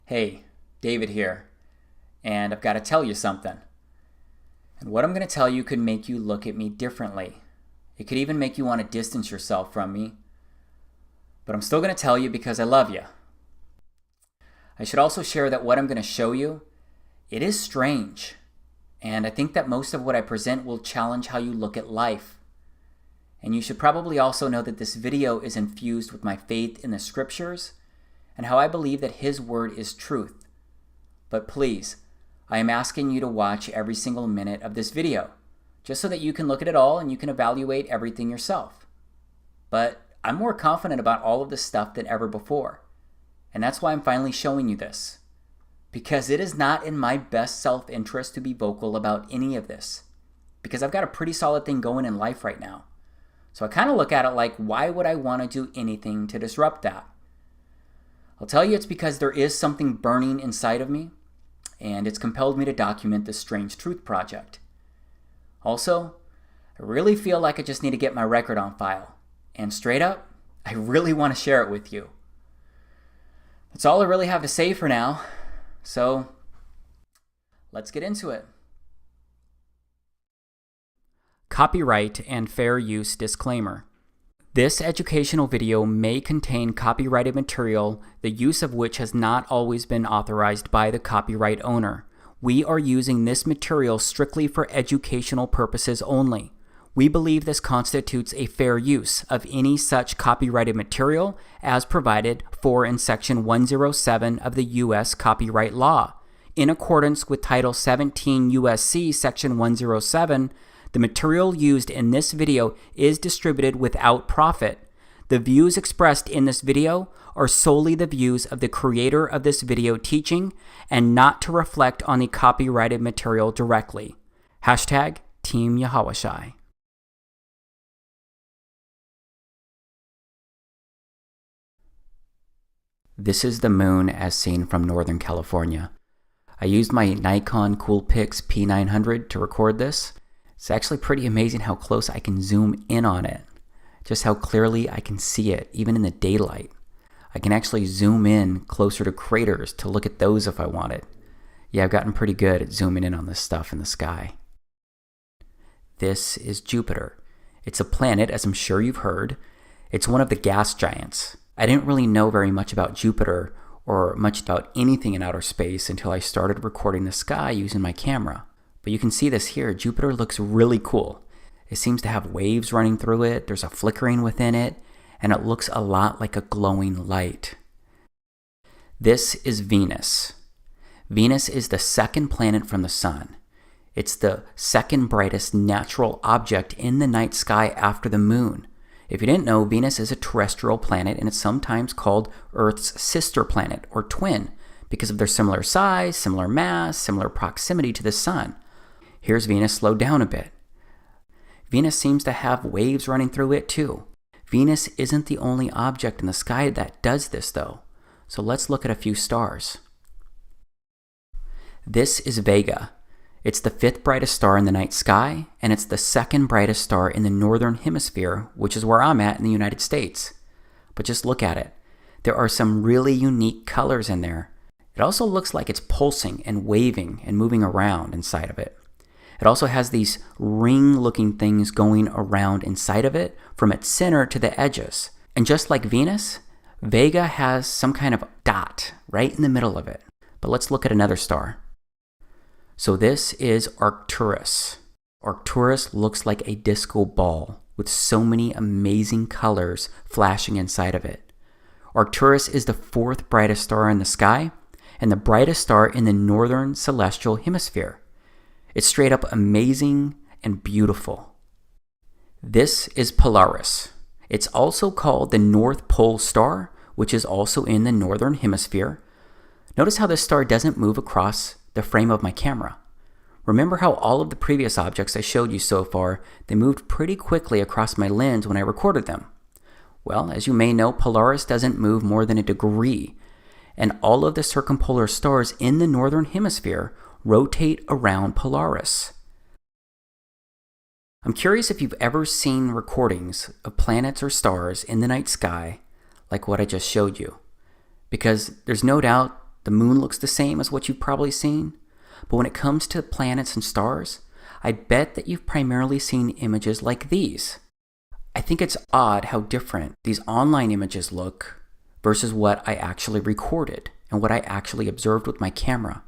Hey, David here, and I've got to tell you something. And what I'm going to tell you could make you look at me differently. It could even make you want to distance yourself from me. But I'm still going to tell you because I love you. I should also share that what I'm going to show you, it is strange. And I think that most of what I present will challenge how you look at life. And you should probably also know that this video is infused with my faith in the scriptures and how I believe that His word is truth. But please, I am asking you to watch every single minute of this video, just so that you can look at it all and you can evaluate everything yourself. But I'm more confident about all of this stuff than ever before. And that's why I'm finally showing you this. Because it is not in my best self-interest to be vocal about any of this. Because I've got a pretty solid thing going in life right now. So I kind of look at it like, why would I want to do anything to disrupt that? I'll tell you it's because there is something burning inside of me, and it's compelled me to document this strange truth project. Also, I really feel like I just need to get my record on file. And straight up, I really want to share it with you. That's all I really have to say for now. So, let's get into it. Copyright and fair use disclaimer. This educational video may contain copyrighted material, the use of which has not always been authorized by the copyright owner. We are using this material strictly for educational purposes only. We believe this constitutes a fair use of any such copyrighted material as provided for in Section 107 of the U.S. Copyright Law. In accordance with Title 17 U.S.C. Section 107, the material used in this video is distributed without profit. The views expressed in this video are solely the views of the creator of this video teaching and not to reflect on the copyrighted material directly. Hashtag TEAMYAHAWASHI. This is the moon as seen from Northern California. I used my Nikon Coolpix P900 to record this. It's actually pretty amazing how close I can zoom in on it. Just how clearly I can see it, even in the daylight. I can actually zoom in closer to craters to look at those if I wanted. Yeah, I've gotten pretty good at zooming in on this stuff in the sky. This is Jupiter. It's a planet, as I'm sure you've heard. It's one of the gas giants. I didn't really know very much about Jupiter or much about anything in outer space until I started recording the sky using my camera. But you can see this here. Jupiter looks really cool. It seems to have waves running through it. There's a flickering within it, and it looks a lot like a glowing light. This is Venus. Venus is the second planet from the Sun. It's the second brightest natural object in the night sky after the moon. If you didn't know, Venus is a terrestrial planet, and it's sometimes called Earth's sister planet, or twin, because of their similar size, similar mass, similar proximity to the Sun. Here's Venus slowed down a bit. Venus seems to have waves running through it too. Venus isn't the only object in the sky that does this though. So let's look at a few stars. This is Vega. It's the fifth brightest star in the night sky, and it's the second brightest star in the northern hemisphere, which is where I'm at in the United States. But just look at it. There are some really unique colors in there. It also looks like it's pulsing and waving and moving around inside of it. It also has these ring-looking things going around inside of it from its center to the edges. And just like Venus, Vega has some kind of dot right in the middle of it. But let's look at another star. So this is Arcturus. Arcturus looks like a disco ball with so many amazing colors flashing inside of it. Arcturus is the fourth brightest star in the sky and the brightest star in the northern celestial hemisphere. It's straight up amazing and beautiful. This is Polaris. It's also called the North Pole Star, which is also in the northern hemisphere. Notice how this star doesn't move across the frame of my camera. Remember how all of the previous objects I showed you so far, they moved pretty quickly across my lens when I recorded them. Well, as you may know, Polaris doesn't move more than a degree, and all of the circumpolar stars in the northern hemisphere rotate around Polaris. I'm curious if you've ever seen recordings of planets or stars in the night sky like what I just showed you, because there's no doubt The moon looks the same as what you've probably seen. But when it comes to planets and stars, I bet that you've primarily seen images like these. I think it's odd how different these online images look versus what I actually recorded and what I actually observed with my camera.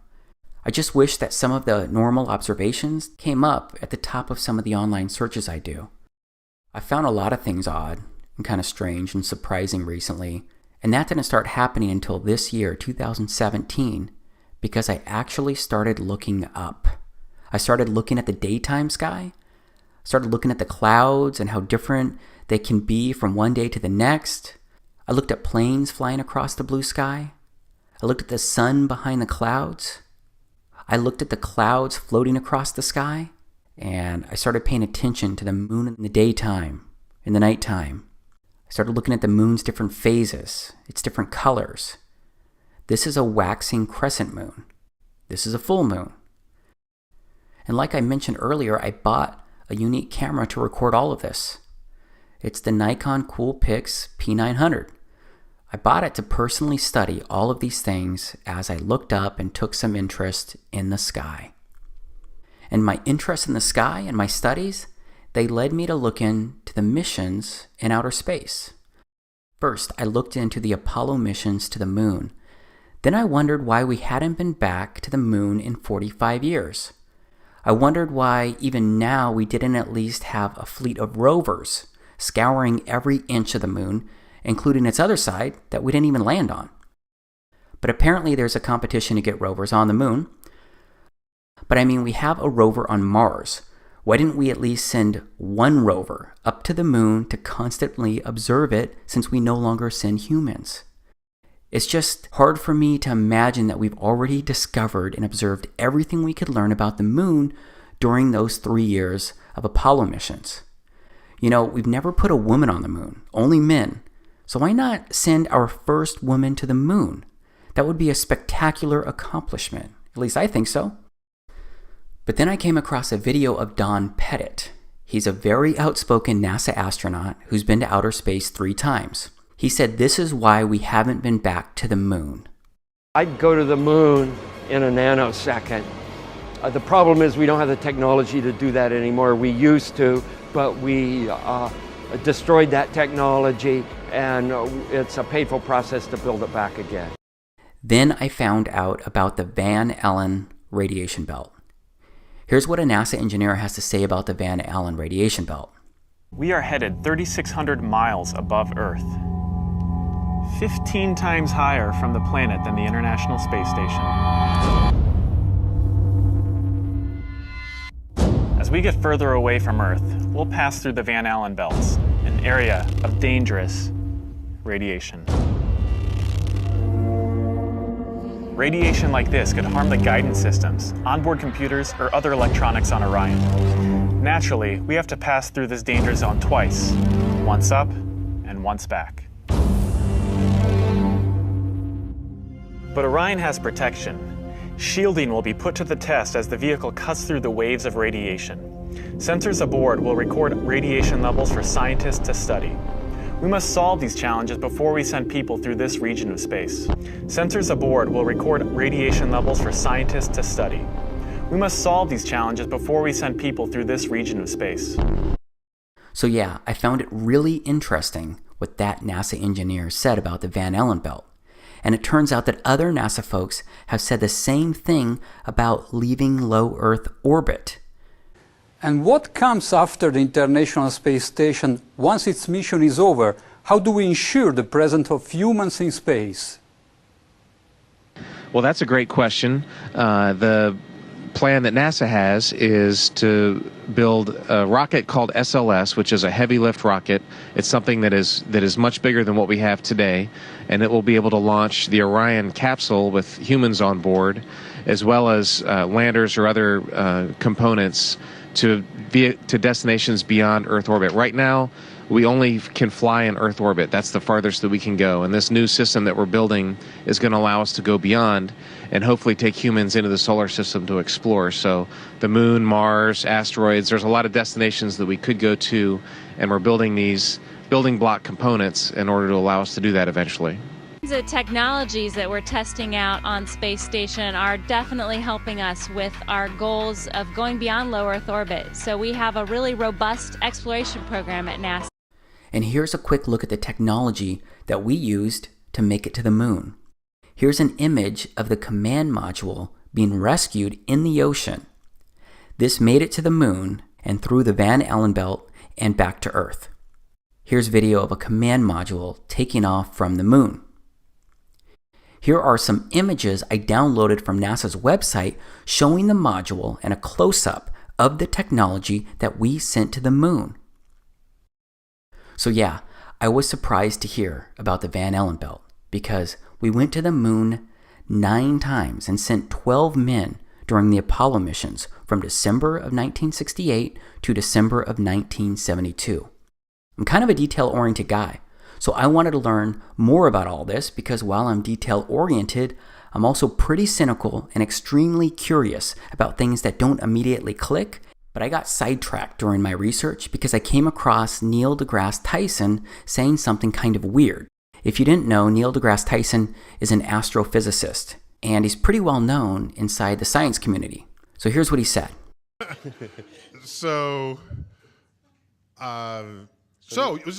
I just wish that some of the normal observations came up at the top of some of the online searches I do. I found a lot of things odd and kind of strange and surprising recently, and that didn't start happening until this year, 2017, because I actually started looking up. I started looking at the daytime sky, started looking at the clouds and how different they can be from one day to the next. I looked at planes flying across the blue sky. I looked at the sun behind the clouds. I looked at the clouds floating across the sky, and I started paying attention to the moon in the daytime, in the nighttime. I started looking at the moon's different phases, its different colors. This is a waxing crescent moon. This is a full moon. And like I mentioned earlier, I bought a unique camera to record all of this. It's the Nikon Coolpix P900. I bought it to personally study all of these things as I looked up and took some interest in the sky. And my interest in the sky and my studies, they led me to look into the missions in outer space. First, I looked into the Apollo missions to the moon. Then I wondered why we hadn't been back to the moon in 45 years. I wondered why even now we didn't at least have a fleet of rovers scouring every inch of the moon, including its other side that we didn't even land on. But apparently there's a competition to get rovers on the moon. But I mean, we have a rover on Mars. Why didn't we at least send one rover up to the moon to constantly observe it, since we no longer send humans? It's just hard for me to imagine that we've already discovered and observed everything we could learn about the moon during those 3 years of Apollo missions. You know, we've never put a woman on the moon, only men. So why not send our first woman to the moon? That would be a spectacular accomplishment. At least I think so. But then I came across a video of Don Pettit. He's a very outspoken NASA astronaut who's been to outer space 3 times. He said this is why we haven't been back to the moon. I'd go to the moon in a nanosecond. The problem is we don't have the technology to do that anymore. We used to, but we destroyed that technology, and it's a painful process to build it back again. Then I found out about the Van Allen radiation belt. Here's what a NASA engineer has to say about the Van Allen radiation belt. We are headed 3,600 miles above Earth, 15 times higher from the planet than the International Space Station. As we get further away from Earth, we'll pass through the Van Allen belts, an area of dangerous radiation. Radiation like this could harm the guidance systems, onboard computers, or other electronics on Orion. Naturally, we have to pass through this danger zone twice, once up and once back. But Orion has protection. Shielding will be put to the test as the vehicle cuts through the waves of radiation. Sensors aboard will record radiation levels for scientists to study. We must solve these challenges before we send people through this region of space. Sensors aboard will record radiation levels for scientists to study. We must solve these challenges before we send people through this region of space. So yeah, I found it really interesting what that NASA engineer said about the Van Allen belt. And it turns out that other NASA folks have said the same thing about leaving low Earth orbit. And what comes after the International Space Station once its mission is over? How do we ensure the presence of humans in space? Well, that's a great question. The plan that NASA has is to build a rocket called SLS, which is a heavy lift rocket. It's something that is much bigger than what we have today, and it will be able to launch the Orion capsule with humans on board, as well as landers or other components to destinations beyond Earth orbit. Right now, we only can fly in Earth orbit. That's the farthest that we can go. And this new system that we're building is going to allow us to go beyond and hopefully take humans into the solar system to explore. So the moon, Mars, asteroids, there's a lot of destinations that we could go to, and we're building these building block components in order to allow us to do that eventually. The technologies that we're testing out on space station are definitely helping us with our goals of going beyond low Earth orbit. So we have a really robust exploration program at NASA. And here's a quick look at the technology that we used to make it to the moon. Here's an image of the command module being rescued in the ocean. This made it to the moon and through the Van Allen belt and back to Earth. Here's video of a command module taking off from the moon. Here are some images I downloaded from NASA's website showing the module and a close-up of the technology that we sent to the moon. So yeah, I was surprised to hear about the Van Allen belt because we went to the moon 9 times and sent 12 men during the Apollo missions from December of 1968 to December of 1972. I'm kind of a detail-oriented guy, so I wanted to learn more about all this because while I'm detail-oriented, I'm also pretty cynical and extremely curious about things that don't immediately click. But I got sidetracked during my research because I came across Neil deGrasse Tyson saying something kind of weird. If you didn't know, Neil deGrasse Tyson is an astrophysicist, and he's pretty well known inside the science community. So here's what he said. So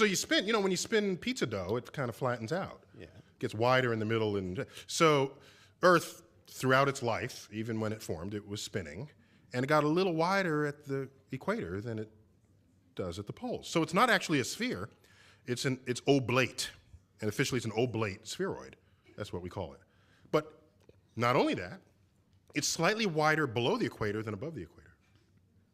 you spin, when you spin pizza dough, it kind of flattens out. Yeah. Gets wider in the middle. And so Earth, throughout its life, even when it formed, it was spinning. And it got a little wider at the equator than it does at the poles. So it's not actually a sphere, it's oblate. And officially it's an oblate spheroid. That's what we call it. But not only that, it's slightly wider below the equator than above the equator.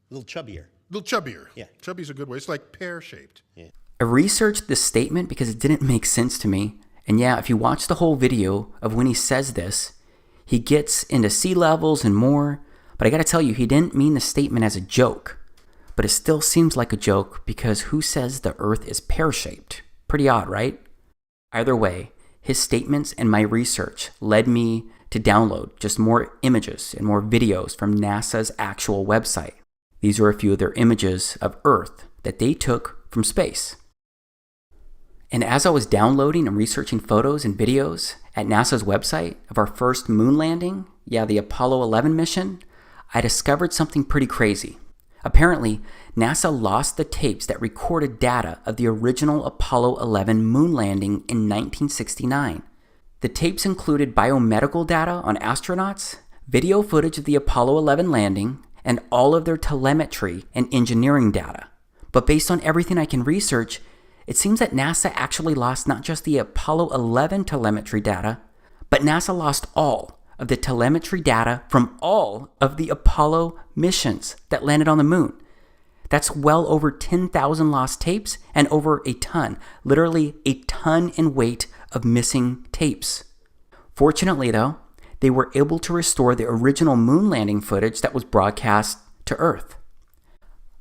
A little chubbier. A little chubbier. Yeah. Chubby's a good way. It's like pear-shaped. Yeah. I researched this statement because it didn't make sense to me. And yeah, if you watch the whole video of when he says this, he gets into sea levels and more. But I gotta tell you, he didn't mean the statement as a joke. But it still seems like a joke because who says the Earth is pear-shaped? Pretty odd, right? Either way, his statements and my research led me to download just more images and more videos from NASA's actual website. These are a few of their images of Earth that they took from space. And as I was downloading and researching photos and videos at NASA's website of our first moon landing, the Apollo 11 mission, I discovered something pretty crazy. Apparently, NASA lost the tapes that recorded data of the original Apollo 11 moon landing in 1969. The tapes included biomedical data on astronauts, video footage of the Apollo 11 landing, and all of their telemetry and engineering data. But based on everything I can research, it seems that NASA actually lost not just the Apollo 11 telemetry data, but NASA lost all of the telemetry data from all of the Apollo missions that landed on the moon. That's well over 10,000 lost tapes and over a ton, literally a ton in weight of missing tapes. Fortunately though, they were able to restore the original moon landing footage that was broadcast to Earth.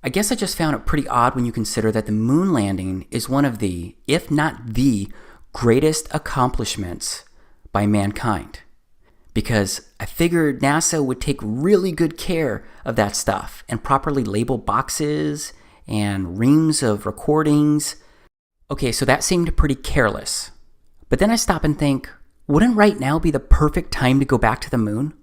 I guess I just found it pretty odd when you consider that the moon landing is one of the, if not the, greatest accomplishments by mankind. Because I figured NASA would take really good care of that stuff and properly label boxes and reams of recordings. Okay, so that seemed pretty careless. But then I stop and think, wouldn't right now be the perfect time to go back to the moon?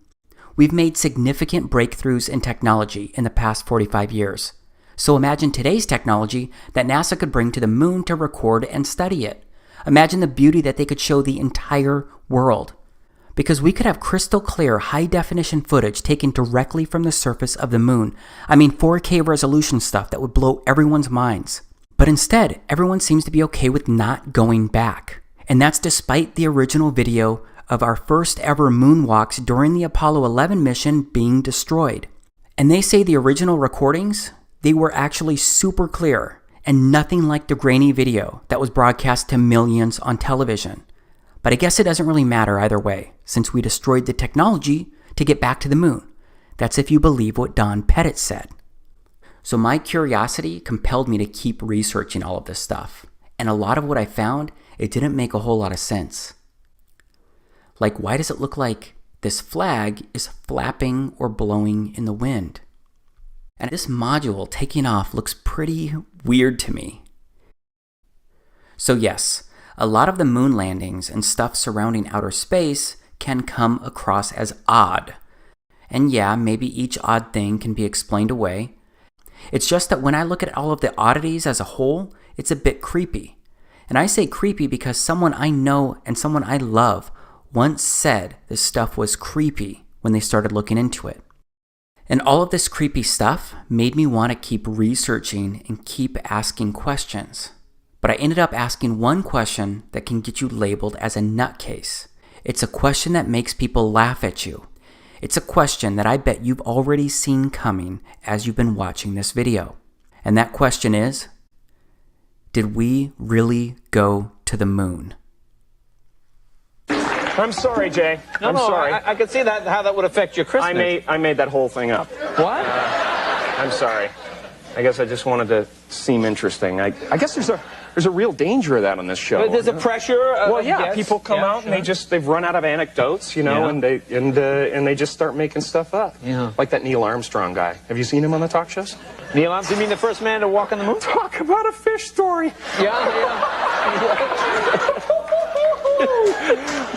We've made significant breakthroughs in technology in the past 45 years. So imagine today's technology that NASA could bring to the moon to record and study it. Imagine the beauty that they could show the entire world. Because we could have crystal clear, high-definition footage taken directly from the surface of the moon. I mean 4K resolution stuff that would blow everyone's minds. But instead, everyone seems to be okay with not going back. And that's despite the original video of our first ever moonwalks during the Apollo 11 mission being destroyed. And they say the original recordings, they were actually super clear and nothing like the grainy video that was broadcast to millions on television. But I guess it doesn't really matter either way, since we destroyed the technology to get back to the moon. That's if you believe what Don Pettit said. So my curiosity compelled me to keep researching all of this stuff. And a lot of what I found, it didn't make a whole lot of sense. Like, why does it look like this flag is flapping or blowing in the wind? And this module taking off looks pretty weird to me. So yes, A lot of the moon landings and stuff surrounding outer space can come across as odd. And yeah, maybe each odd thing can be explained away. It's just that when I look at all of the oddities as a whole, it's a bit creepy. And I say creepy because someone I know and someone I love once said this stuff was creepy when they started looking into it. And all of this creepy stuff made me want to keep researching and keep asking questions. But I ended up asking one question that can get you labeled as a nutcase. It's a question that makes people laugh at you. It's a question that I bet you've already seen coming as you've been watching this video. And that question is, did we really go to the moon? I'm sorry, Jay. I'm sorry. I could see that how that would affect your Christmas. I made that whole thing up. What? I'm sorry. I guess I just wanted to seem interesting. I guess there's a real danger of that on this show. But there's a pressure. Well, yeah, guests. people come out and they've run out of anecdotes, you know, and they just start making stuff up. Yeah. Like that Neil Armstrong guy. Have you seen him on the talk shows? Neil Armstrong, you mean the first man to walk on the moon? Talk about a fish story. Yeah.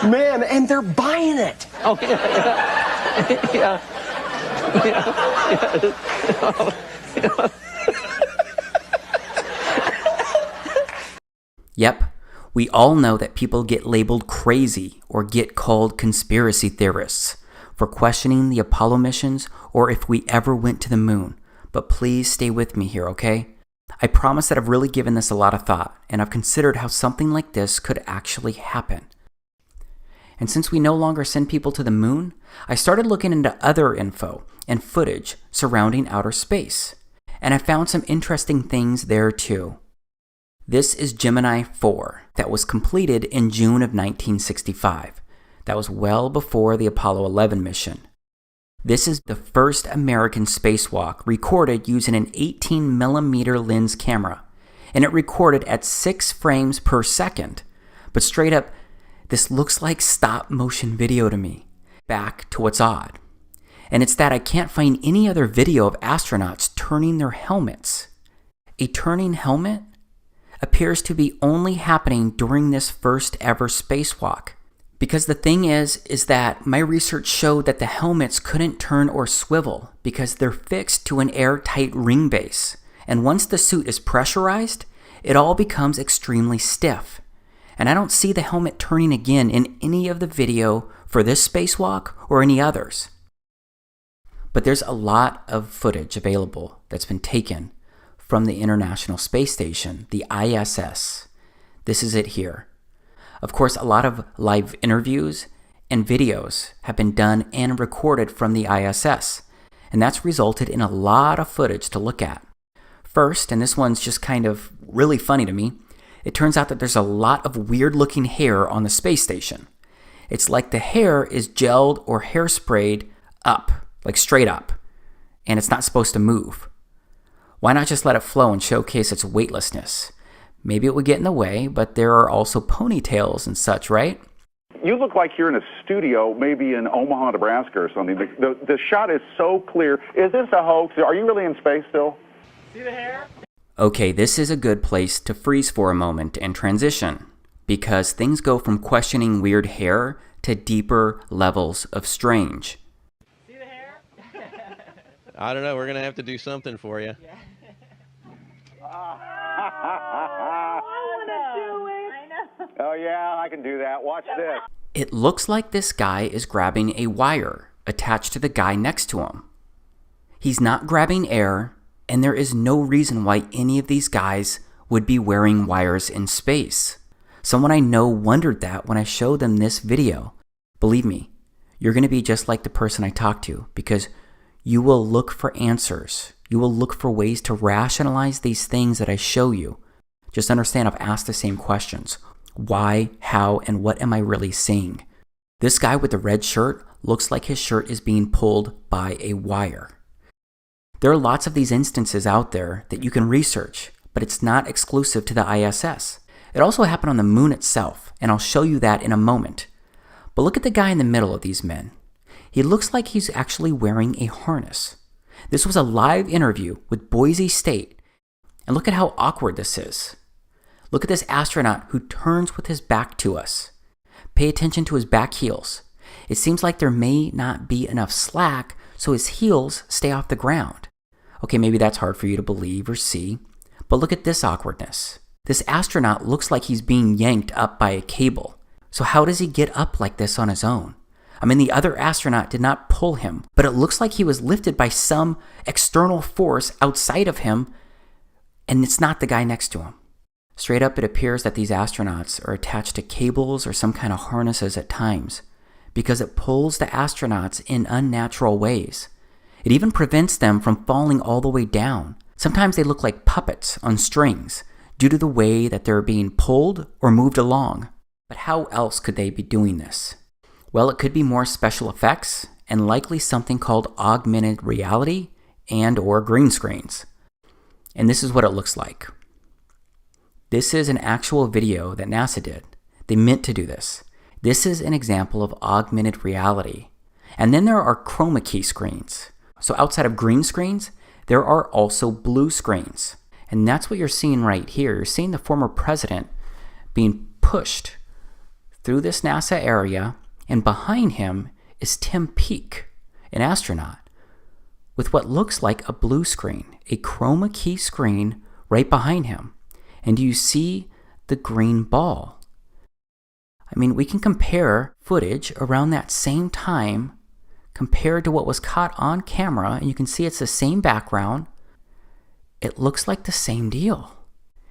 Man, and they're buying it. Oh, yeah. Yep, we all know that people get labeled crazy or get called conspiracy theorists for questioning the Apollo missions or if we ever went to the moon. But please stay with me here, okay? I promise that I've really given this a lot of thought, and I've considered how something like this could actually happen. And since we no longer send people to the moon, I started looking into other info and footage surrounding outer space. And I found some interesting things there too. This is Gemini 4 that was completed in June of 1965. That was well before the Apollo 11 mission. This is the first American spacewalk recorded using an 18mm lens camera, and it recorded at 6 frames per second. But straight up, this looks like stop motion video to me. Back to what's odd. And it's that I can't find any other video of astronauts turning their helmets. A turning helmet appears to be only happening during this first ever spacewalk. Because the thing is that my research showed that the helmets couldn't turn or swivel because they're fixed to an airtight ring base. And once the suit is pressurized, it all becomes extremely stiff. And I don't see the helmet turning again in any of the video for this spacewalk or any others. But there's a lot of footage available that's been taken from the International Space Station, the ISS. This is it here. Of course, a lot of live interviews and videos have been done and recorded from the ISS, and that's resulted in a lot of footage to look at. First, and this one's just kind of really funny to me, it turns out that there's a lot of weird-looking hair on the space station. It's like the hair is gelled or hairsprayed up, like straight up, and it's not supposed to move. Why not just let it flow and showcase its weightlessness? Maybe it would get in the way, but there are also ponytails and such, right? You look like you're in a studio, maybe in Omaha, Nebraska or something. The shot is so clear. Is this a hoax? Are you really in space still? See the hair? Okay, this is a good place to freeze for a moment and transition, because things go from questioning weird hair to deeper levels of strange. See the hair? I don't know. We're going to have to do something for you. Yeah. Oh, yeah, I can do that. Watch this. It looks like this guy is grabbing a wire attached to the guy next to him. He's not grabbing air, and there is no reason why any of these guys would be wearing wires in space. Someone I know wondered that when I showed them this video. Believe me, you're going to be just like the person I talked to, because you will look for answers. You will look for ways to rationalize these things that I show you. Just understand I've asked the same questions. Why, how, and what am I really seeing? This guy with the red shirt looks like his shirt is being pulled by a wire. There are lots of these instances out there that you can research, but it's not exclusive to the ISS. It also happened on the moon itself, and I'll show you that in a moment. But look at the guy in the middle of these men. He looks like he's actually wearing a harness. This was a live interview with Boise State, and look at how awkward this is. Look at this astronaut who turns with his back to us. Pay attention to his back heels. It seems like there may not be enough slack, so his heels stay off the ground. Okay, maybe that's hard for you to believe or see, but look at this awkwardness. This astronaut looks like he's being yanked up by a cable. So how does he get up like this on his own? I mean, the other astronaut did not pull him, but it looks like he was lifted by some external force outside of him, and it's not the guy next to him. Straight up, it appears that these astronauts are attached to cables or some kind of harnesses at times, because it pulls the astronauts in unnatural ways. It even prevents them from falling all the way down. Sometimes they look like puppets on strings due to the way that they're being pulled or moved along. But how else could they be doing this? Well, it could be more special effects and likely something called augmented reality and or green screens. And this is what it looks like. This is an actual video that NASA did. They meant to do this. This is an example of augmented reality. And then there are chroma key screens. So outside of green screens, there are also blue screens. And that's what you're seeing right here. You're seeing the former president being pushed through this NASA area, and behind him is Tim Peake, an astronaut, with what looks like a blue screen, a chroma key screen right behind him. And do you see the green ball? I mean, we can compare footage around that same time compared to what was caught on camera, and you can see it's the same background. It looks like the same deal.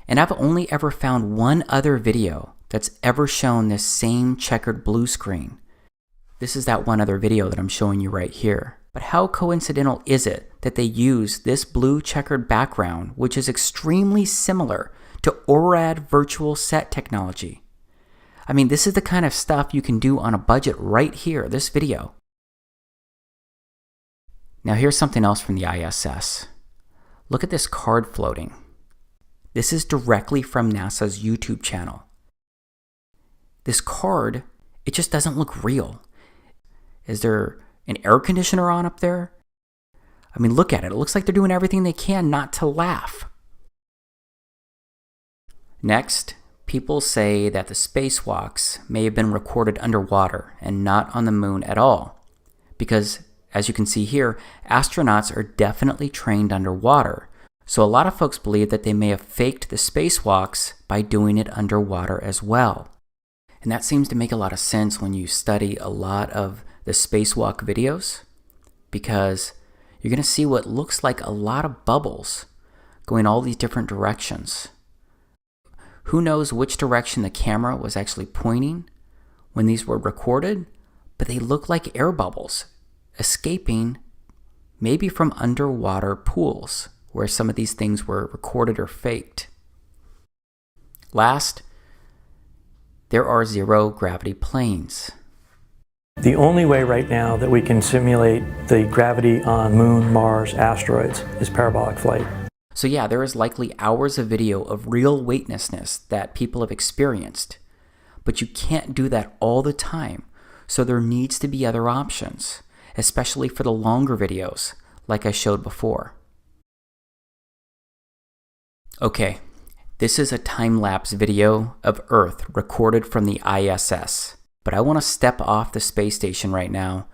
And I've only ever found one other video that's ever shown this same checkered blue screen. This is that one other video that I'm showing you right here. But how coincidental is it that they use this blue checkered background, which is extremely similar to ORAD virtual set technology? I mean, this is the kind of stuff you can do on a budget right here, this video. Now here's something else from the ISS. Look at this card floating. This is directly from NASA's YouTube channel. This card, it just doesn't look real. Is there an air conditioner on up there? I mean, look at it. It looks like they're doing everything they can not to laugh. Next, people say that the spacewalks may have been recorded underwater and not on the moon at all. Because, as you can see here, astronauts are definitely trained underwater. So a lot of folks believe that they may have faked the spacewalks by doing it underwater as well. And that seems to make a lot of sense when you study a lot of the spacewalk videos, because you're going to see what looks like a lot of bubbles going all these different directions. Who knows which direction the camera was actually pointing when these were recorded, but they look like air bubbles escaping maybe from underwater pools where some of these things were recorded or faked. Last, there are zero gravity planes. The only way right now that we can simulate the gravity on Moon, Mars, asteroids is parabolic flight. So yeah, there is likely hours of video of real weightlessness that people have experienced, but you can't do that all the time, so there needs to be other options, especially for the longer videos like I showed before. Okay, this is a time-lapse video of Earth recorded from the ISS, but I want to step off the space station right now.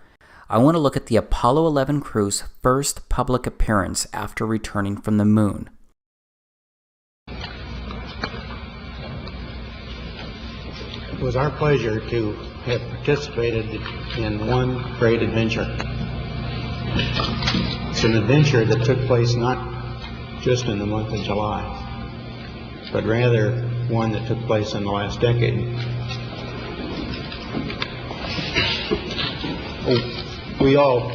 I want to look at the Apollo 11 crew's first public appearance after returning from the moon. It was our pleasure to have participated in one great adventure. It's an adventure that took place not just in the month of July, but rather one that took place in the last decade. We all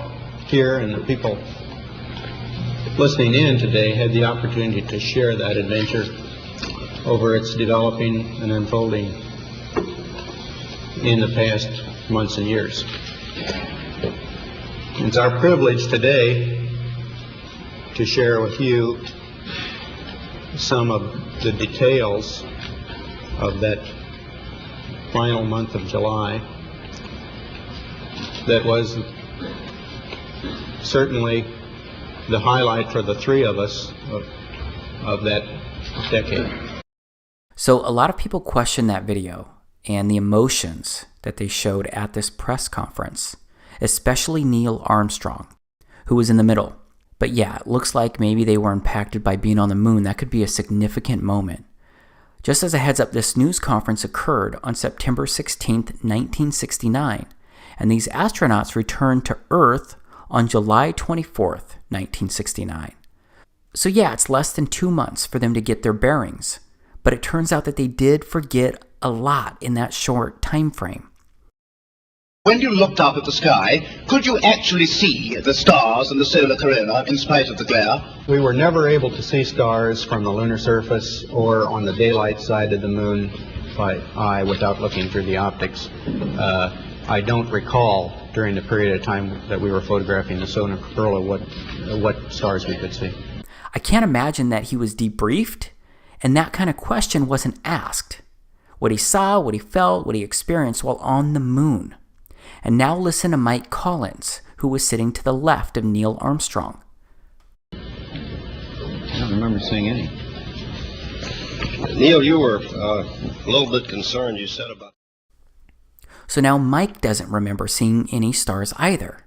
here and the people listening in today had the opportunity to share that adventure over its developing and unfolding in the past months and years. It's our privilege today to share with you some of the details of that final month of July that was certainly the highlight for the three of us of that decade. So a lot of people question that video and the emotions that they showed at this press conference, especially Neil Armstrong, who was in the middle. But yeah, it looks like maybe they were impacted by being on the moon. That could be a significant moment. Just as a heads up, this news conference occurred on September 16th, 1969, and these astronauts returned to Earth on July 24th, 1969. So yeah, it's less than 2 months for them to get their bearings, but it turns out that they did forget a lot in that short time frame. When you looked up at the sky, could you actually see the stars and the solar corona in spite of the glare? We were never able to see stars from the lunar surface or on the daylight side of the moon by eye without looking through the optics. I don't recall during the period of time that we were photographing the solar corona what stars we could see. I can't imagine that he was debriefed and that kind of question wasn't asked. What he saw, what he felt, what he experienced while on the moon. And now listen to Mike Collins, who was sitting to the left of Neil Armstrong. I don't remember seeing any. Neil, you were a little bit concerned, you said about... So now Mike doesn't remember seeing any stars either.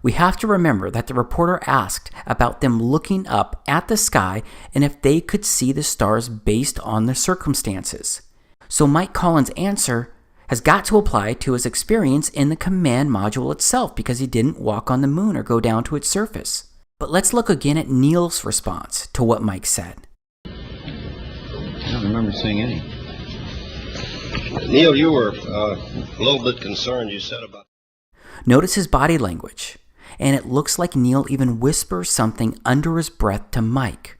We have to remember that the reporter asked about them looking up at the sky and if they could see the stars based on the circumstances. So Mike Collins' answer has got to apply to his experience in the command module itself because he didn't walk on the moon or go down to its surface. But let's look again at Neil's response to what Mike said. I don't remember seeing any. Neil, you were a little bit concerned, you said about... Notice his body language, and it looks like Neil even whispers something under his breath to Mike.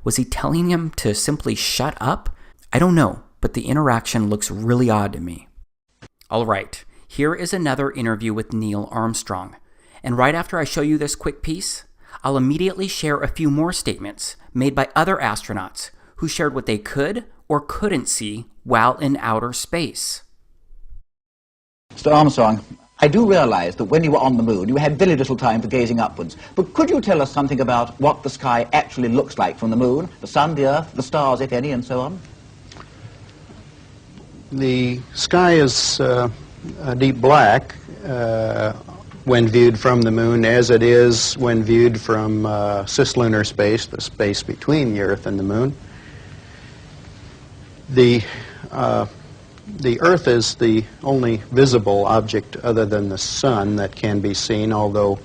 Was he telling him to simply shut up? I don't know, but the interaction looks really odd to me. All right, here is another interview with Neil Armstrong. And right after I show you this quick piece, I'll immediately share a few more statements made by other astronauts who shared what they could or couldn't see while in outer space. Mr. Armstrong, I do realize that when you were on the moon, you had very little time for gazing upwards. But could you tell us something about what the sky actually looks like from the moon, the sun, the earth, the stars, if any, and so on? The sky is a deep black when viewed from the moon, as it is when viewed from cislunar space, the space between the Earth and the moon. The Earth is the only visible object other than the sun that can be seen, although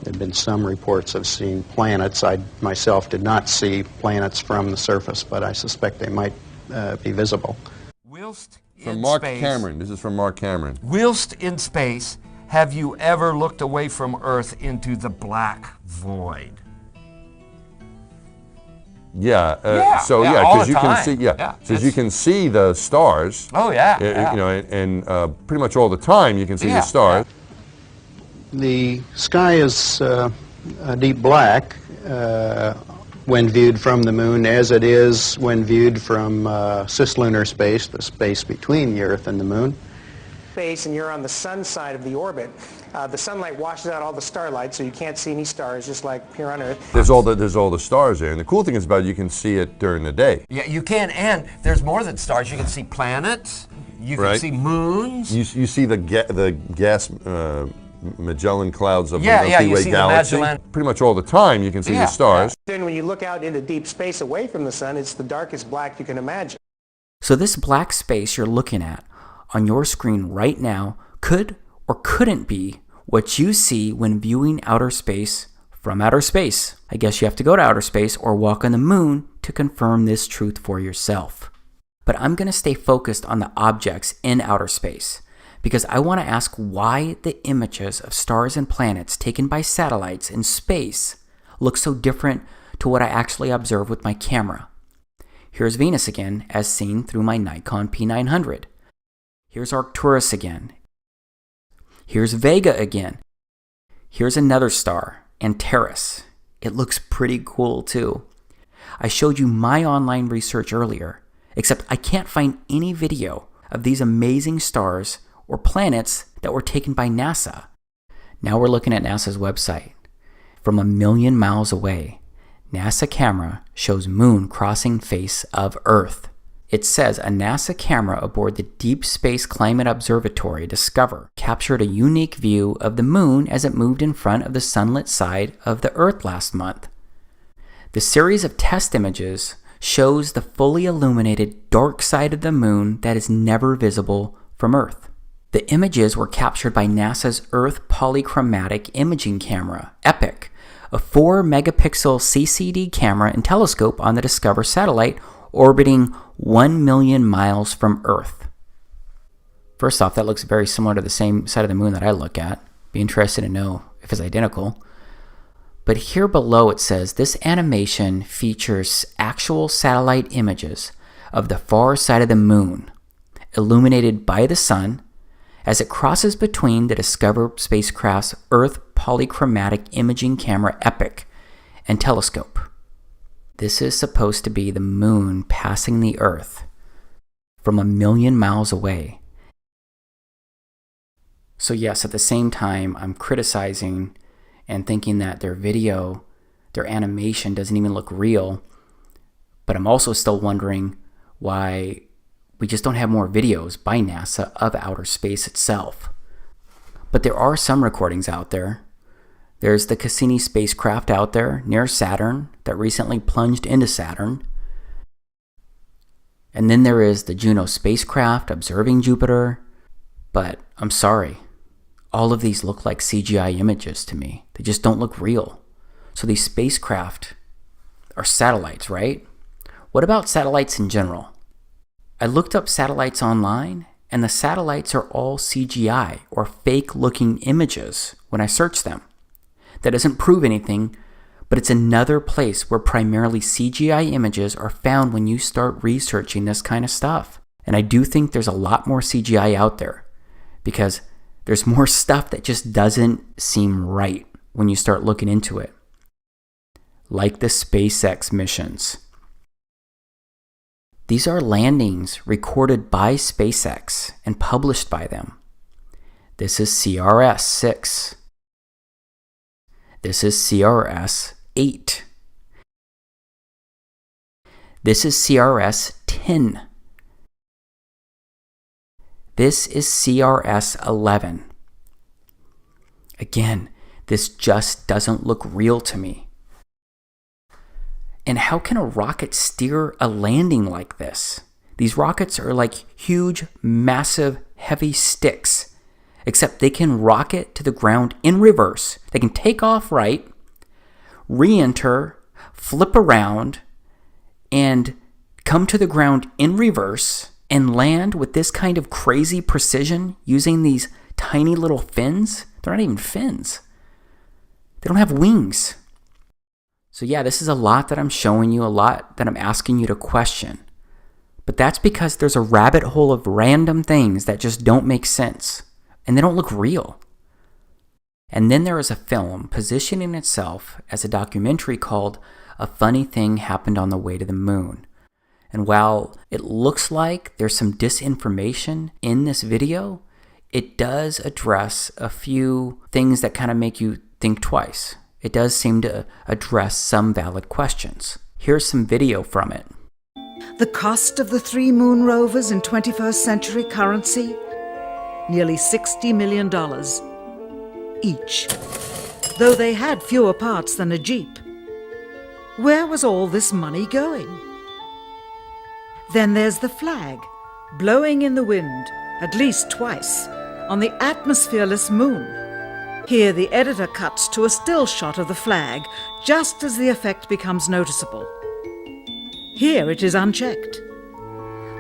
there have been some reports of seeing planets. I myself did not see planets from the surface, but I suspect they might be visible. From Mark Cameron. This is from Mark Cameron. Whilst in space, have you ever looked away from Earth into the black void? Yeah. All because the you time. can see. Because you can see the stars. Oh yeah. You know, and pretty much all the time you can see the stars. The sky is a deep black when viewed from the moon, as it is when viewed from cislunar space, the space between the Earth and the moon. Space, and you're on the sun side of the orbit. The sunlight washes out all the starlight, so you can't see any stars, just like here on Earth. There's all the stars there, and the cool thing is about it, you can see it during the day. Yeah, you can, and there's more than stars. You can see planets. You can see moons. You see the gas Magellan clouds of the you Milky Way see galaxy. the Magellan. Pretty much all the time you can see the stars. Then when you look out into deep space away from the sun, it's the darkest black you can imagine. So this black space you're looking at on your screen right now could or couldn't be what you see when viewing outer space from outer space. I guess you have to go to outer space or walk on the moon to confirm this truth for yourself. But I'm going to stay focused on the objects in outer space because I want to ask why the images of stars and planets taken by satellites in space look so different to what I actually observe with my camera. Here's Venus again, as seen through my Nikon P900. Here's Arcturus again. Here's Vega again. Here's another star, Antares. It looks pretty cool too. I showed you my online research earlier, except I can't find any video of these amazing stars or planets that were taken by NASA. Now we're looking at NASA's website. From 1 million miles away, NASA camera shows moon crossing face of Earth. It says a NASA camera aboard the Deep Space Climate Observatory Discover captured a unique view of the moon as it moved in front of the sunlit side of the Earth last month. The series of test images shows the fully illuminated dark side of the moon that is never visible from Earth. The images were captured by NASA's Earth Polychromatic Imaging Camera, EPIC, a 4-megapixel CCD camera and telescope on the Discover satellite orbiting 1 million miles from Earth. First off, that looks very similar to the same side of the moon that I look at. Be interested to know if it's identical. But here below it says this animation features actual satellite images of the far side of the moon, illuminated by the sun, as it crosses between the Discover spacecraft's Earth Polychromatic Imaging Camera EPIC and telescope. This is supposed to be the moon passing the Earth from 1 million miles away. So yes, at the same time, I'm criticizing and thinking that their video, their animation doesn't even look real, but I'm also still wondering why we just don't have more videos by NASA of outer space itself. But there are some recordings out there. There's the Cassini spacecraft out there near Saturn that recently plunged into Saturn. And then there is the Juno spacecraft observing Jupiter. But I'm sorry, all of these look like CGI images to me. They just don't look real. So these spacecraft are satellites, right? What about satellites in general? I looked up satellites online, and the satellites are all CGI or fake-looking images when I search them. That doesn't prove anything, but it's another place where primarily CGI images are found when you start researching this kind of stuff. And I do think there's a lot more CGI out there because there's more stuff that just doesn't seem right when you start looking into it. Like the SpaceX missions. These are landings recorded by SpaceX and published by them. This is CRS-6. This is CRS-8. This is CRS-10. This is CRS-11. Again, this just doesn't look real to me. And how can a rocket steer a landing like this? These rockets are like huge, massive, heavy sticks. Except they can rocket to the ground in reverse. They can take off right, re-enter, flip around, and come to the ground in reverse and land with this kind of crazy precision using these tiny little fins. They're not even fins. They don't have wings. So yeah, this is a lot that I'm showing you, a lot that I'm asking you to question. But that's because there's a rabbit hole of random things that just don't make sense. And they don't look real. And then there is a film positioning itself as a documentary called A Funny Thing Happened on the Way to the Moon. And while it looks like there's some disinformation in this video, it does address a few things that kind of make you think twice. It does seem to address some valid questions. Here's some video from it. The cost of the 3 moon rovers in 21st century currency? Nearly $60 million each, though they had fewer parts than a Jeep. Where was all this money going? Then there's the flag, blowing in the wind, at least twice, on the atmosphereless moon. Here the editor cuts to a still shot of the flag, just as the effect becomes noticeable. Here it is unchecked.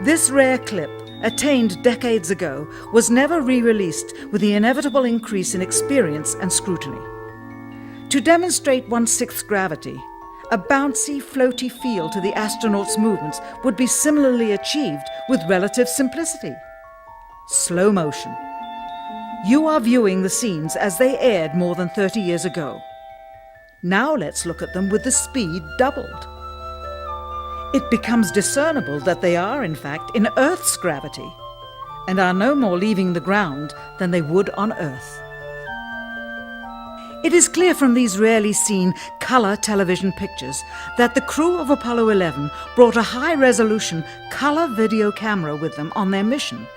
This rare clip, attained decades ago, was never re-released with the inevitable increase in experience and scrutiny. To demonstrate 1/6 gravity, a bouncy, floaty feel to the astronauts' movements would be similarly achieved with relative simplicity. Slow motion. You are viewing the scenes as they aired more than 30 years ago. Now let's look at them with the speed doubled. It becomes discernible that they are, in fact, in Earth's gravity, and are no more leaving the ground than they would on Earth. It is clear from these rarely seen colour television pictures that the crew of Apollo 11 brought a high-resolution colour video camera with them on their mission.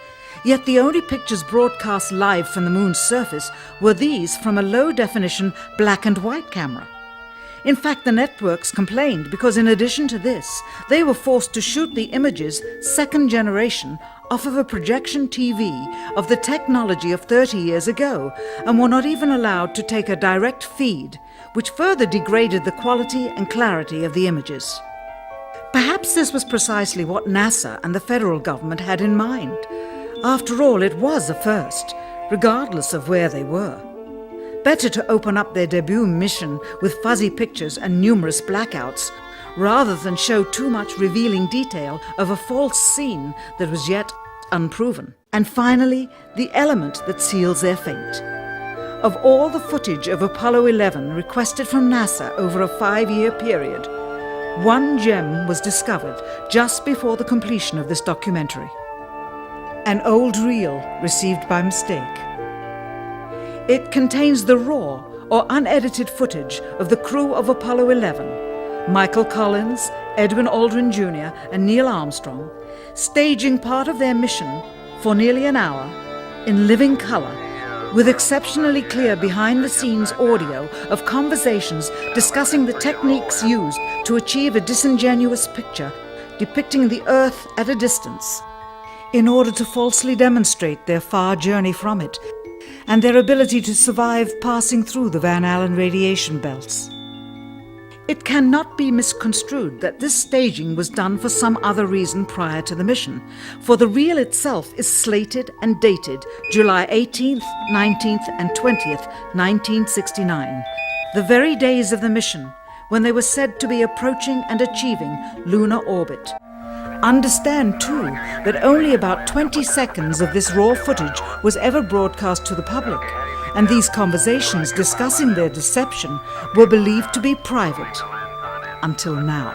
Yet the only pictures broadcast live from the moon's surface were these from a low-definition black and white camera. In fact, the networks complained because in addition to this, they were forced to shoot the images, second generation, off of a projection TV of the technology of 30 years ago, and were not even allowed to take a direct feed, which further degraded the quality and clarity of the images. Perhaps this was precisely what NASA and the federal government had in mind. After all, it was a first, regardless of where they were. Better to open up their debut mission with fuzzy pictures and numerous blackouts, rather than show too much revealing detail of a false scene that was yet unproven. And finally, the element that seals their fate. Of all the footage of Apollo 11 requested from NASA over a 5-year period, one gem was discovered just before the completion of this documentary. An old reel received by mistake. It contains the raw or unedited footage of the crew of Apollo 11, Michael Collins, Edwin Aldrin Jr. and Neil Armstrong, staging part of their mission for nearly an hour in living color, with exceptionally clear behind-the-scenes audio of conversations discussing the techniques used to achieve a disingenuous picture depicting the Earth at a distance, in order to falsely demonstrate their far journey from it and their ability to survive passing through the Van Allen radiation belts. It cannot be misconstrued that this staging was done for some other reason prior to the mission, for the reel itself is slated and dated July 18th, 19th and 20th, 1969, the very days of the mission when they were said to be approaching and achieving lunar orbit. Understand, too, that only about 20 seconds of this raw footage was ever broadcast to the public, and these conversations discussing their deception were believed to be private, until now.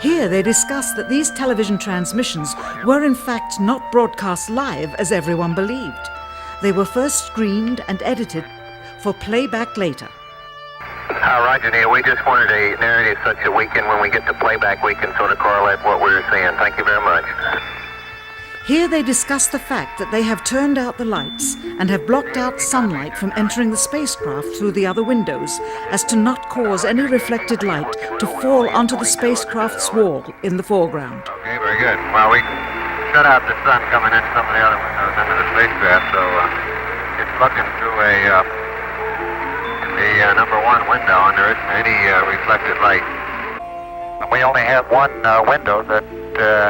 Here they discuss that these television transmissions were in fact not broadcast live as everyone believed. They were first screened and edited for playback later. Roger, Neil. We just wanted a narrative such that we can, when we get to playback, we can sort of correlate what we're seeing. Thank you very much. Here they discuss the fact that they have turned out the lights and have blocked out sunlight from entering the spacecraft through the other windows, as to not cause any reflected light to fall onto the spacecraft's wall in the foreground. Okay, very good. Well, we shut out the sun coming in some of the other windows into the spacecraft, so it's looking through the number one window, and there isn't any reflected light. We only have one window that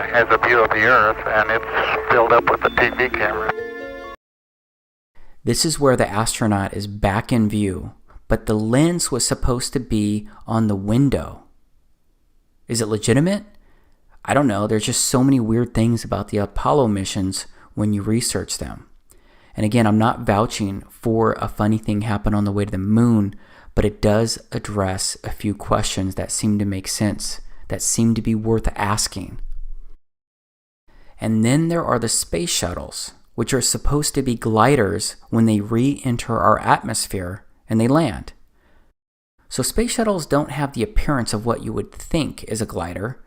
has a view of the Earth, and it's filled up with the TV camera. This is where the astronaut is back in view, but the lens was supposed to be on the window. Is it legitimate? I don't know. There's just so many weird things about the Apollo missions when you research them. And again, I'm not vouching for a funny thing happened on the way to the moon, but it does address a few questions that seem to make sense, that seem to be worth asking. And then there are the space shuttles, which are supposed to be gliders when they re-enter our atmosphere and they land. So space shuttles don't have the appearance of what you would think is a glider,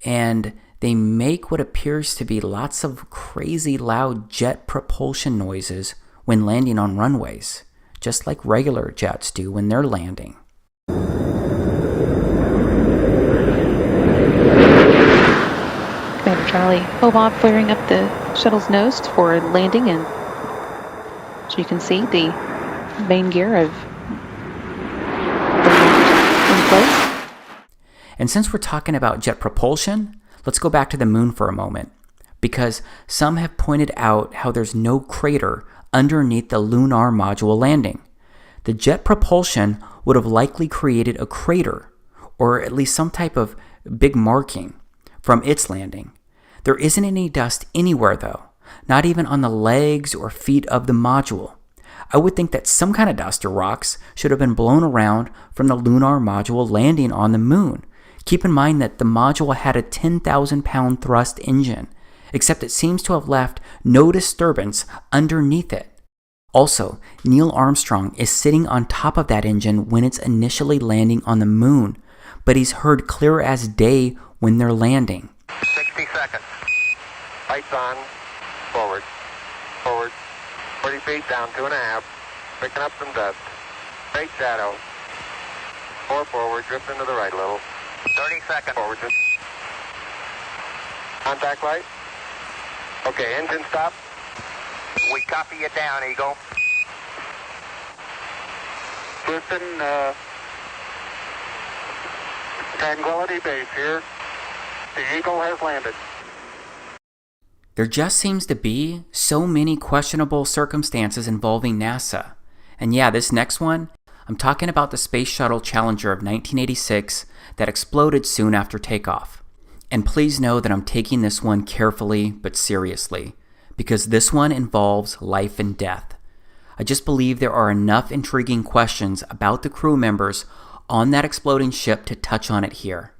and they make what appears to be lots of crazy loud jet propulsion noises when landing on runways, just like regular jets do when they're landing. Commander Charlie, Bob flaring up the shuttle's nose for landing, and so you can see the main gear of in place. And since we're talking about jet propulsion, let's go back to the moon for a moment, because some have pointed out how there's no crater underneath the lunar module landing. The jet propulsion would have likely created a crater, or at least some type of big marking from its landing. There isn't any dust anywhere though, not even on the legs or feet of the module. I would think that some kind of dust or rocks should have been blown around from the lunar module landing on the moon. Keep in mind that the module had a 10,000-pound thrust engine, except it seems to have left no disturbance underneath it. Also, Neil Armstrong is sitting on top of that engine when it's initially landing on the moon, but he's heard clear as day when they're landing. 60 seconds. Lights on. Forward. Forward. 40 feet down, 2.5. Picking up some dust. Straight shadow. 4 forward, drifting to the right a little. 30 seconds. Forward. Contact light. Okay, engine stop. We copy you down, Eagle. Houston, Tranquility Base here. The Eagle has landed. There just seems to be so many questionable circumstances involving NASA. And yeah, this next one, I'm talking about the Space Shuttle Challenger of 1986 that exploded soon after takeoff. And please know that I'm taking this one carefully but seriously, because this one involves life and death. I just believe there are enough intriguing questions about the crew members on that exploding ship to touch on it here.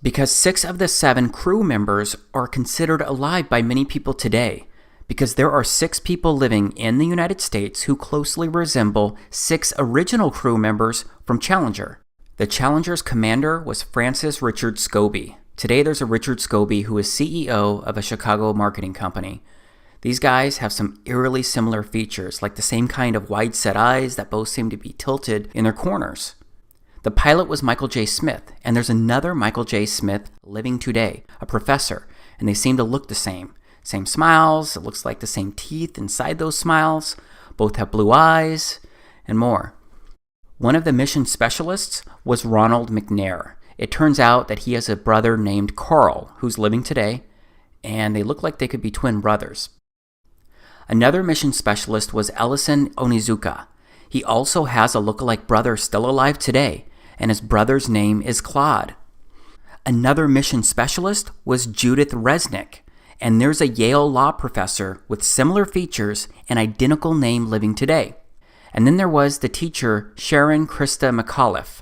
Because 6 of the 7 crew members are considered alive by many people today, because there are 6 people living in the United States who closely resemble 6 original crew members from Challenger. The Challenger's commander was Francis Richard Scobie. Today there's a Richard Scobie who is CEO of a Chicago marketing company. These guys have some eerily similar features, like the same kind of wide-set eyes that both seem to be tilted in their corners. The pilot was Michael J. Smith, and there's another Michael J. Smith living today, a professor, and they seem to look the same. Same smiles, it looks like the same teeth inside those smiles, both have blue eyes, and more. One of the mission specialists was Ronald McNair. It turns out that he has a brother named Carl, who's living today, and they look like they could be twin brothers. Another mission specialist was Ellison Onizuka. He also has a lookalike brother still alive today, and his brother's name is Claude. Another mission specialist was Judith Resnick, and there's a Yale law professor with similar features and identical name living today. And then there was the teacher Sharon Krista McAuliffe.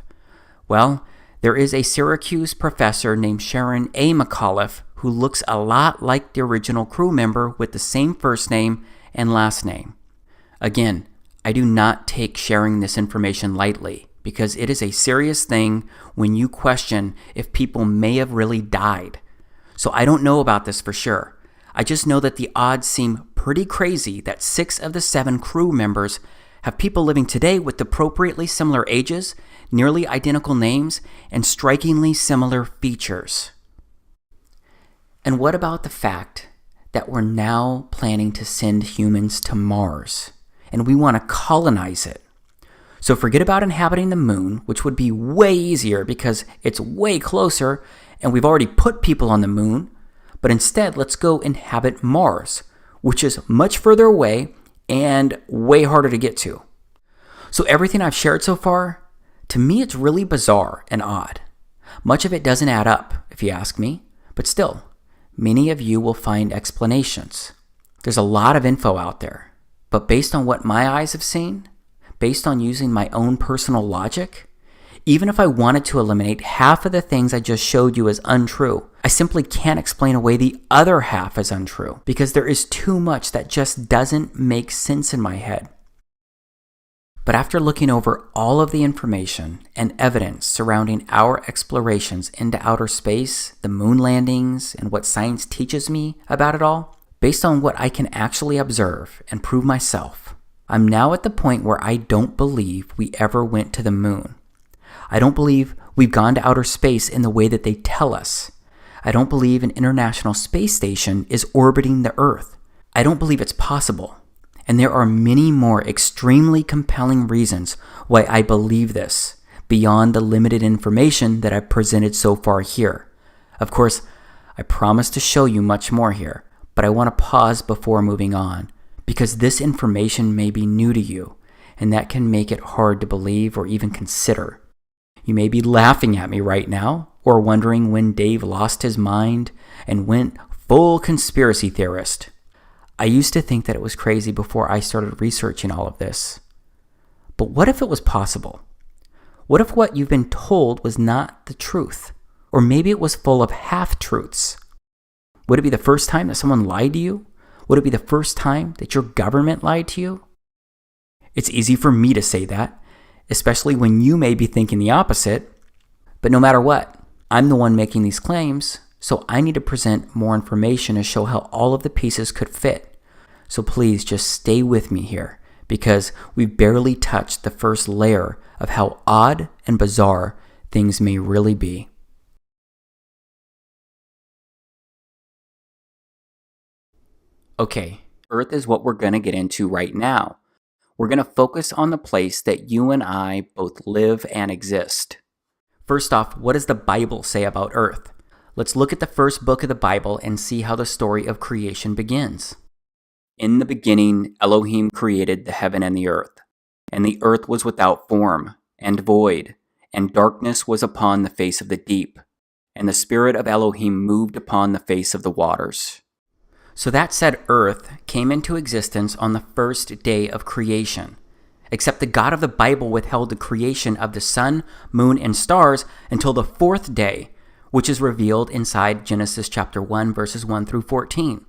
Well, there is a Syracuse professor named Sharon A. McAuliffe who looks a lot like the original crew member with the same first name and last name. Again, I do not take sharing this information lightly, because it is a serious thing when you question if people may have really died. So I don't know about this for sure. I just know that the odds seem pretty crazy that 6 of the 7 crew members have people living today with appropriately similar ages, nearly identical names, and strikingly similar features. And what about the fact that we're now planning to send humans to Mars, and we want to colonize it? So forget about inhabiting the moon, which would be way easier because it's way closer and we've already put people on the moon, but instead let's go inhabit Mars, which is much further away and way harder to get to. So everything I've shared so far, to me it's really bizarre and odd. Much of it doesn't add up, if you ask me, but still, many of you will find explanations. There's a lot of info out there, but based on what my eyes have seen, based on using my own personal logic, even if I wanted to eliminate half of the things I just showed you as untrue, I simply can't explain away the other half as untrue, because there is too much that just doesn't make sense in my head. But after looking over all of the information and evidence surrounding our explorations into outer space, the moon landings, and what science teaches me about it all, based on what I can actually observe and prove myself, I'm now at the point where I don't believe we ever went to the moon. I don't believe we've gone to outer space in the way that they tell us. I don't believe an International Space Station is orbiting the Earth. I don't believe it's possible. And there are many more extremely compelling reasons why I believe this, beyond the limited information that I've presented so far here. Of course, I promise to show you much more here, but I want to pause before moving on, because this information may be new to you, and that can make it hard to believe or even consider. You may be laughing at me right now, or wondering when Dave lost his mind and went full conspiracy theorist. I used to think that it was crazy before I started researching all of this. But what if it was possible? What if what you've been told was not the truth? Or maybe it was full of half-truths? Would it be the first time that someone lied to you? Would it be the first time that your government lied to you? It's easy for me to say that, especially when you may be thinking the opposite. But no matter what, I'm the one making these claims, so I need to present more information to show how all of the pieces could fit. So please just stay with me here, because we've barely touched the first layer of how odd and bizarre things may really be. Okay, Earth is what we're going to get into right now. We're going to focus on the place that you and I both live and exist. First off, what does the Bible say about Earth? Let's look at the first book of the Bible and see how the story of creation begins. In the beginning, Elohim created the heaven and the earth was without form and void, and darkness was upon the face of the deep, and the Spirit of Elohim moved upon the face of the waters. So that said, Earth came into existence on the first day of creation, except the God of the Bible withheld the creation of the sun, moon, and stars until the fourth day, which is revealed inside Genesis chapter 1, verses 1 through 14.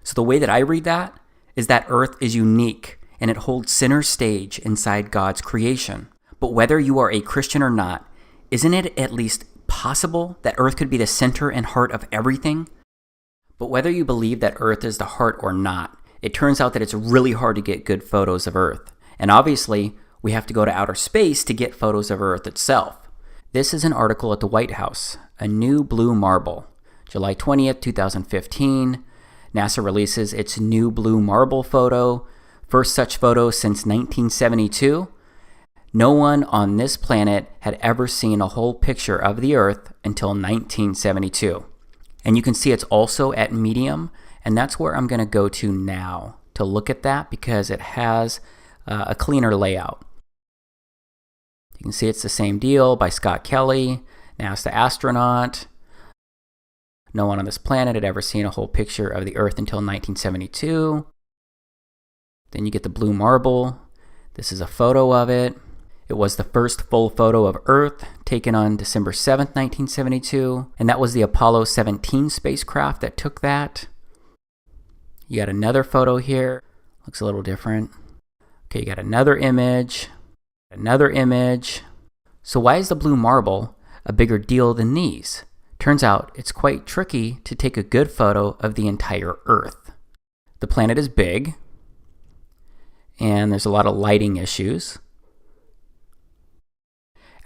So the way that I read that is that Earth is unique, and it holds center stage inside God's creation. But whether you are a Christian or not, isn't it at least possible that Earth could be the center and heart of everything? But whether you believe that Earth is the heart or not, it turns out that it's really hard to get good photos of Earth. And obviously, we have to go to outer space to get photos of Earth itself. This is an article at the White House, A New Blue Marble, July 20th, 2015. NASA releases its new blue marble photo, first such photo since 1972. No one on this planet had ever seen a whole picture of the Earth until 1972. And you can see it's also at medium, and that's where I'm going to go to now to look at that because it has a cleaner layout. You can see it's the same deal by Scott Kelly, NASA astronaut. No one on this planet had ever seen a whole picture of the Earth until 1972. Then you get the blue marble. This is a photo of it. It was the first full photo of Earth taken on December 7th, 1972, and that was the Apollo 17 spacecraft that took that. You got another photo here. Looks a little different. Okay, you got another image. So why is the blue marble a bigger deal than these? Turns out it's quite tricky to take a good photo of the entire Earth. The planet is big, and there's a lot of lighting issues.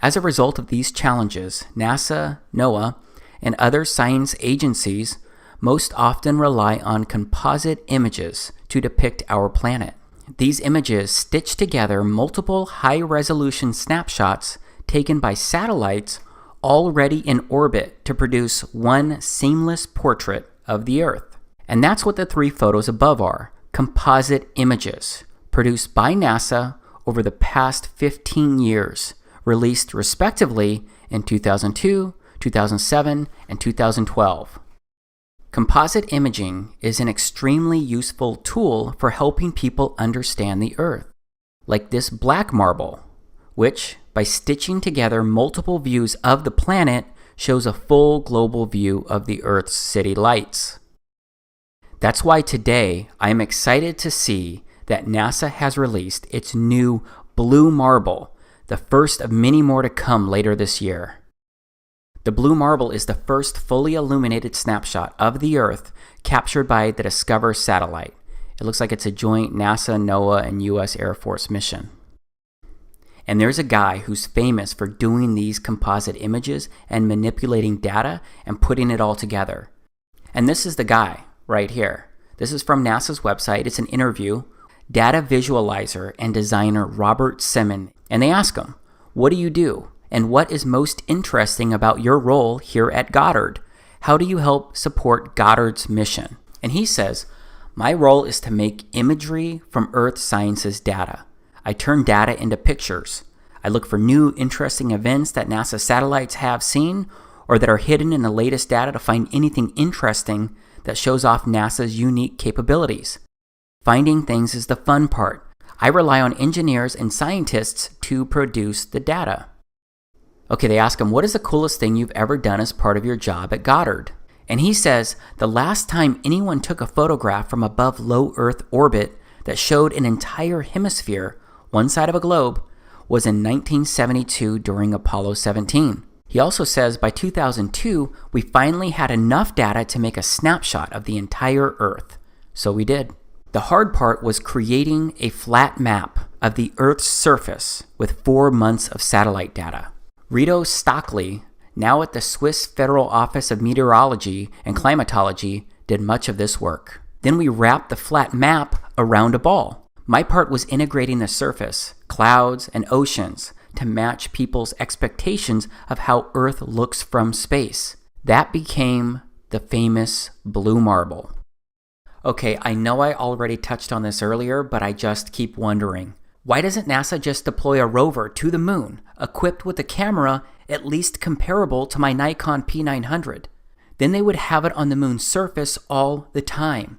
As a result of these challenges, NASA, NOAA, and other science agencies most often rely on composite images to depict our planet. These images stitch together multiple high-resolution snapshots taken by satellites already in orbit to produce one seamless portrait of the Earth. And that's what the three photos above are, composite images, produced by NASA over the past 15 years, released respectively in 2002, 2007, and 2012. Composite imaging is an extremely useful tool for helping people understand the Earth, like this black marble, which, by stitching together multiple views of the planet, shows a full global view of the Earth's city lights. That's why today I am excited to see that NASA has released its new blue marble, the first of many more to come later this year. The blue marble is the first fully illuminated snapshot of the Earth captured by the Discover satellite. It looks like it's a joint NASA, NOAA, and U.S. Air Force mission. And there's a guy who's famous for doing these composite images and manipulating data and putting it all together. And this is the guy right here. This is from NASA's website. It's an interview. Data visualizer and designer Robert Simon. And they ask him, what do you do? And what is most interesting about your role here at Goddard? How do you help support Goddard's mission? And he says, my role is to make imagery from Earth sciences data. I turn data into pictures. I look for new interesting events that NASA satellites have seen or that are hidden in the latest data to find anything interesting that shows off NASA's unique capabilities. Finding things is the fun part. I rely on engineers and scientists to produce the data. Okay, they ask him, what is the coolest thing you've ever done as part of your job at Goddard? And he says, the last time anyone took a photograph from above low Earth orbit that showed an entire hemisphere one side of a globe, was in 1972 during Apollo 17. He also says by 2002, we finally had enough data to make a snapshot of the entire Earth. So we did. The hard part was creating a flat map of the Earth's surface with 4 months of satellite data. Rito Stockley, now at the Swiss Federal Office of Meteorology and Climatology, did much of this work. Then we wrapped the flat map around a ball. My part was integrating the surface, clouds, and oceans to match people's expectations of how Earth looks from space. That became the famous blue marble. Okay, I know I already touched on this earlier, but I just keep wondering. Why doesn't NASA just deploy a rover to the moon, equipped with a camera at least comparable to my Nikon P900? Then they would have it on the moon's surface all the time,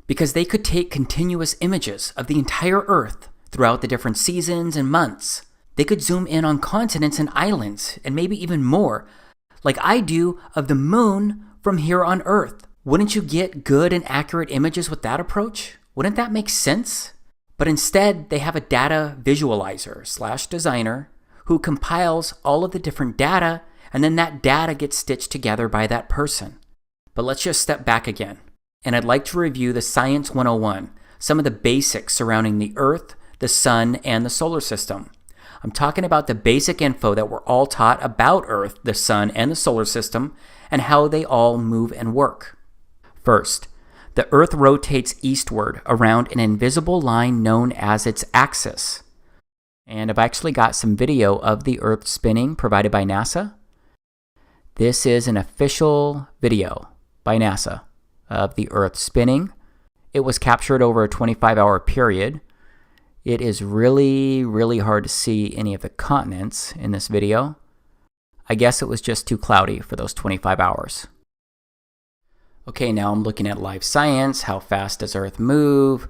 because they could take continuous images of the entire Earth throughout the different seasons and months. They could zoom in on continents and islands, and maybe even more, like I do of the moon from here on Earth. Wouldn't you get good and accurate images with that approach? Wouldn't that make sense? But instead, they have a data visualizer / designer who compiles all of the different data, and then that data gets stitched together by that person. But let's just step back again. And I'd like to review the Science 101, some of the basics surrounding the Earth, the Sun, and the solar system. I'm talking about the basic info that we're all taught about Earth, the Sun, and the solar system, and how they all move and work. First, the Earth rotates eastward around an invisible line known as its axis. And I've actually got some video of the Earth spinning provided by NASA. This is an official video by NASA of the Earth spinning. It was captured over a 25-hour period. It is really, really hard to see any of the continents in this video. I guess it was just too cloudy for those 25 hours. Okay, now I'm looking at live science. How fast does Earth move?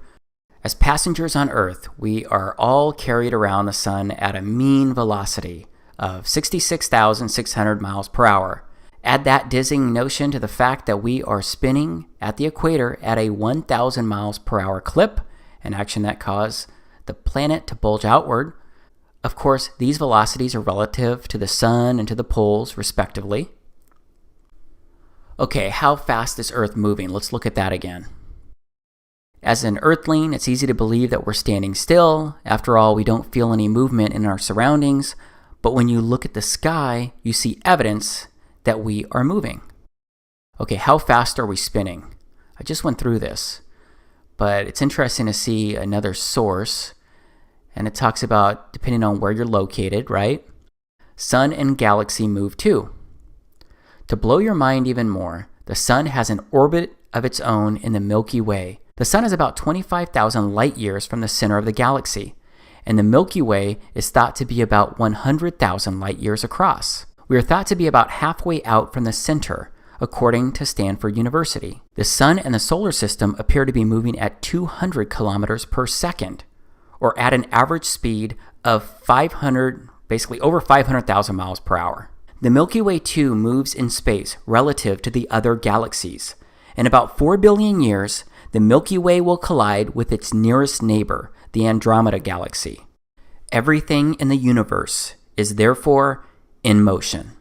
As passengers on Earth, we are all carried around the sun at a mean velocity of 66,600 miles per hour. Add that dizzying notion to the fact that we are spinning at the equator at a 1,000 miles per hour clip, an action that causes the planet to bulge outward. Of course, these velocities are relative to the sun and to the poles, respectively. Okay, how fast is Earth moving? Let's look at that again. As an Earthling, it's easy to believe that we're standing still. After all, we don't feel any movement in our surroundings. But when you look at the sky, you see evidence that we are moving. Okay, how fast are we spinning? I just went through this, but it's interesting to see another source, and it talks about, depending on where you're located, right? Sun and galaxy move too. To blow your mind even more, the sun has an orbit of its own in the Milky Way. The sun is about 25,000 light years from the center of the galaxy, and the Milky Way is thought to be about 100,000 light years across. We are thought to be about halfway out from the center, according to Stanford University. The sun and the solar system appear to be moving at 200 kilometers per second, or at an average speed of over 500,000 miles per hour. The Milky Way too moves in space relative to the other galaxies. In about 4 billion years, the Milky Way will collide with its nearest neighbor, the Andromeda Galaxy. Everything in the universe is therefore in motion.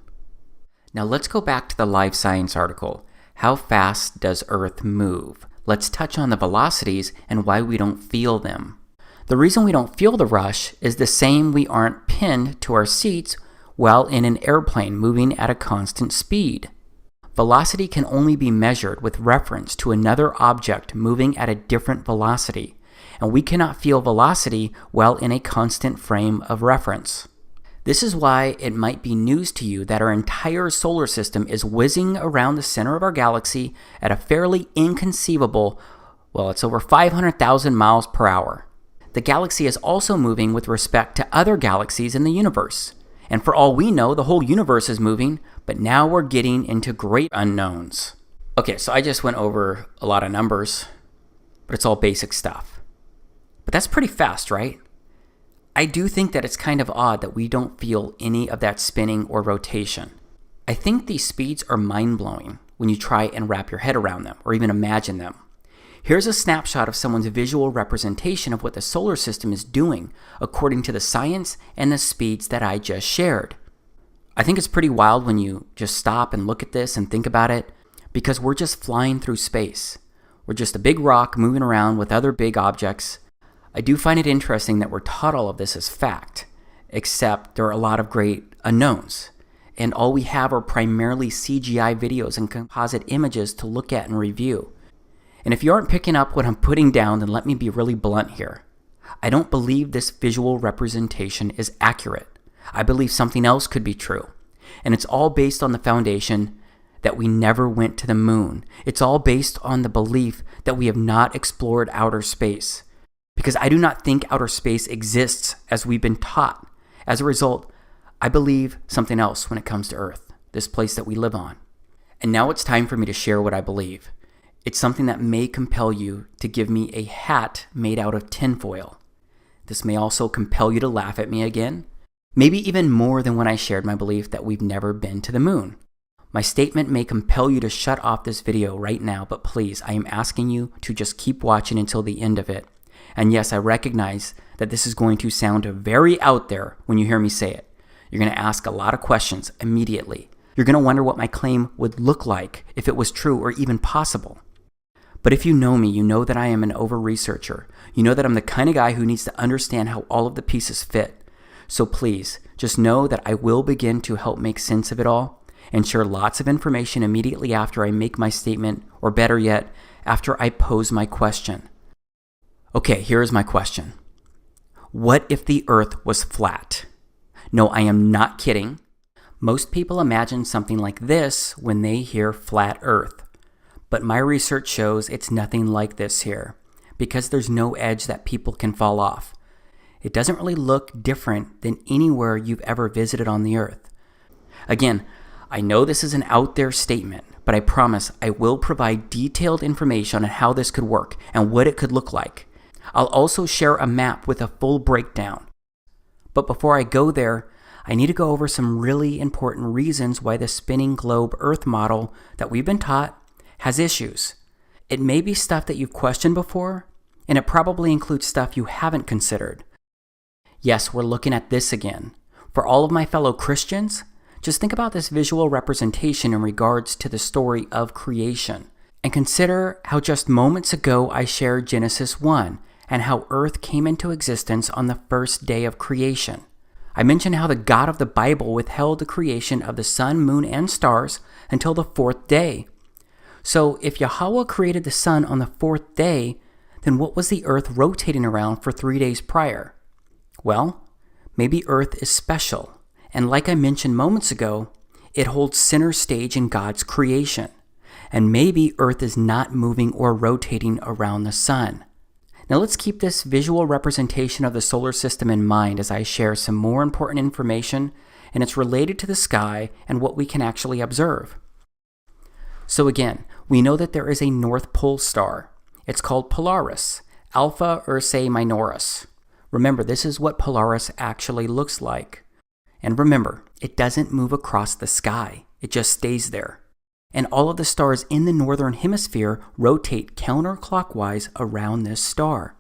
Now let's go back to the Live Science article. How fast does Earth move? Let's touch on the velocities and why we don't feel them. The reason we don't feel the rush is the same we aren't pinned to our seats while in an airplane moving at a constant speed. Velocity can only be measured with reference to another object moving at a different velocity, and we cannot feel velocity while in a constant frame of reference. This is why it might be news to you that our entire solar system is whizzing around the center of our galaxy at a fairly inconceivable, it's over 500,000 miles per hour. The galaxy is also moving with respect to other galaxies in the universe. And for all we know, the whole universe is moving, but now we're getting into great unknowns. Okay, so I just went over a lot of numbers, but it's all basic stuff. But that's pretty fast, right? I do think that it's kind of odd that we don't feel any of that spinning or rotation. I think these speeds are mind-blowing when you try and wrap your head around them or even imagine them. Here's a snapshot of someone's visual representation of what the solar system is doing according to the science and the speeds that I just shared. I think it's pretty wild when you just stop and look at this and think about it, because we're just flying through space. We're just a big rock moving around with other big objects. I do find it interesting that we're taught all of this as fact, except there are a lot of great unknowns. And all we have are primarily CGI videos and composite images to look at and review. And if you aren't picking up what I'm putting down, then let me be really blunt here. I don't believe this visual representation is accurate. I believe something else could be true. And it's all based on the foundation that we never went to the moon. It's all based on the belief that we have not explored outer space. Because I do not think outer space exists as we've been taught. As a result, I believe something else when it comes to Earth, this place that we live on. And now it's time for me to share what I believe. It's something that may compel you to give me a hat made out of tinfoil. This may also compel you to laugh at me again, maybe even more than when I shared my belief that we've never been to the moon. My statement may compel you to shut off this video right now, but please, I am asking you to just keep watching until the end of it. And yes, I recognize that this is going to sound very out there when you hear me say it. You're going to ask a lot of questions immediately. You're going to wonder what my claim would look like if it was true or even possible. But if you know me, you know that I am an over-researcher. You know that I'm the kind of guy who needs to understand how all of the pieces fit. So please, just know that I will begin to help make sense of it all and share lots of information immediately after I make my statement, or better yet, after I pose my question. Okay, here is my question. What if the Earth was flat? No, I am not kidding. Most people imagine something like this when they hear flat Earth. But my research shows it's nothing like this here, because there's no edge that people can fall off. It doesn't really look different than anywhere you've ever visited on the Earth. Again, I know this is an out there statement, but I promise I will provide detailed information on how this could work and what it could look like. I'll also share a map with a full breakdown. But before I go there, I need to go over some really important reasons why the spinning globe Earth model that we've been taught has issues. It may be stuff that you've questioned before, and it probably includes stuff you haven't considered. Yes, we're looking at this again. For all of my fellow Christians, just think about this visual representation in regards to the story of creation, and consider how just moments ago I shared Genesis 1 and how Earth came into existence on the first day of creation. I mentioned how the God of the Bible withheld the creation of the sun, moon, and stars until the fourth day. So if Yahawah created the sun on the fourth day, then what was the Earth rotating around for 3 days prior? Well, maybe Earth is special. And like I mentioned moments ago, it holds center stage in God's creation. And maybe Earth is not moving or rotating around the sun. Now let's keep this visual representation of the solar system in mind as I share some more important information, and it's related to the sky and what we can actually observe. So again, we know that there is a North Pole star. It's called Polaris, Alpha Ursae Minoris. Remember, this is what Polaris actually looks like. And remember, it doesn't move across the sky. It just stays there. And all of the stars in the northern hemisphere rotate counterclockwise around this star.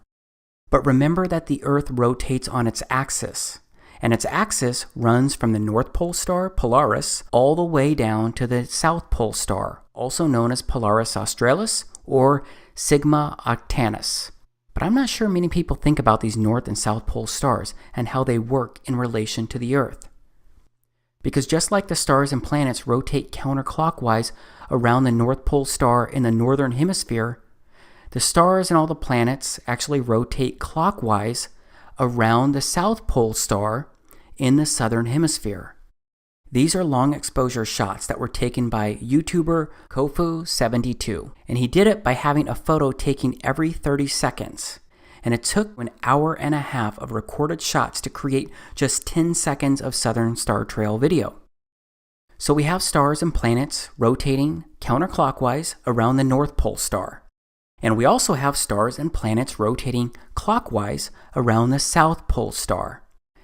But remember that the Earth rotates on its axis. And its axis runs from the North Pole star, Polaris, all the way down to the South Pole star, also known as Polaris Australis or Sigma Octantis. But I'm not sure many people think about these North and South Pole stars and how they work in relation to the Earth. Because just like the stars and planets rotate counterclockwise around the North Pole star in the northern hemisphere, the stars and all the planets actually rotate clockwise around the South Pole star in the southern hemisphere. These are long exposure shots that were taken by YouTuber Kofu72, and he did it by having a photo taken every 30 seconds. And it took an hour and a half of recorded shots to create just 10 seconds of Southern Star Trail video. So we have stars and planets rotating counterclockwise around the North Pole star. And we also have stars and planets rotating clockwise around the South Pole star.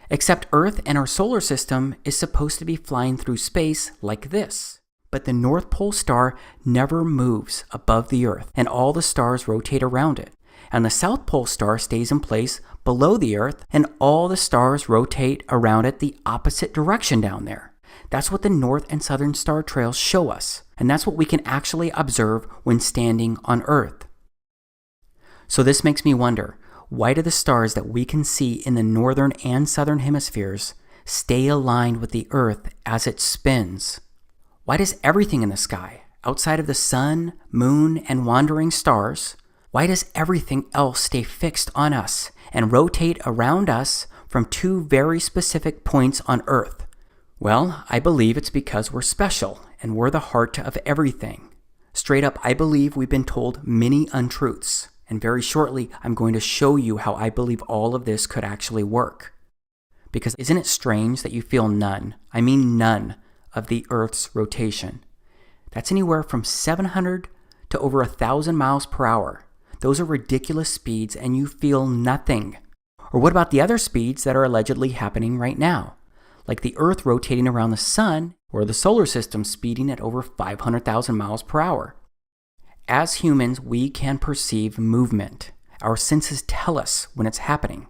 Except Earth and our solar system is supposed to be flying through space like this. But the North Pole star never moves above the Earth, and all the stars rotate around it. And the South Pole star stays in place below the Earth, and all the stars rotate around it the opposite direction down there. That's what the North and Southern star trails show us, and that's what we can actually observe when standing on Earth. So this makes me wonder, why do the stars that we can see in the northern and southern hemispheres stay aligned with the Earth as it spins? Why does everything in the sky, outside of the sun, moon, and wandering stars, why does everything else stay fixed on us and rotate around us from two very specific points on Earth? Well, I believe it's because we're special and we're the heart of everything. Straight up, I believe we've been told many untruths, and very shortly I'm going to show you how I believe all of this could actually work. Because isn't it strange that you feel none, I mean none, of the Earth's rotation? That's anywhere from 700 to over 1,000 miles per hour. Those are ridiculous speeds and you feel nothing. Or what about the other speeds that are allegedly happening right now? Like the Earth rotating around the sun or the solar system speeding at over 500,000 miles per hour. As humans, we can perceive movement. Our senses tell us when it's happening,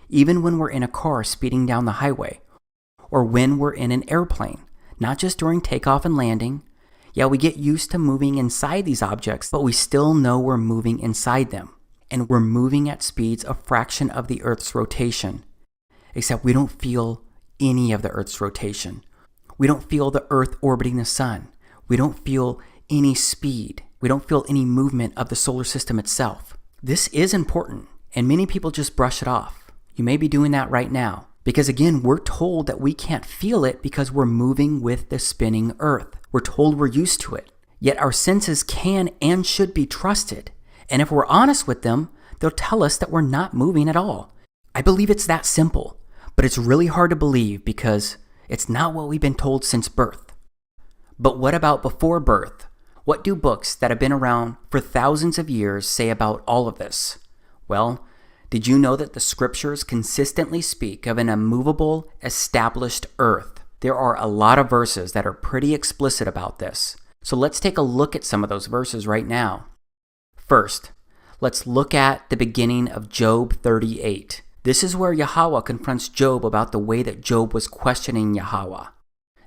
even when we're in a car speeding down the highway, or when we're in an airplane, not just during takeoff and landing. Yeah, we get used to moving inside these objects, but we still know we're moving inside them, and we're moving at speeds a fraction of the Earth's rotation, except we don't feel any of the Earth's rotation. We don't feel the Earth orbiting the sun. We don't feel any speed. We don't feel any movement of the solar system itself. This is important, and many people just brush it off. You may be doing that right now, because again, we're told that we can't feel it because we're moving with the spinning Earth. We're told we're used to it. Yet our senses can and should be trusted, and if we're honest with them, they'll tell us that we're not moving at all. I believe it's that simple, but it's really hard to believe because it's not what we've been told since birth. But what about before birth? What do books that have been around for thousands of years say about all of this? Well, did you know that the scriptures consistently speak of an immovable, established earth? There are a lot of verses that are pretty explicit about this. So let's take a look at some of those verses right now. First, let's look at the beginning of Job 38. This is where Yahawah confronts Job about the way that Job was questioning Yahawah.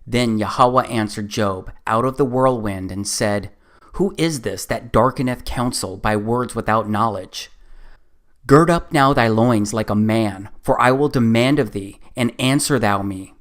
Then Yahawah answered Job out of the whirlwind and said, "Who is this that darkeneth counsel by words without knowledge? Gird up now thy loins like a man, for I will demand of thee, and answer thou me.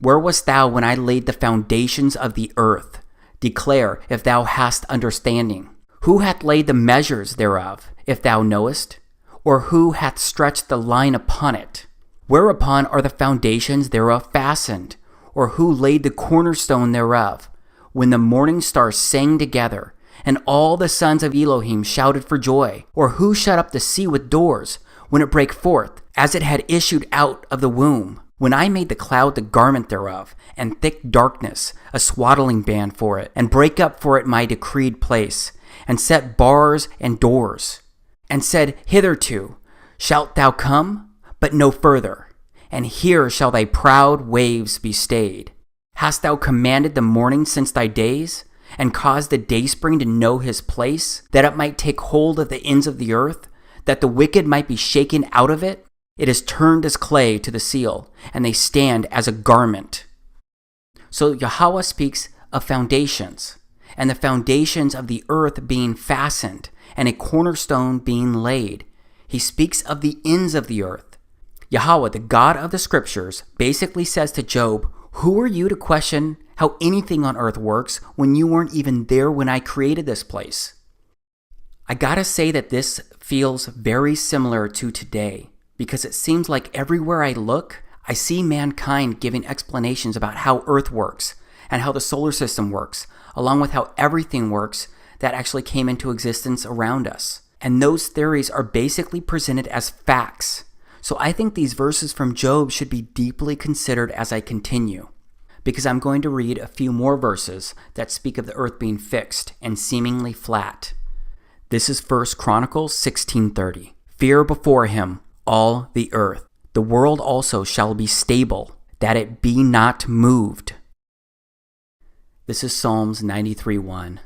Where wast thou when I laid the foundations of the earth? Declare if thou hast understanding. Who hath laid the measures thereof, if thou knowest? Or who hath stretched the line upon it? Whereupon are the foundations thereof fastened? Or who laid the cornerstone thereof? When the morning stars sang together, and all the sons of Elohim shouted for joy? Or who shut up the sea with doors, when it brake forth, as it had issued out of the womb? When I made the cloud the garment thereof, and thick darkness a swaddling band for it, and brake up for it my decreed place, and set bars and doors, and said, Hitherto shalt thou come, but no further, and here shall thy proud waves be stayed. Hast thou commanded the morning since thy days, and caused the dayspring to know his place, that it might take hold of the ends of the earth, that the wicked might be shaken out of it? It is turned as clay to the seal, and they stand as a garment." So Yahawah speaks of foundations, and the foundations of the earth being fastened, and a cornerstone being laid. He speaks of the ends of the earth. Yahawah, the God of the scriptures, basically says to Job, "Who are you to question how anything on earth works when you weren't even there when I created this place?" I gotta say that this feels very similar to today, because it seems like everywhere I look, I see mankind giving explanations about how Earth works and how the solar system works, along with how everything works that actually came into existence around us. And those theories are basically presented as facts. So I think these verses from Job should be deeply considered as I continue, because I'm going to read a few more verses that speak of the earth being fixed and seemingly flat. This is 1 Chronicles 16:30. "Fear before him all the earth. The world also shall be stable, that it be not moved." This is Psalms 93:1.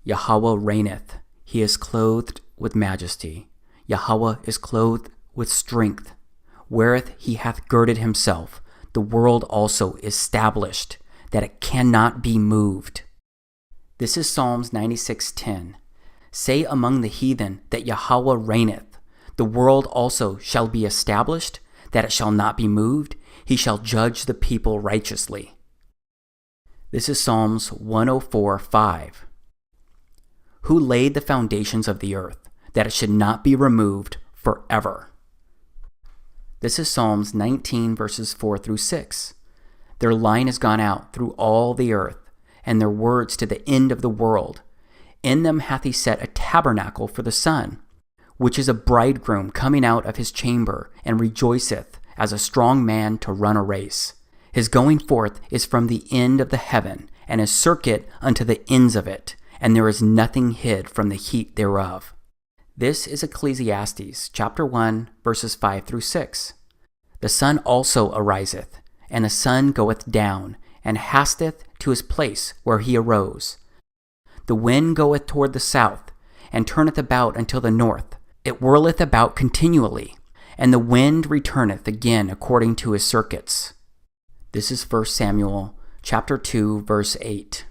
Yahawah reigneth. He is clothed with majesty. Yahawah is clothed with strength. Wherewith he hath girded himself, the world also is established, that it cannot be moved. This is Psalms 96:10. Say among the heathen that Yahawah reigneth. The world also shall be established, that it shall not be moved. He shall judge the people righteously. This is Psalms 104:5. Who laid the foundations of the earth, that it should not be removed forever? This is Psalms 19 verses 4 through 6. Their line has gone out through all the earth, and their words to the end of the world. In them hath he set a tabernacle for the sun, which is a bridegroom coming out of his chamber, and rejoiceth as a strong man to run a race. His going forth is from the end of the heaven, and his circuit unto the ends of it, and there is nothing hid from the heat thereof. This is Ecclesiastes chapter 1, verses 5 through 6. The sun also ariseth, and the sun goeth down, and hasteth to his place where he arose. The wind goeth toward the south, and turneth about until the north. It whirleth about continually, and the wind returneth again according to his circuits. This is 1 Samuel chapter 2, verse 8.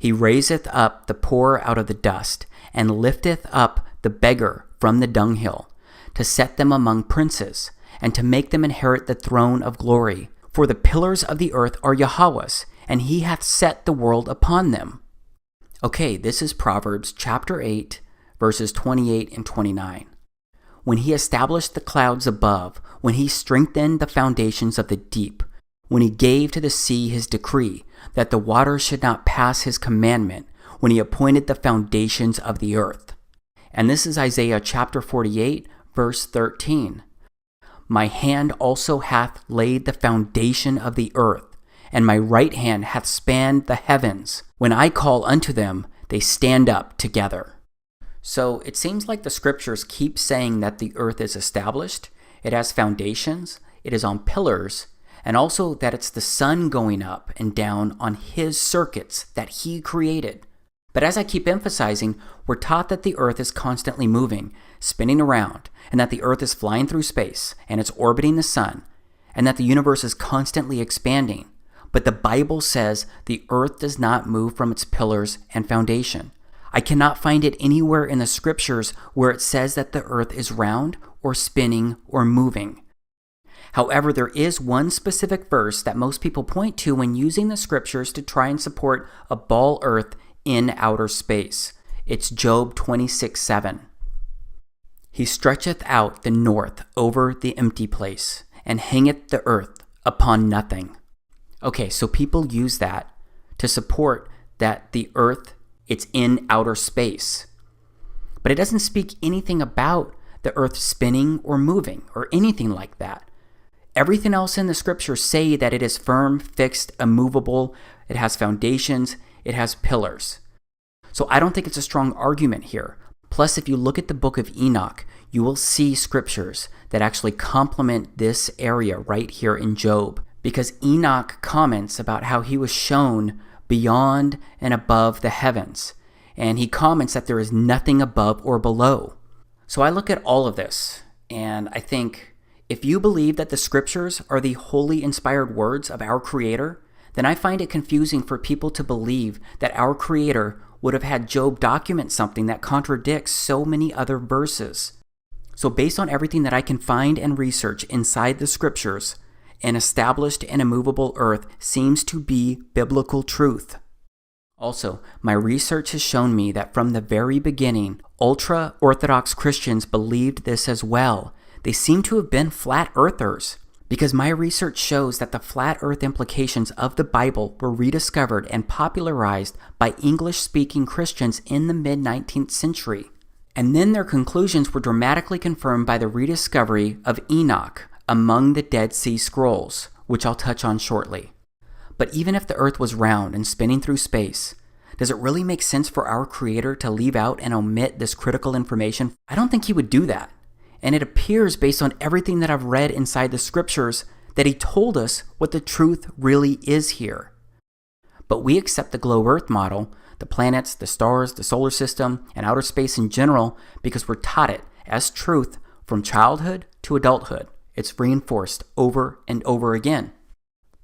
He raiseth up the poor out of the dust, and lifteth up the beggar from the dunghill, to set them among princes, and to make them inherit the throne of glory. For the pillars of the earth are Yahawah's, and he hath set the world upon them. Okay, this is Proverbs chapter 8, verses 28 and 29. When he established the clouds above, when he strengthened the foundations of the deep, when he gave to the sea his decree, that the waters should not pass his commandment, when he appointed the foundations of the earth. And this is Isaiah chapter 48, verse 13. My hand also hath laid the foundation of the earth, and my right hand hath spanned the heavens. When I call unto them, they stand up together. So it seems like the scriptures keep saying that the earth is established, it has foundations, it is on pillars, and also that it's the sun going up and down on his circuits that he created. But as I keep emphasizing, we're taught that the earth is constantly moving, spinning around, and that the earth is flying through space, and it's orbiting the sun, and that the universe is constantly expanding. But the Bible says the earth does not move from its pillars and foundation. I cannot find it anywhere in the scriptures where it says that the earth is round or spinning or moving. However, there is one specific verse that most people point to when using the scriptures to try and support a ball earth in outer space. It's Job 26:7. He stretcheth out the north over the empty place, and hangeth the earth upon nothing. Okay, so people use that to support that the earth, it's in outer space. But it doesn't speak anything about the earth spinning or moving or anything like that. Everything else in the scriptures say that it is firm, fixed, immovable, it has foundations, it has pillars. So I don't think it's a strong argument here. Plus, if you look at the book of Enoch, you will see scriptures that actually complement this area right here in Job. Because Enoch comments about how he was shown beyond and above the heavens. And he comments that there is nothing above or below. So I look at all of this, and I think, if you believe that the scriptures are the holy inspired words of our Creator, then I find it confusing for people to believe that our Creator would have had Job document something that contradicts so many other verses. So based on everything that I can find and research inside the scriptures, an established and immovable earth seems to be biblical truth. Also, my research has shown me that from the very beginning, ultra-Orthodox Christians believed this as well. They seem to have been flat earthers, because my research shows that the flat earth implications of the Bible were rediscovered and popularized by English-speaking Christians in the mid-19th century. And then their conclusions were dramatically confirmed by the rediscovery of Enoch among the Dead Sea Scrolls, which I'll touch on shortly. But even if the earth was round and spinning through space, does it really make sense for our Creator to leave out and omit this critical information? I don't think he would do that. And it appears, based on everything that I've read inside the scriptures, that he told us what the truth really is here. But we accept the globe Earth model, the planets, the stars, the solar system, and outer space in general because we're taught it as truth from childhood to adulthood. It's reinforced over and over again.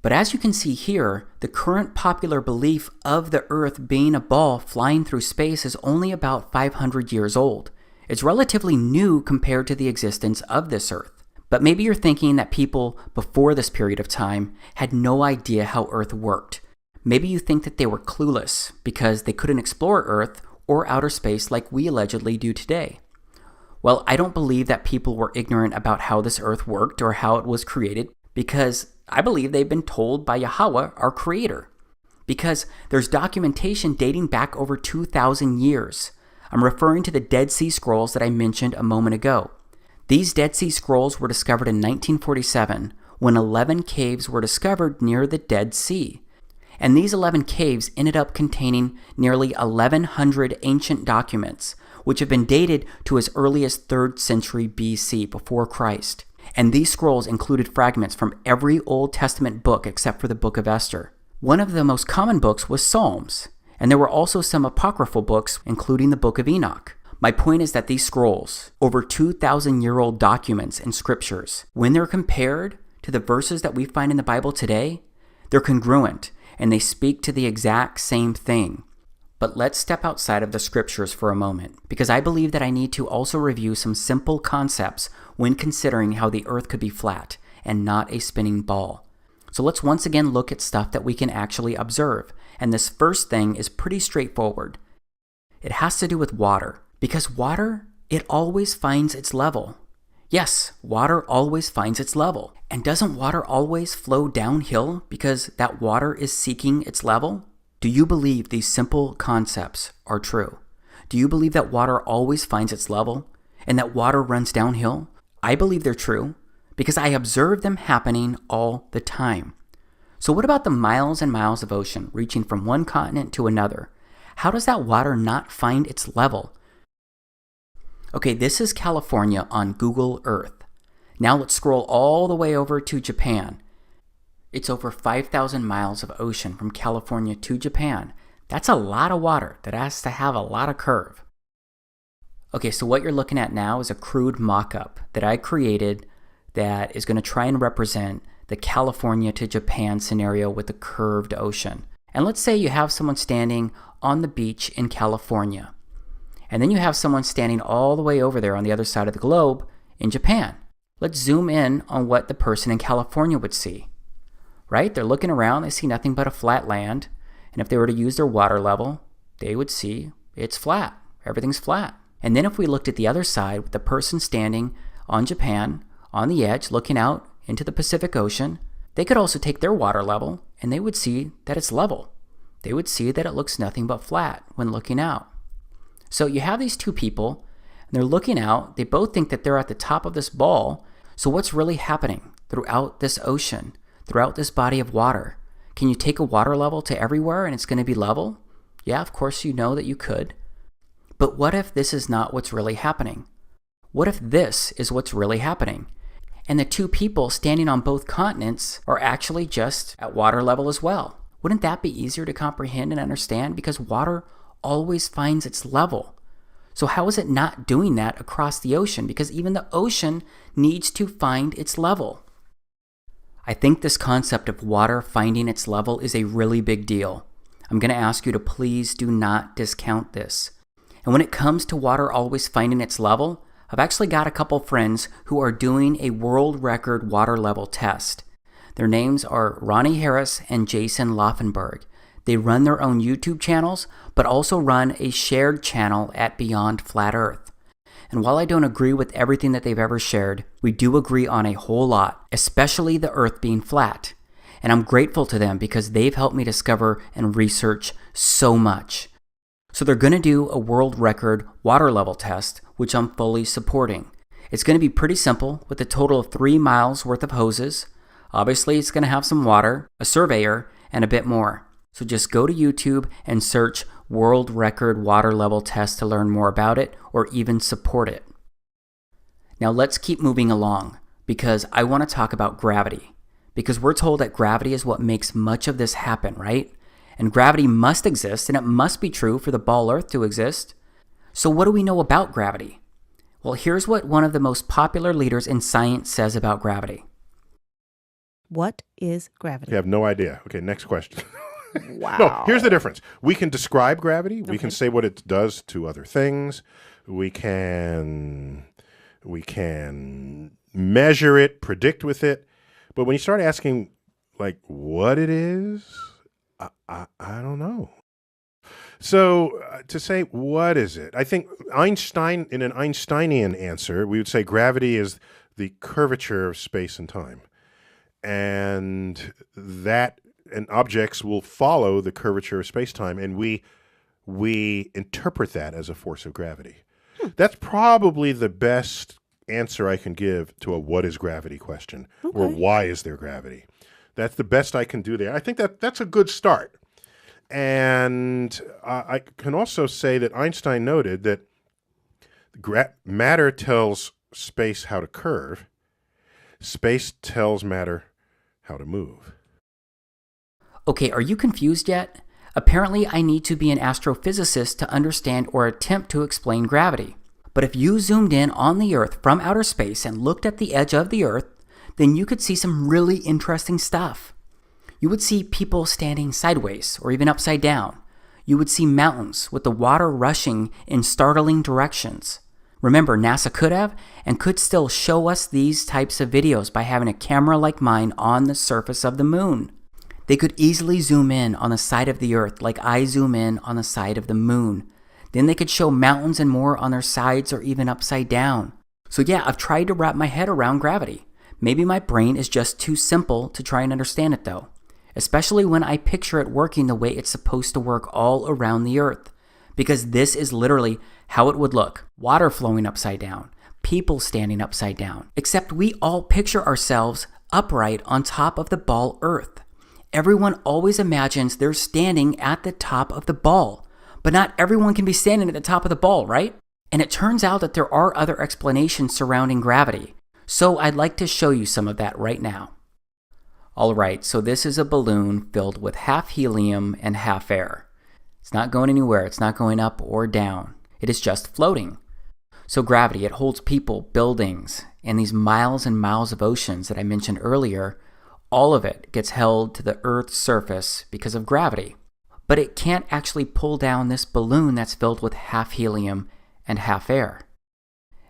But as you can see here, the current popular belief of the Earth being a ball flying through space is only about 500 years old. It's relatively new compared to the existence of this Earth. But maybe you're thinking that people before this period of time had no idea how Earth worked. Maybe you think that they were clueless because they couldn't explore Earth or outer space like we allegedly do today. Well, I don't believe that people were ignorant about how this Earth worked or how it was created, because I believe they've been told by Yahawah, our creator. Because there's documentation dating back over 2,000 years. I'm referring to the Dead Sea Scrolls that I mentioned a moment ago. These Dead Sea Scrolls were discovered in 1947 when 11 caves were discovered near the Dead Sea. And these 11 caves ended up containing nearly 1,100 ancient documents, which have been dated to as early as 3rd century BC, before Christ. And these scrolls included fragments from every Old Testament book except for the book of Esther. One of the most common books was Psalms, and there were also some apocryphal books, including the book of Enoch. My point is that these scrolls, over 2,000-year-old documents and scriptures, when they're compared to the verses that we find in the Bible today, they're congruent, and they speak to the exact same thing. But let's step outside of the scriptures for a moment, because I believe that I need to also review some simple concepts when considering how the Earth could be flat and not a spinning ball. So let's once again look at stuff that we can actually observe. And this first thing is pretty straightforward. It has to do with water. Because water, it always finds its level. Yes, water always finds its level. And doesn't water always flow downhill because that water is seeking its level? Do you believe these simple concepts are true? Do you believe that water always finds its level and that water runs downhill? I believe they're true because I observe them happening all the time. So what about the miles and miles of ocean reaching from one continent to another? How does that water not find its level? Okay, this is California on Google Earth. Now let's scroll all the way over to Japan. It's over 5,000 miles of ocean from California to Japan. That's a lot of water that has to have a lot of curve. Okay, so what you're looking at now is a crude mock-up that I created that is going to try and represent the California to Japan scenario with the curved ocean. And let's say you have someone standing on the beach in California. And then you have someone standing all the way over there on the other side of the globe in Japan. Let's zoom in on what the person in California would see. Right? They're looking around, they see nothing but a flat land. And if they were to use their water level, they would see it's flat. Everything's flat. And then if we looked at the other side with the person standing on Japan, on the edge, looking out into the Pacific Ocean, they could also take their water level and they would see that it's level. They would see that it looks nothing but flat when looking out. So you have these two people, and they're looking out. They both think that they're at the top of this ball. So what's really happening throughout this ocean, throughout this body of water? Can you take a water level to everywhere and it's going to be level? Yeah, of course you know that you could. But what if this is not what's really happening? What if this is what's really happening? And the two people standing on both continents are actually just at water level as well. Wouldn't that be easier to comprehend and understand? Because water always finds its level. So how is it not doing that across the ocean? Because even the ocean needs to find its level. I think this concept of water finding its level is a really big deal. I'm going to ask you to please do not discount this. And when it comes to water always finding its level, I've actually got a couple friends who are doing a world record water level test. Their names are Ronnie Harris and Jason Laufenberg. They run their own YouTube channels, but also run a shared channel at Beyond Flat Earth. And while I don't agree with everything that they've ever shared, we do agree on a whole lot, especially the Earth being flat. And I'm grateful to them because they've helped me discover and research so much. So they're going to do a world record water level test, which I'm fully supporting. It's going to be pretty simple with a total of 3 miles worth of hoses. Obviously, it's going to have some water, a surveyor, and a bit more. So just go to YouTube and search World Record Water Level Test to learn more about it or even support it. Now let's keep moving along because I want to talk about gravity. Because we're told that gravity is what makes much of this happen, right? And gravity must exist, and it must be true for the ball Earth to exist. So what do we know about gravity? Well, here's what one of the most popular leaders in science says about gravity. What is gravity? You have no idea. Okay, next question. Wow. No, here's the difference. We can describe gravity. We can say what it does to other things. We can measure it, predict with it. But when you start asking, like, what it is, I don't know. So to say, what is it? I think Einstein, in an Einsteinian answer, we would say gravity is the curvature of space and time. And objects will follow the curvature of space-time, and we interpret that as a force of gravity. That's probably the best answer I can give to a what is gravity question, or why is there gravity. That's the best I can do there. I think that's a good start. And I can also say that Einstein noted that matter tells space how to curve. Space tells matter how to move. Okay, are you confused yet? Apparently, I need to be an astrophysicist to understand or attempt to explain gravity. But if you zoomed in on the Earth from outer space and looked at the edge of the Earth, then you could see some really interesting stuff. You would see people standing sideways or even upside down. You would see mountains with the water rushing in startling directions. Remember, NASA could have and could still show us these types of videos by having a camera like mine on the surface of the moon. They could easily zoom in on the side of the Earth like I zoom in on the side of the moon. Then they could show mountains and more on their sides or even upside down. So yeah, I've tried to wrap my head around gravity. Maybe my brain is just too simple to try and understand it though. Especially when I picture it working the way it's supposed to work all around the Earth. Because this is literally how it would look. Water flowing upside down. People standing upside down. Except we all picture ourselves upright on top of the ball Earth. Everyone always imagines they're standing at the top of the ball. But not everyone can be standing at the top of the ball, right? And it turns out that there are other explanations surrounding gravity. So I'd like to show you some of that right now. Alright, so this is a balloon filled with half helium and half air. It's not going anywhere, it's not going up or down. It is just floating. So gravity, it holds people, buildings, and these miles and miles of oceans that I mentioned earlier, all of it gets held to the Earth's surface because of gravity. But it can't actually pull down this balloon that's filled with half helium and half air.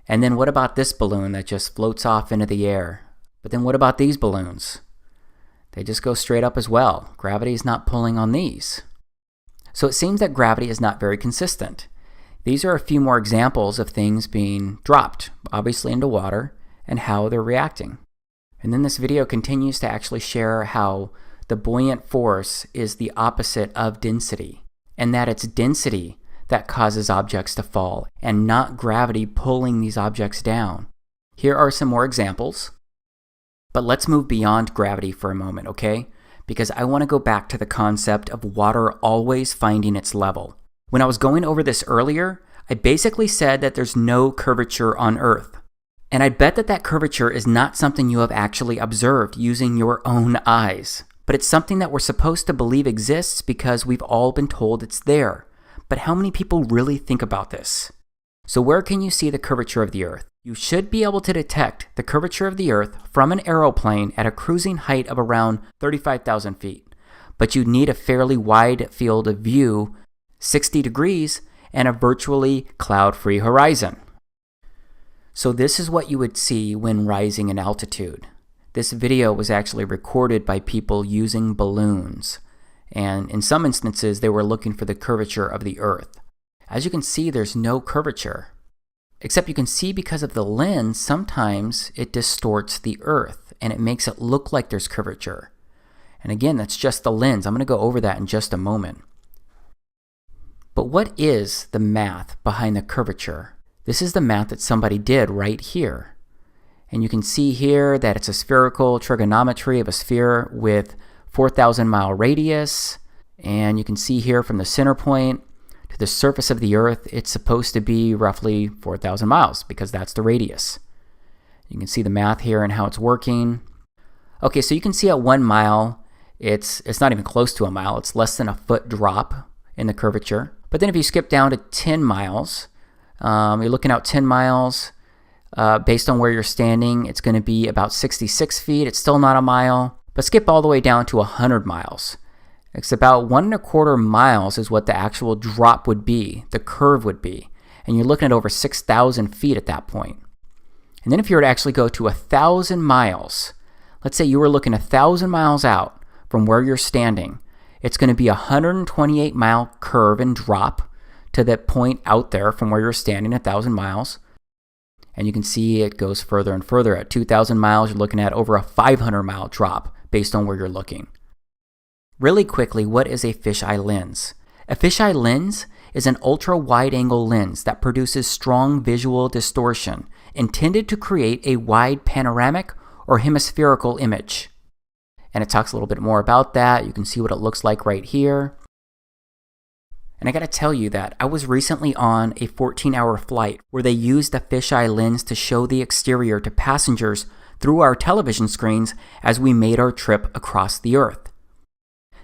And then what about this balloon that just floats off into the air? But then what about these balloons? They just go straight up as well. Gravity is not pulling on these. So it seems that gravity is not very consistent. These are a few more examples of things being dropped, obviously into water, and how they're reacting. And then this video continues to actually share how the buoyant force is the opposite of density, and that it's density that causes objects to fall, and not gravity pulling these objects down. Here are some more examples. But let's move beyond gravity for a moment, okay? Because I want to go back to the concept of water always finding its level. When I was going over this earlier, I basically said that there's no curvature on Earth. And I bet that that curvature is not something you have actually observed using your own eyes. But it's something that we're supposed to believe exists because we've all been told it's there. But how many people really think about this? So where can you see the curvature of the Earth? You should be able to detect the curvature of the Earth from an aeroplane at a cruising height of around 35,000 feet. But you'd need a fairly wide field of view, 60 degrees, and a virtually cloud-free horizon. So this is what you would see when rising in altitude. This video was actually recorded by people using balloons. And in some instances, they were looking for the curvature of the Earth. As you can see, there's no curvature. Except you can see because of the lens, sometimes it distorts the Earth and it makes it look like there's curvature. And again, that's just the lens. I'm going to go over that in just a moment. But what is the math behind the curvature? This is the math that somebody did right here. And you can see here that it's a spherical trigonometry of a sphere with 4,000 mile radius. And you can see here from the center point to the surface of the Earth, it's supposed to be roughly 4,000 miles because that's the radius. You can see the math here and how it's working. Okay, so you can see at 1 mile, it's not even close to a mile. It's less than a foot drop in the curvature. But then if you skip down to 10 miles, you're looking out 10 miles, based on where you're standing, it's going to be about 66 feet. It's still not a mile. But skip all the way down to 100 miles. It's about 1.25 miles is what the actual drop would be, the curve would be. And you're looking at over 6,000 feet at that point. And then if you were to actually go to 1,000 miles, let's say you were looking 1,000 miles out from where you're standing, it's going to be a 128-mile curve and drop to that point out there from where you're standing 1,000 miles. And you can see it goes further and further. At 2,000 miles, you're looking at over a 500-mile drop based on where you're looking. Really quickly, what is a fisheye lens? A fisheye lens is an ultra-wide-angle lens that produces strong visual distortion intended to create a wide panoramic or hemispherical image. And it talks a little bit more about that. You can see what it looks like right here. And I gotta tell you that I was recently on a 14-hour flight where they used a fisheye lens to show the exterior to passengers through our television screens as we made our trip across the Earth.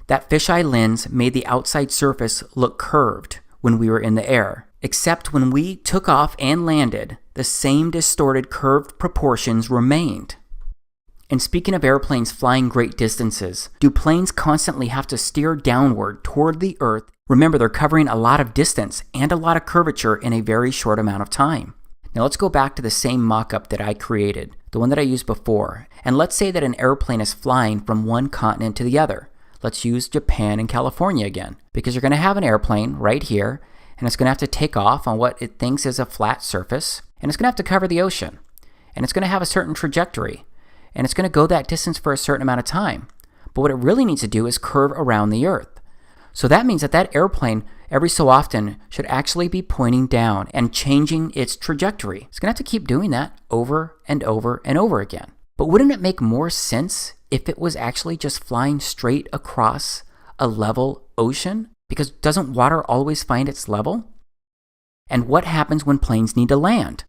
That fisheye lens made the outside surface look curved when we were in the air, except when we took off and landed, the same distorted curved proportions remained. And speaking of airplanes flying great distances, do planes constantly have to steer downward toward the Earth? Remember, they're covering a lot of distance and a lot of curvature in a very short amount of time. Now let's go back to the same mock-up that I created, the one that I used before, and let's say that an airplane is flying from one continent to the other. Let's use Japan and California again, because you're going to have an airplane right here, and it's going to have to take off on what it thinks is a flat surface, and it's going to have to cover the ocean, and it's going to have a certain trajectory, and it's going to go that distance for a certain amount of time. But what it really needs to do is curve around the Earth. So that means that that airplane, every so often, should actually be pointing down and changing its trajectory. It's going to have to keep doing that over and over and over again. But wouldn't it make more sense if it was actually just flying straight across a level ocean? Because doesn't water always find its level? And what happens when planes need to land?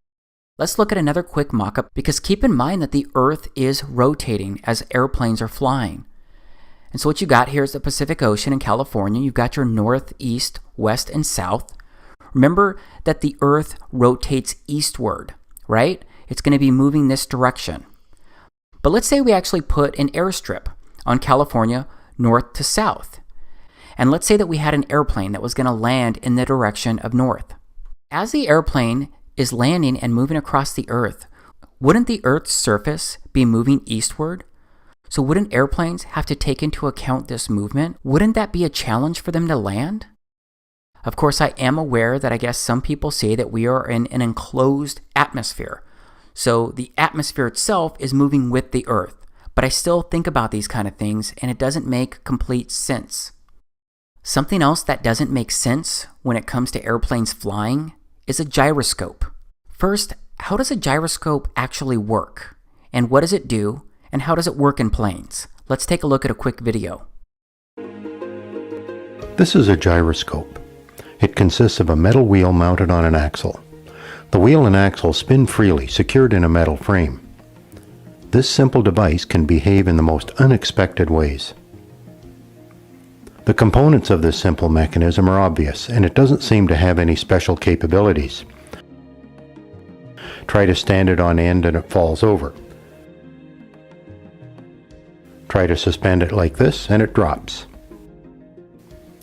Let's look at another quick mock-up, because keep in mind that the Earth is rotating as airplanes are flying. And so what you got here is the Pacific Ocean in California. You've got your north, east, west, and south. Remember that the Earth rotates eastward, right? It's going to be moving this direction. But let's say we actually put an airstrip on California north to south. And let's say that we had an airplane that was going to land in the direction of north. As the airplane is landing and moving across the Earth, wouldn't the Earth's surface be moving eastward? So wouldn't airplanes have to take into account this movement? Wouldn't that be a challenge for them to land? Of course, I am aware that I guess some people say that we are in an enclosed atmosphere. So the atmosphere itself is moving with the Earth. But I still think about these kind of things, and it doesn't make complete sense. Something else that doesn't make sense when it comes to airplanes flying is a gyroscope. First, how does a gyroscope actually work? And what does it do? And how does it work in planes? Let's take a look at a quick video. This is a gyroscope. It consists of a metal wheel mounted on an axle. The wheel and axle spin freely, secured in a metal frame. This simple device can behave in the most unexpected ways. The components of this simple mechanism are obvious, and it doesn't seem to have any special capabilities. Try to stand it on end and it falls over. Try to suspend it like this and it drops.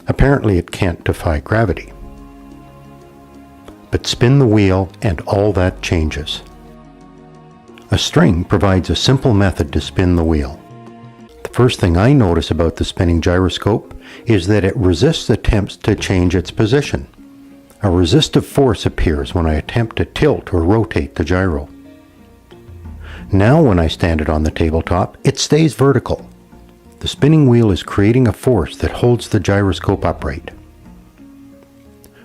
Apparently it can't defy gravity. But spin the wheel and all that changes. A string provides a simple method to spin the wheel. The first thing I notice about the spinning gyroscope is that it resists attempts to change its position. A resistive force appears when I attempt to tilt or rotate the gyro. Now when I stand it on the tabletop, it stays vertical. The spinning wheel is creating a force that holds the gyroscope upright.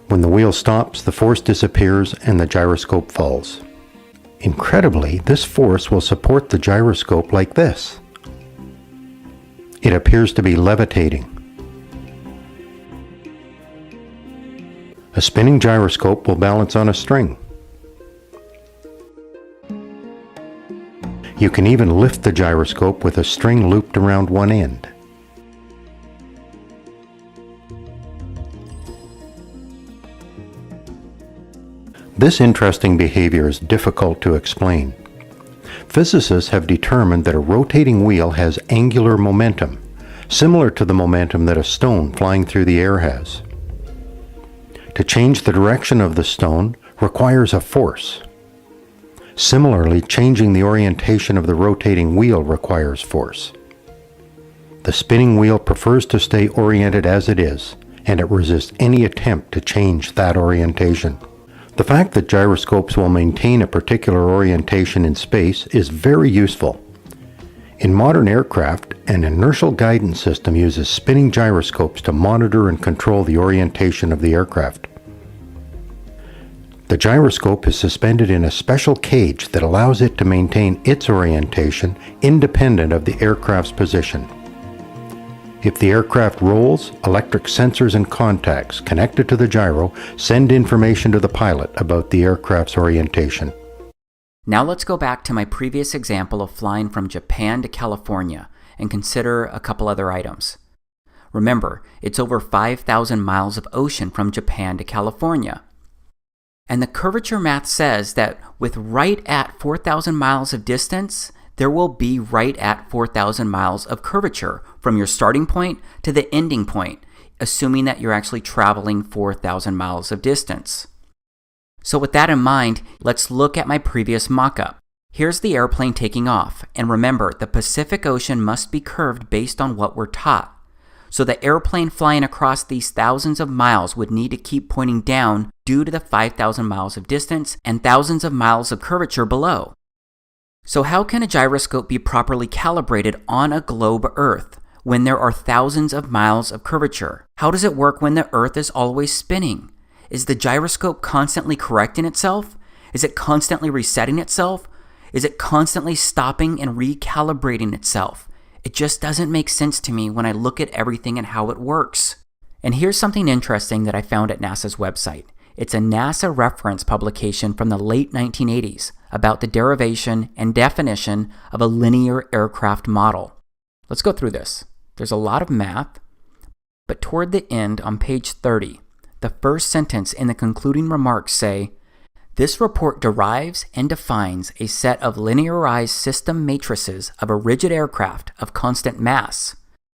When the wheel stops, the force disappears and the gyroscope falls. Incredibly, this force will support the gyroscope like this. It appears to be levitating. A spinning gyroscope will balance on a string. You can even lift the gyroscope with a string looped around one end. This interesting behavior is difficult to explain. Physicists have determined that a rotating wheel has angular momentum, similar to the momentum that a stone flying through the air has. To change the direction of the stone requires a force. Similarly, changing the orientation of the rotating wheel requires force. The spinning wheel prefers to stay oriented as it is, and it resists any attempt to change that orientation. The fact that gyroscopes will maintain a particular orientation in space is very useful. In modern aircraft, an inertial guidance system uses spinning gyroscopes to monitor and control the orientation of the aircraft. The gyroscope is suspended in a special cage that allows it to maintain its orientation independent of the aircraft's position. If the aircraft rolls, electric sensors and contacts connected to the gyro send information to the pilot about the aircraft's orientation. Now let's go back to my previous example of flying from Japan to California and consider a couple other items. Remember, it's over 5,000 miles of ocean from Japan to California. And the curvature math says that with right at 4,000 miles of distance, there will be right at 4,000 miles of curvature from your starting point to the ending point, assuming that you're actually traveling 4,000 miles of distance. So with that in mind, let's look at my previous mock-up. Here's the airplane taking off, and remember, the Pacific Ocean must be curved based on what we're taught. So the airplane flying across these thousands of miles would need to keep pointing down due to the 5,000 miles of distance and thousands of miles of curvature below. So how can a gyroscope be properly calibrated on a globe Earth when there are thousands of miles of curvature? How does it work when the Earth is always spinning? Is the gyroscope constantly correcting itself? Is it constantly resetting itself? Is it constantly stopping and recalibrating itself? It just doesn't make sense to me when I look at everything and how it works. And here's something interesting that I found at NASA's website. It's a NASA reference publication from the late 1980s about the derivation and definition of a linear aircraft model. Let's go through this. There's a lot of math, but toward the end on page 30, the first sentence in the concluding remarks say, "This report derives and defines a set of linearized system matrices of a rigid aircraft of constant mass,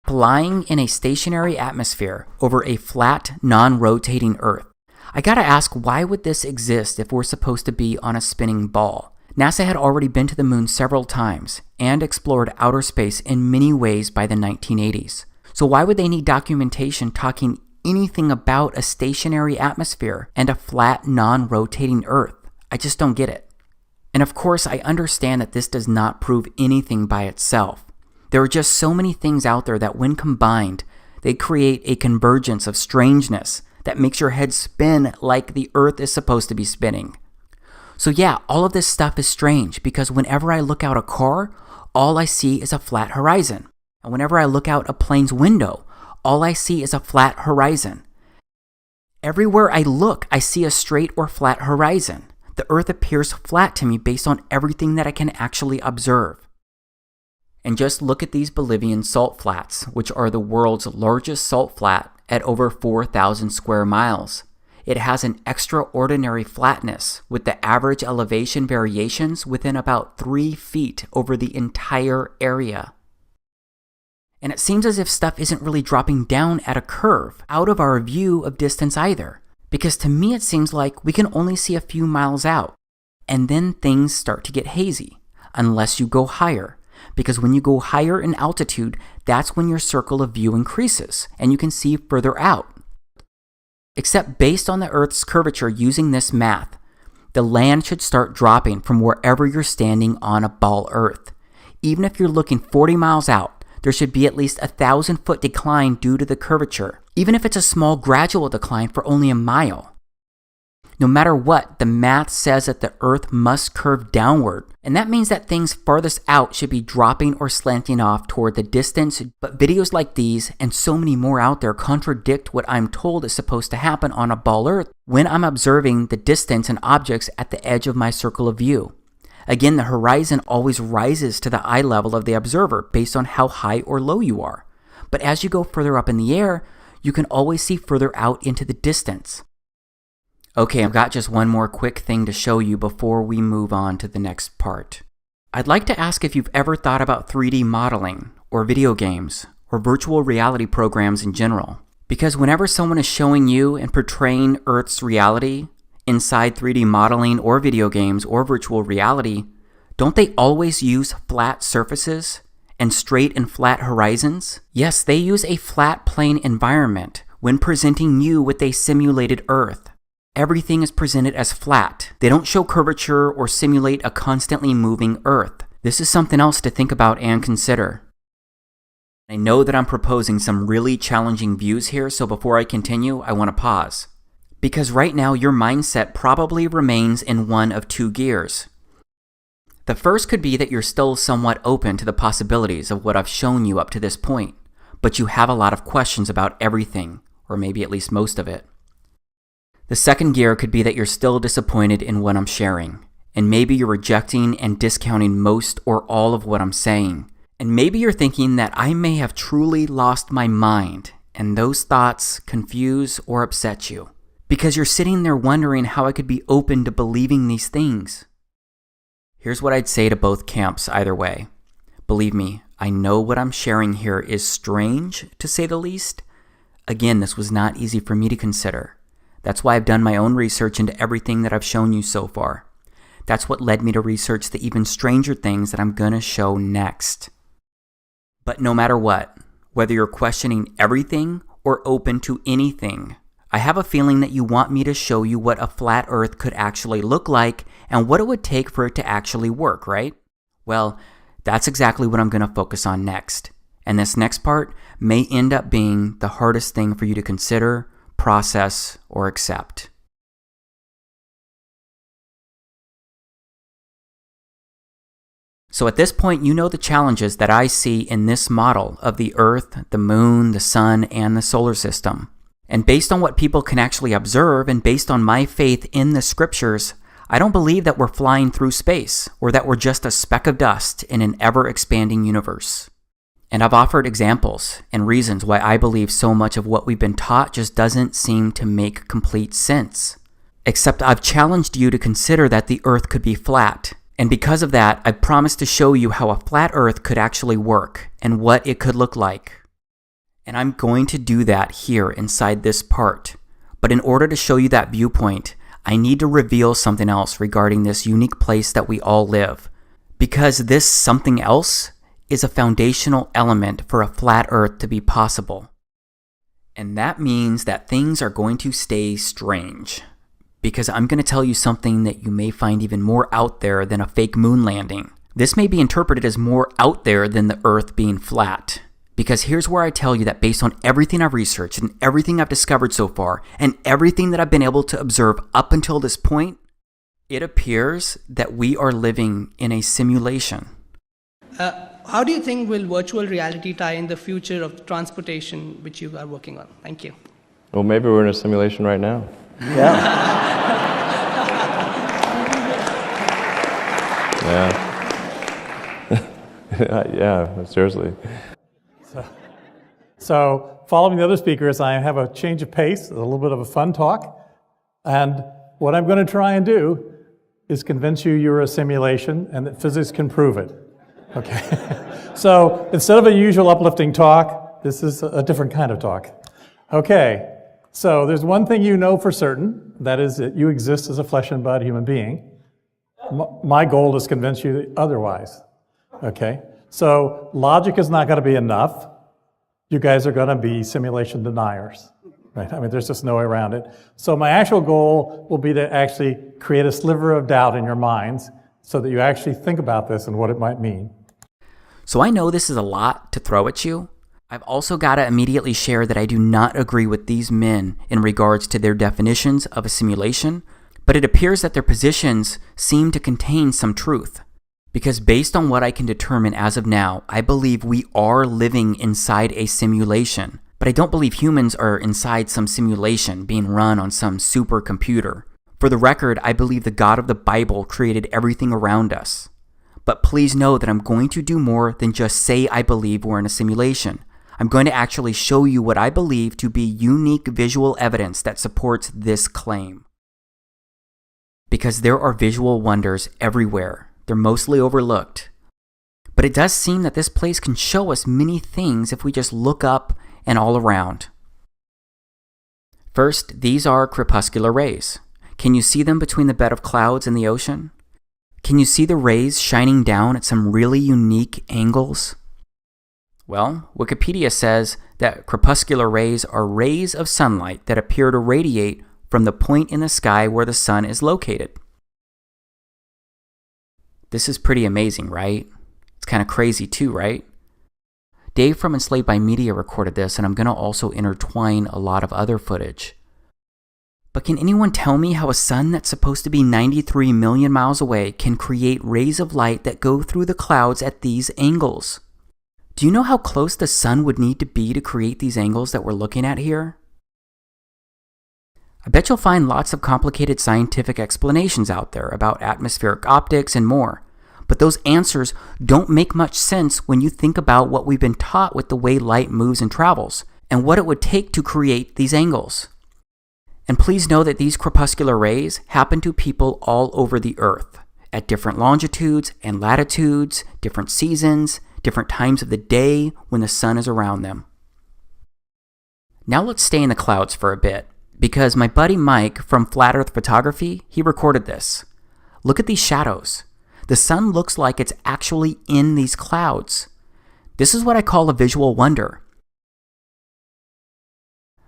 flying in a stationary atmosphere over a flat, non-rotating Earth." I gotta ask, why would this exist if we're supposed to be on a spinning ball? NASA had already been to the moon several times and explored outer space in many ways by the 1980s. So why would they need documentation talking anything about a stationary atmosphere and a flat, non-rotating Earth? I just don't get it. And of course, I understand that this does not prove anything by itself. There are just so many things out there that when combined, they create a convergence of strangeness that makes your head spin like the Earth is supposed to be spinning. So yeah, all of this stuff is strange because whenever I look out a car, all I see is a flat horizon. And whenever I look out a plane's window, all I see is a flat horizon. Everywhere I look, I see a straight or flat horizon. The Earth appears flat to me based on everything that I can actually observe. And just look at these Bolivian salt flats, which are the world's largest salt flat at over 4,000 square miles. It has an extraordinary flatness, with the average elevation variations within about 3 feet over the entire area. And it seems as if stuff isn't really dropping down at a curve, out of our view of distance either. Because to me it seems like we can only see a few miles out, and then things start to get hazy, unless you go higher. Because when you go higher in altitude, that's when your circle of view increases, and you can see further out. Except based on the Earth's curvature using this math, the land should start dropping from wherever you're standing on a ball Earth. Even if you're looking 40 miles out, there should be at least 1,000-foot decline due to the curvature, even if it's a small gradual decline for only a mile. No matter what, the math says that the Earth must curve downward, and that means that things farthest out should be dropping or slanting off toward the distance, but videos like these, and so many more out there, contradict what I'm told is supposed to happen on a ball Earth when I'm observing the distance and objects at the edge of my circle of view. Again, the horizon always rises to the eye level of the observer based on how high or low you are. But as you go further up in the air, you can always see further out into the distance. Okay, I've got just one more quick thing to show you before we move on to the next part. I'd like to ask if you've ever thought about 3D modeling, or video games, or virtual reality programs in general. Because whenever someone is showing you and portraying Earth's reality inside 3D modeling or video games or virtual reality, don't they always use flat surfaces and straight and flat horizons? Yes, they use a flat plane environment when presenting you with a simulated Earth. Everything is presented as flat. They don't show curvature or simulate a constantly moving Earth. This is something else to think about and consider. I know that I'm proposing some really challenging views here, so before I continue, I want to pause. Because right now, your mindset probably remains in one of two gears. The first could be that you're still somewhat open to the possibilities of what I've shown you up to this point, but you have a lot of questions about everything, or maybe at least most of it. The second gear could be that you're still disappointed in what I'm sharing, and maybe you're rejecting and discounting most or all of what I'm saying. And maybe you're thinking that I may have truly lost my mind, and those thoughts confuse or upset you, because you're sitting there wondering how I could be open to believing these things. Here's what I'd say to both camps either way. Believe me, I know what I'm sharing here is strange, to say the least. Again, this was not easy for me to consider. That's why I've done my own research into everything that I've shown you so far. That's what led me to research the even stranger things that I'm gonna show next. But no matter what, whether you're questioning everything or open to anything, I have a feeling that you want me to show you what a flat Earth could actually look like and what it would take for it to actually work, right? Well, that's exactly what I'm gonna focus on next. And this next part may end up being the hardest thing for you to consider, process, or accept. So at this point, you know the challenges that I see in this model of the Earth, the Moon, the Sun, and the solar system. And based on what people can actually observe, and based on my faith in the scriptures, I don't believe that we're flying through space, or that we're just a speck of dust in an ever-expanding universe. And I've offered examples and reasons why I believe so much of what we've been taught just doesn't seem to make complete sense. Except I've challenged you to consider that the Earth could be flat. And because of that, I've promised to show you how a flat Earth could actually work and what it could look like. And I'm going to do that here inside this part. But in order to show you that viewpoint, I need to reveal something else regarding this unique place that we all live. Because this something else is a foundational element for a flat Earth to be possible. And that means that things are going to stay strange. Because I'm going to tell you something that you may find even more out there than a fake moon landing. This may be interpreted as more out there than the Earth being flat. Because here's where I tell you that based on everything I've researched and everything I've discovered so far, and everything that I've been able to observe up until this point, it appears that we are living in a simulation. How do you think will virtual reality tie in the future of transportation, which you are working on? Thank you. Well, maybe we're in a simulation right now. Yeah. Yeah. Yeah, seriously. So, following the other speakers, I have a change of pace, a little bit of a fun talk. And what I'm going to try and do is convince you you're a simulation and that physics can prove it. Okay. So, instead of a usual uplifting talk, this is a different kind of talk. Okay. So, there's one thing you know for certain, that is that you exist as a flesh and blood human being. My goal is to convince you otherwise. Okay. So, logic is not going to be enough. You guys are going to be simulation deniers, right? I mean, there's just no way around it. So my actual goal will be to actually create a sliver of doubt in your minds so that you actually think about this and what it might mean. So I know this is a lot to throw at you. I've also got to immediately share that I do not agree with these men in regards to their definitions of a simulation, but it appears that their positions seem to contain some truth. Because based on what I can determine as of now, I believe we are living inside a simulation. But I don't believe humans are inside some simulation being run on some supercomputer. For the record, I believe the God of the Bible created everything around us. But please know that I'm going to do more than just say I believe we're in a simulation. I'm going to actually show you what I believe to be unique visual evidence that supports this claim. because there are visual wonders everywhere. They're mostly overlooked. But it does seem that this place can show us many things if we just look up and all around. First, these are crepuscular rays. Can you see them between the bed of clouds and the ocean? Can you see the rays shining down at some really unique angles? Well, Wikipedia says that crepuscular rays are rays of sunlight that appear to radiate from the point in the sky where the sun is located. This is pretty amazing, right? It's kind of crazy too, right? Dave from Enslaved by Media recorded this, and I'm going to also intertwine a lot of other footage. But can anyone tell me how a sun that's supposed to be 93 million miles away can create rays of light that go through the clouds at these angles? Do you know how close the sun would need to be to create these angles that we're looking at here? I bet you'll find lots of complicated scientific explanations out there about atmospheric optics and more, but those answers don't make much sense when you think about what we've been taught with the way light moves and travels, and what it would take to create these angles. And please know that these crepuscular rays happen to people all over the Earth, at different longitudes and latitudes, different seasons, different times of the day when the sun is around them. Now let's stay in the clouds for a bit, because my buddy Mike from Flat Earth Photography, he recorded this. Look at these shadows. The sun looks like it's actually in these clouds. This is what I call a visual wonder.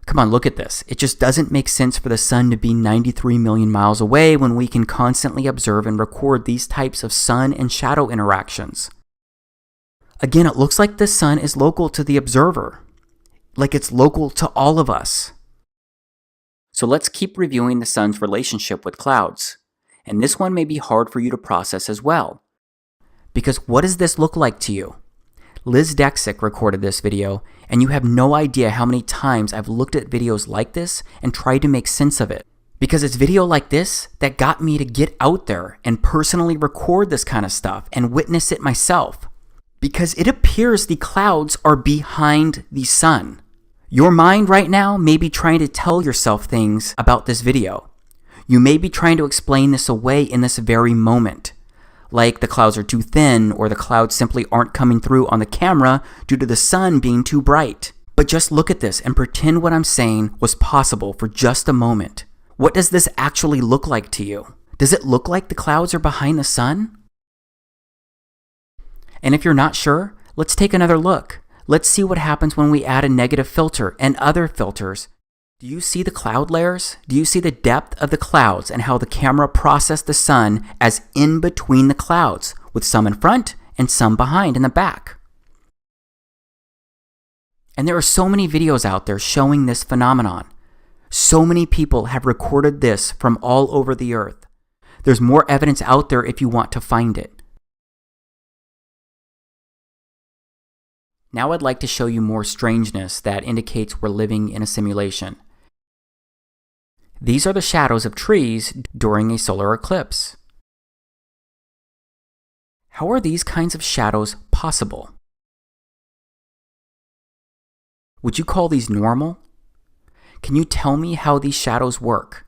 Come on, look at this. It just doesn't make sense for the sun to be 93 million miles away when we can constantly observe and record these types of sun and shadow interactions. Again, it looks like the sun is local to the observer, like it's local to all of us. So let's keep reviewing the sun's relationship with clouds. And this one may be hard for you to process as well. Because what does this look like to you? Liz Dexick recorded this video, and you have no idea how many times I've looked at videos like this and tried to make sense of it. Because it's video like this that got me to get out there and personally record this kind of stuff and witness it myself. Because it appears the clouds are behind the sun. Your mind right now may be trying to tell yourself things about this video. You may be trying to explain this away in this very moment. Like the clouds are too thin, or the clouds simply aren't coming through on the camera due to the sun being too bright. But just look at this and pretend what I'm saying was possible for just a moment. What does this actually look like to you? Does it look like the clouds are behind the sun? And if you're not sure, let's take another look. Let's see what happens when we add a negative filter and other filters. Do you see the cloud layers? Do you see the depth of the clouds and how the camera processed the sun as in between the clouds, with some in front and some behind in the back? And there are so many videos out there showing this phenomenon. So many people have recorded this from all over the earth. There's more evidence out there if you want to find it. Now I'd like to show you more strangeness that indicates we're living in a simulation. These are the shadows of trees during a solar eclipse. How are these kinds of shadows possible? Would you call these normal? Can you tell me how these shadows work?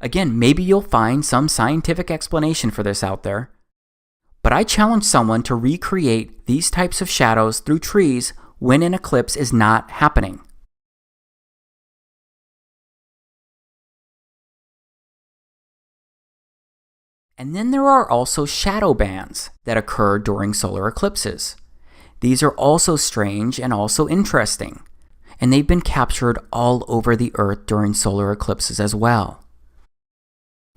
Again, maybe you'll find some scientific explanation for this out there, but I challenge someone to recreate these types of shadows through trees when an eclipse is not happening. And then there are also shadow bands that occur during solar eclipses. These are also strange and also interesting, and they've been captured all over the Earth during solar eclipses as well.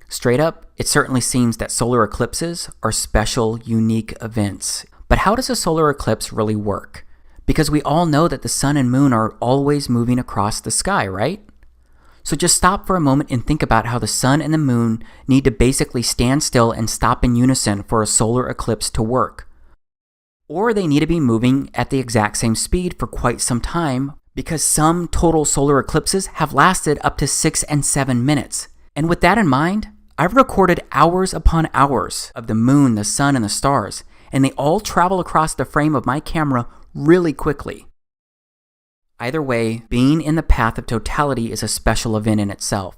Straight up, it certainly seems that solar eclipses are special, unique events. But how does a solar eclipse really work? Because we all know that the sun and moon are always moving across the sky, right? So just stop for a moment and think about how the sun and the moon need to basically stand still and stop in unison for a solar eclipse to work. Or they need to be moving at the exact same speed for quite some time, because some total solar eclipses have lasted up to 6 and 7 minutes. And with that in mind, I've recorded hours upon hours of the moon, the sun, and the stars, and they all travel across the frame of my camera really quickly. Either way, being in the path of totality is a special event in itself.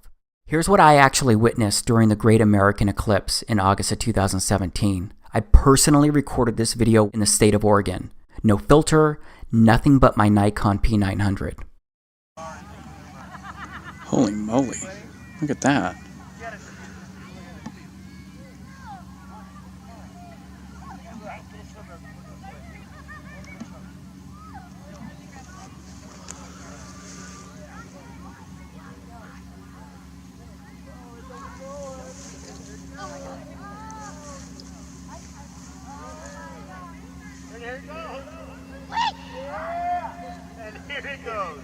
Here's what I actually witnessed during the Great American Eclipse in August of 2017. I personally recorded this video in the state of Oregon. No filter, nothing but my Nikon P900. Holy moly, look at that. Here it goes. And here it goes.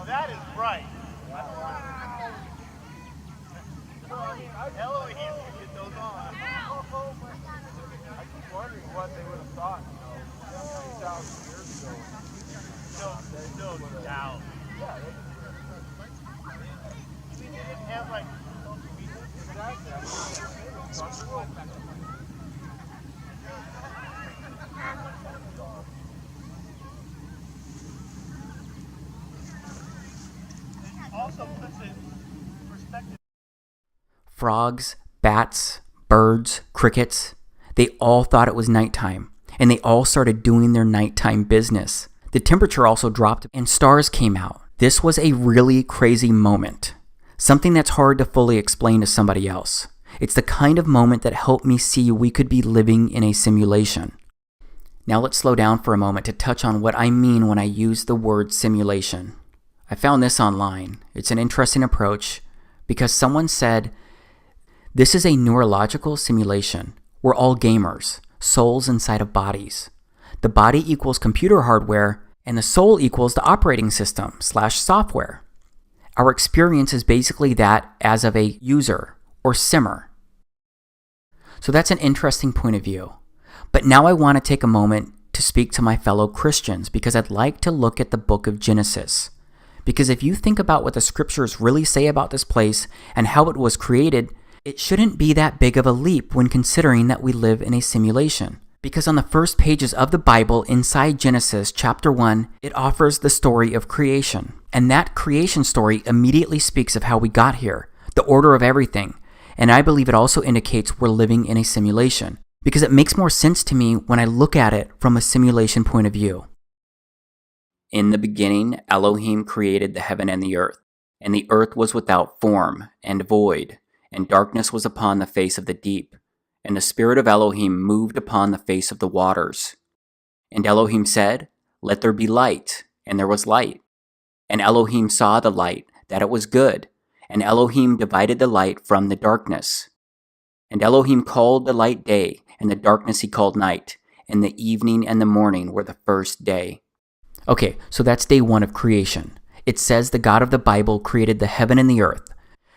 That is right. Elohim can get those on. I keep wondering what they would have thought, 3,000 years ago. No doubt. Yeah, they didn't have like also puts it in perspective. Frogs, bats, birds, crickets, they all thought it was nighttime, and they all started doing their nighttime business. The temperature also dropped and stars came out. This was a really crazy moment, something that's hard to fully explain to somebody else. It's the kind of moment that helped me see we could be living in a simulation. Now let's slow down for a moment to touch on what I mean when I use the word simulation. I found this online. It's an interesting approach because someone said, this is a neurological simulation. We're all gamers, souls inside of bodies. The body equals computer hardware and the soul equals the operating system / software. Our experience is basically that as of a user or simmer. So that's an interesting point of view. But now I want to take a moment to speak to my fellow Christians because I'd like to look at the book of Genesis. Because if you think about what the scriptures really say about this place and how it was created, it shouldn't be that big of a leap when considering that we live in a simulation. Because on the first pages of the Bible inside Genesis chapter 1, it offers the story of creation. And that creation story immediately speaks of how we got here, the order of everything. And I believe it also indicates we're living in a simulation. Because it makes more sense to me when I look at it from a simulation point of view. In the beginning, Elohim created the heaven and the earth. And the earth was without form and void, and darkness was upon the face of the deep. And the Spirit of Elohim moved upon the face of the waters. And Elohim said, Let there be light, and there was light. And Elohim saw the light, that it was good, and Elohim divided the light from the darkness. And Elohim called the light day, and the darkness he called night, and the evening and the morning were the first day. Okay, so that's day 1 of creation. It says the God of the Bible created the heaven and the earth.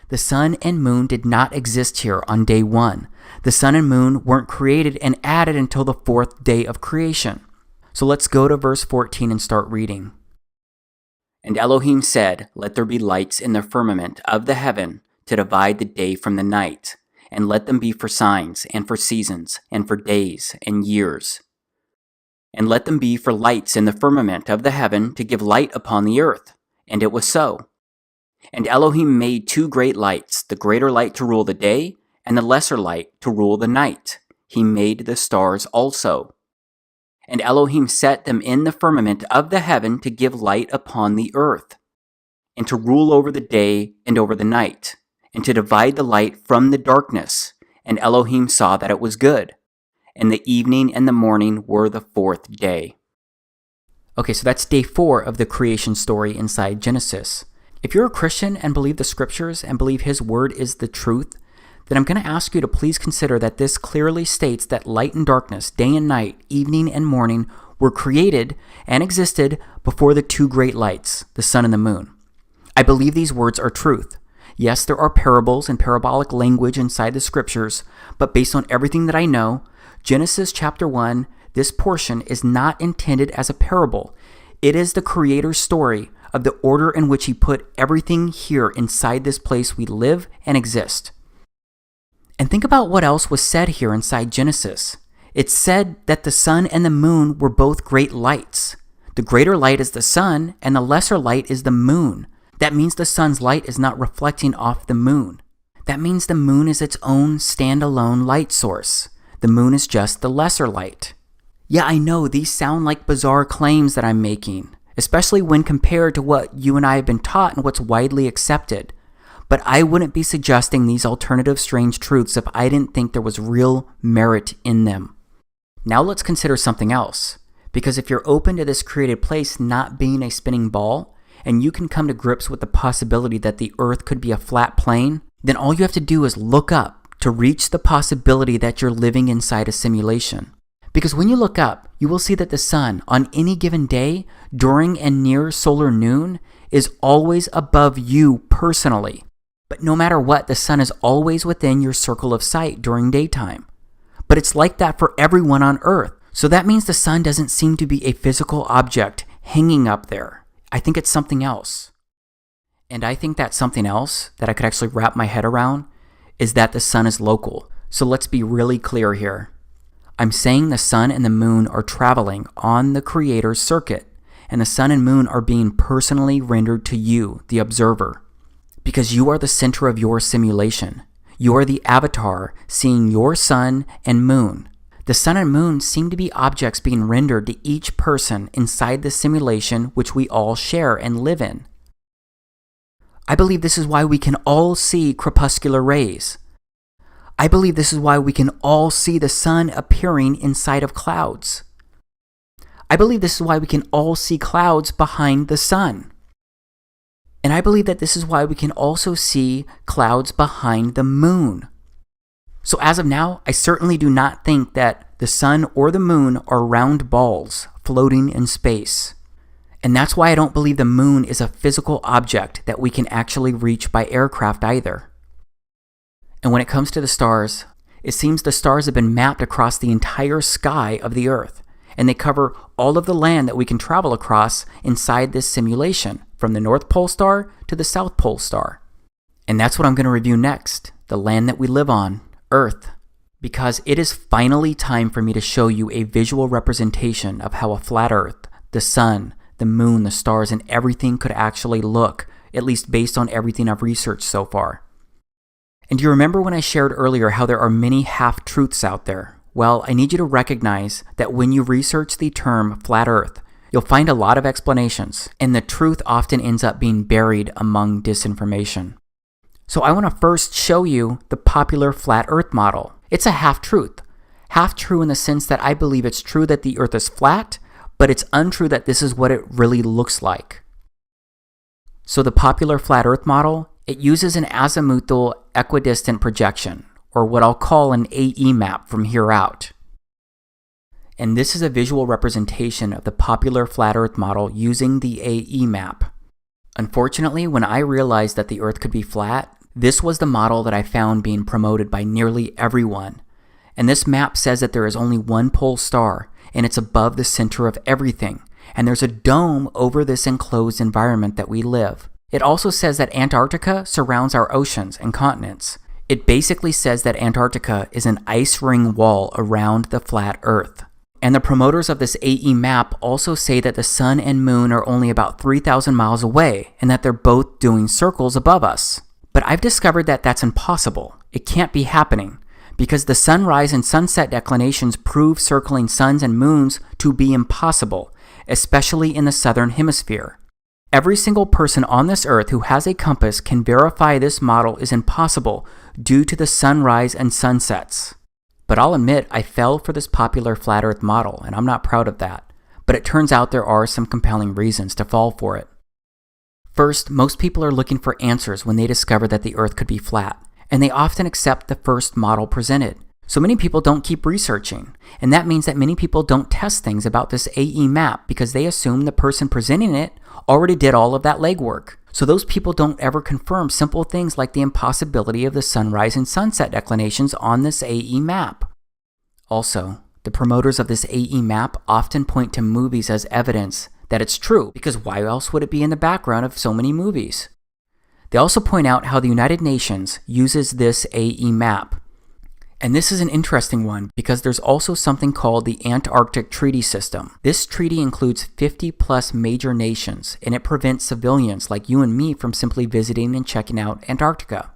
The sun and moon did not exist here on day 1. The sun and moon weren't created and added until the 4th day of creation. So let's go to verse 14 and start reading. And Elohim said, Let there be lights in the firmament of the heaven to divide the day from the night, and let them be for signs, and for seasons, and for days, and years. And let them be for lights in the firmament of the heaven to give light upon the earth. And it was so. And Elohim made 2 great lights, the greater light to rule the day, and the lesser light to rule the night. He made the stars also. And Elohim set them in the firmament of the heaven to give light upon the earth, and to rule over the day and over the night, and to divide the light from the darkness. And Elohim saw that it was good. And the evening and the morning were the 4th day. Okay, so that's day 4 of the creation story inside Genesis. If you're a Christian and believe the scriptures and believe His word is the truth, then I'm going to ask you to please consider that this clearly states that light and darkness, day and night, evening and morning, were created and existed before the 2 great lights, the sun and the moon. I believe these words are truth. Yes, there are parables and parabolic language inside the scriptures, but based on everything that I know, Genesis chapter 1, this portion is not intended as a parable. It is the Creator's story of the order in which He put everything here inside this place we live and exist. And think about what else was said here inside Genesis. It said that the sun and the moon were both great lights. The greater light is the sun, and the lesser light is the moon. That means the sun's light is not reflecting off the moon. That means the moon is its own standalone light source. The moon is just the lesser light. Yeah, I know these sound like bizarre claims that I'm making, especially when compared to what you and I have been taught and what's widely accepted. But I wouldn't be suggesting these alternative strange truths if I didn't think there was real merit in them. Now let's consider something else. Because if you're open to this created place not being a spinning ball, and you can come to grips with the possibility that the earth could be a flat plane, then all you have to do is look up to reach the possibility that you're living inside a simulation. Because when you look up, you will see that the sun on any given day during and near solar noon is always above you personally. But no matter what, the sun is always within your circle of sight during daytime. But it's like that for everyone on Earth. So that means the sun doesn't seem to be a physical object hanging up there. I think it's something else. And I think that something else that I could actually wrap my head around is that the sun is local. So let's be really clear here. I'm saying the sun and the moon are traveling on the Creator's circuit, and the sun and moon are being personally rendered to you, the observer. Because you are the center of your simulation. You are the avatar seeing your sun and moon. The sun and moon seem to be objects being rendered to each person inside the simulation which we all share and live in. I believe this is why we can all see crepuscular rays. I believe this is why we can all see the sun appearing inside of clouds. I believe this is why we can all see clouds behind the sun. And I believe that this is why we can also see clouds behind the moon. So as of now, I certainly do not think that the sun or the moon are round balls floating in space. And that's why I don't believe the moon is a physical object that we can actually reach by aircraft either. And when it comes to the stars, it seems the stars have been mapped across the entire sky of the Earth, and they cover all of the land that we can travel across inside this simulation, from the North Pole star to the South Pole star. And that's what I'm going to review next, the land that we live on, Earth. Because it is finally time for me to show you a visual representation of how a flat Earth, the sun, the moon, the stars, and everything could actually look, at least based on everything I've researched so far. And do you remember when I shared earlier how there are many half-truths out there? Well, I need you to recognize that when you research the term flat Earth, You'll find a lot of explanations, and the truth often ends up being buried among disinformation. So I want to first show you the popular flat earth model. It's a half-truth. Half-true in the sense that I believe it's true that the earth is flat, but it's untrue that this is what it really looks like. So the popular flat earth model, it uses an azimuthal equidistant projection, or what I'll call an AE map from here out. And this is a visual representation of the popular flat earth model using the AE map. Unfortunately, when I realized that the earth could be flat, this was the model that I found being promoted by nearly everyone. And this map says that there is only one pole star, and it's above the center of everything, and there's a dome over this enclosed environment that we live. It also says that Antarctica surrounds our oceans and continents. It basically says that Antarctica is an ice ring wall around the flat earth. And the promoters of this AE map also say that the sun and moon are only about 3,000 miles away, and that they're both doing circles above us. But I've discovered that that's impossible. It can't be happening, because the sunrise and sunset declinations prove circling suns and moons to be impossible, especially in the southern hemisphere. Every single person on this earth who has a compass can verify this model is impossible due to the sunrise and sunsets. But I'll admit I fell for this popular flat earth model, and I'm not proud of that. But it turns out there are some compelling reasons to fall for it. First, most people are looking for answers when they discover that the earth could be flat, and they often accept the first model presented. So many people don't keep researching, and that means that many people don't test things about this AE map because they assume the person presenting it already did all of that legwork. So those people don't ever confirm simple things like the impossibility of the sunrise and sunset declinations on this AE map. Also, the promoters of this AE map often point to movies as evidence that it's true, because why else would it be in the background of so many movies? They also point out how the United Nations uses this AE map. And this is an interesting one because there's also something called the Antarctic Treaty System. This treaty includes 50 plus major nations, and it prevents civilians like you and me from simply visiting and checking out Antarctica.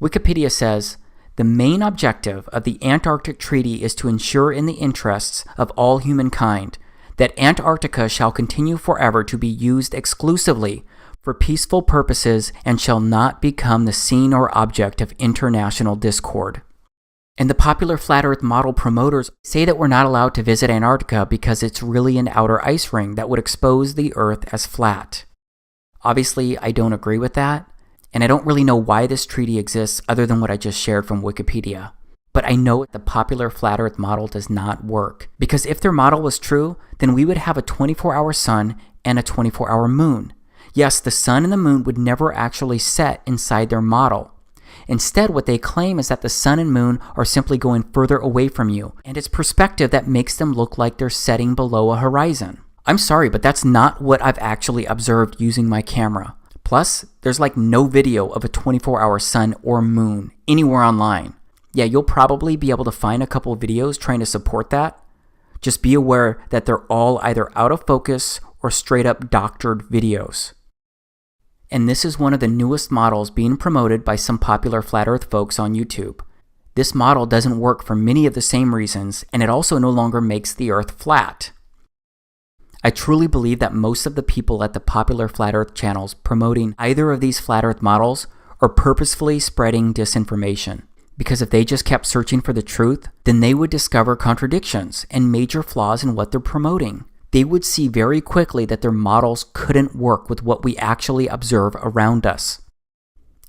Wikipedia says, the main objective of the Antarctic Treaty is to ensure in the interests of all humankind that Antarctica shall continue forever to be used exclusively for peaceful purposes and shall not become the scene or object of international discord. And the popular flat earth model promoters say that we're not allowed to visit Antarctica because it's really an outer ice ring that would expose the earth as flat. Obviously, I don't agree with that, and I don't really know why this treaty exists other than what I just shared from Wikipedia. But I know the popular flat earth model does not work, because if their model was true, then we would have a 24-hour sun and a 24-hour moon. Yes, the sun and the moon would never actually set inside their model. Instead, what they claim is that the sun and moon are simply going further away from you, and it's perspective that makes them look like they're setting below a horizon. I'm sorry, but that's not what I've actually observed using my camera. Plus, there's like no video of a 24-hour sun or moon anywhere online. Yeah, you'll probably be able to find a couple of videos trying to support that. Just be aware that they're all either out of focus or straight up doctored videos. And this is one of the newest models being promoted by some popular flat earth folks on YouTube. This model doesn't work for many of the same reasons, and it also no longer makes the earth flat. I truly believe that most of the people at the popular flat earth channels promoting either of these flat earth models are purposefully spreading disinformation. Because if they just kept searching for the truth, then they would discover contradictions and major flaws in what they're promoting. They would see very quickly that their models couldn't work with what we actually observe around us.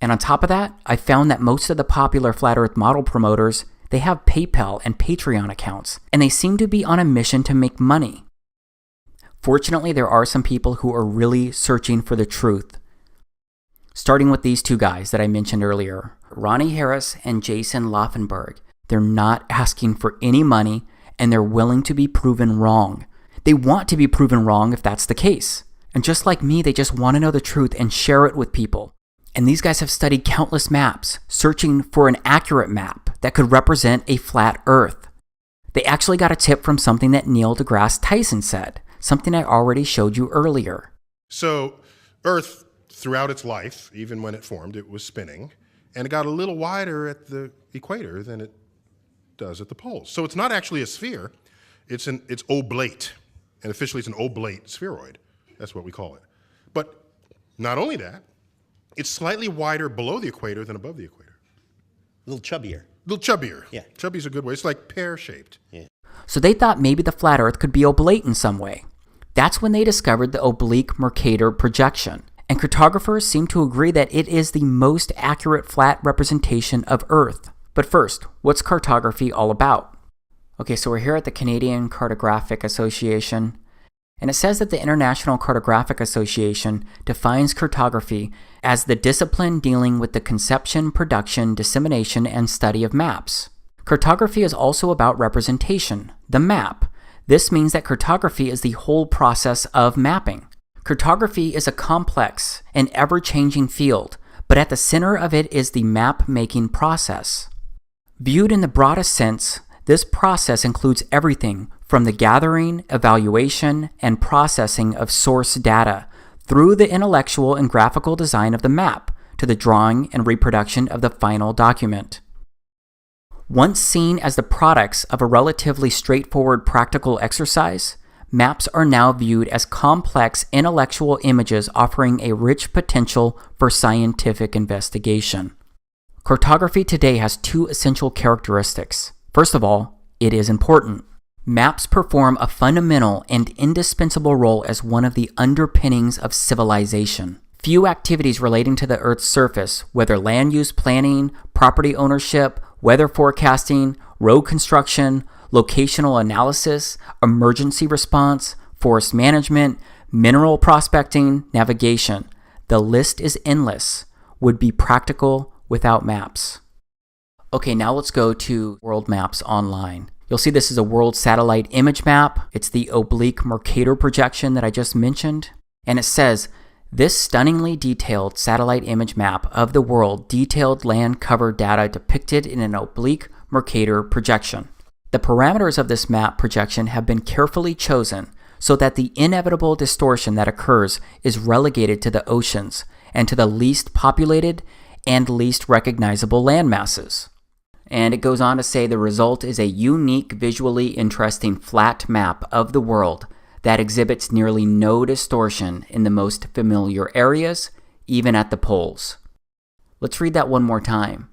And on top of that, I found that most of the popular flat earth model promoters, they have PayPal and Patreon accounts, and they seem to be on a mission to make money. Fortunately, there are some people who are really searching for the truth. Starting with these two guys that I mentioned earlier, Ronnie Harris and Jason Laufenberg. They're not asking for any money, and they're willing to be proven wrong. They want to be proven wrong if that's the case. And just like me, they just want to know the truth and share it with people. And these guys have studied countless maps, searching for an accurate map that could represent a flat earth. They actually got a tip from something that Neil deGrasse Tyson said, something I already showed you earlier. So Earth, throughout its life, even when it formed, it was spinning, and it got a little wider at the equator than it does at the poles. So it's not actually a sphere, it's oblate. And officially it's an oblate spheroid. That's what we call it. But not only that, it's slightly wider below the equator than above the equator. A little chubbier. A little chubbier. Yeah. Chubby's a good way. It's like pear-shaped. Yeah. So they thought maybe the flat Earth could be oblate in some way. That's when they discovered the oblique Mercator projection. And cartographers seem to agree that it is the most accurate flat representation of Earth. But first, what's cartography all about? Okay, so we're here at the Canadian Cartographic Association, and it says that the International Cartographic Association defines cartography as the discipline dealing with the conception, production, dissemination, and study of maps. Cartography is also about representation, the map. This means that cartography is the whole process of mapping. Cartography is a complex and ever-changing field, but at the center of it is the map-making process. Viewed in the broadest sense, this process includes everything from the gathering, evaluation, and processing of source data through the intellectual and graphical design of the map to the drawing and reproduction of the final document. Once seen as the products of a relatively straightforward practical exercise, maps are now viewed as complex intellectual images offering a rich potential for scientific investigation. Cartography today has two essential characteristics. First of all, it is important. Maps perform a fundamental and indispensable role as one of the underpinnings of civilization. Few activities relating to the Earth's surface, whether land use planning, property ownership, weather forecasting, road construction, locational analysis, emergency response, forest management, mineral prospecting, navigation, the list is endless, would be practical without maps. Okay, now let's go to World Maps Online. You'll see this is a world satellite image map. It's the oblique Mercator projection that I just mentioned. And it says, this stunningly detailed satellite image map of the world detailed land cover data depicted in an oblique Mercator projection. The parameters of this map projection have been carefully chosen so that the inevitable distortion that occurs is relegated to the oceans and to the least populated and least recognizable land masses. And it goes on to say the result is a unique, visually interesting flat map of the world that exhibits nearly no distortion in the most familiar areas, even at the poles. Let's read that one more time.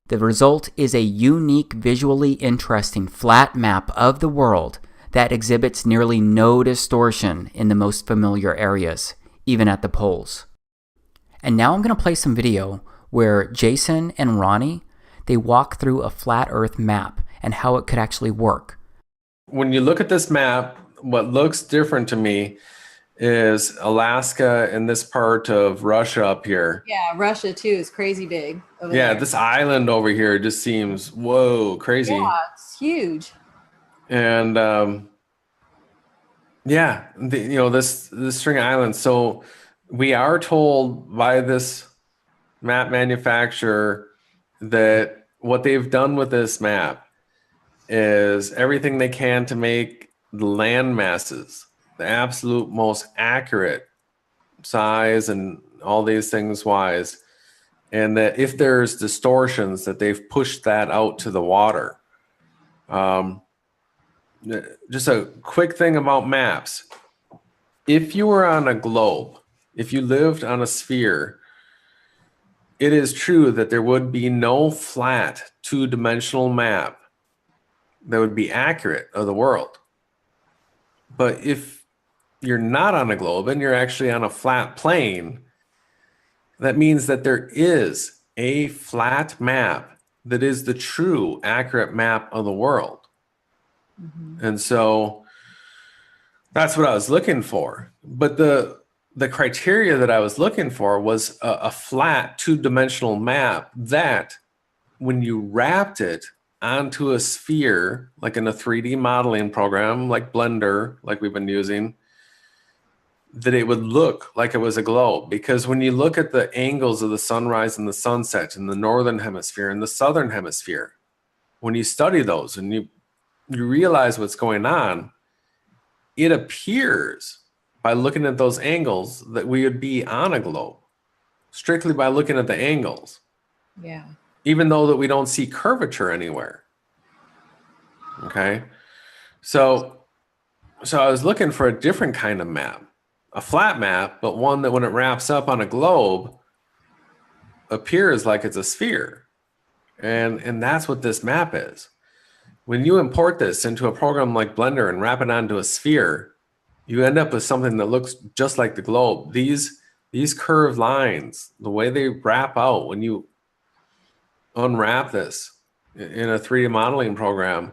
The result is a unique, visually interesting flat map of the world that exhibits nearly no distortion in the most familiar areas, even at the poles. And now I'm going to play some video where Jason and Ronnie, they walk through a flat Earth map and how it could actually work. When you look at this map, what looks different to me is Alaska and this part of Russia up here. Yeah, Russia too is crazy big over there. This island over here just seems, whoa, crazy. Yeah, it's huge. And this string of islands. So we are told by this map manufacturer that what they've done with this map is everything they can to make the land masses the absolute most accurate size and all these things wise, and that if there's distortions that they've pushed that out to the water. Just a quick thing about maps. If you were on a globe, if you lived on a sphere, it is true that there would be no flat two-dimensional map that would be accurate of the world. But if you're not on a globe and you're actually on a flat plane, that means that there is a flat map that is the true accurate map of the world. Mm-hmm. And so that's what I was looking for. But the criteria that I was looking for was a flat two-dimensional map that when you wrapped it onto a sphere, like in a 3D modeling program, like Blender, like we've been using, that it would look like it was a globe. Because when you look at the angles of the sunrise and the sunset in the northern hemisphere and the southern hemisphere, when you study those and you realize what's going on, it appears by looking at those angles that we would be on a globe, strictly by looking at the angles. Yeah. Even though that we don't see curvature anywhere. Okay. So So I was looking for a different kind of map, a flat map, but one that when it wraps up on a globe appears like it's a sphere. And that's what this map is. When you import this into a program like Blender and wrap it onto a sphere, you end up with something that looks just like the globe. These curved lines, the way they wrap out when you unwrap this in a 3D modeling program,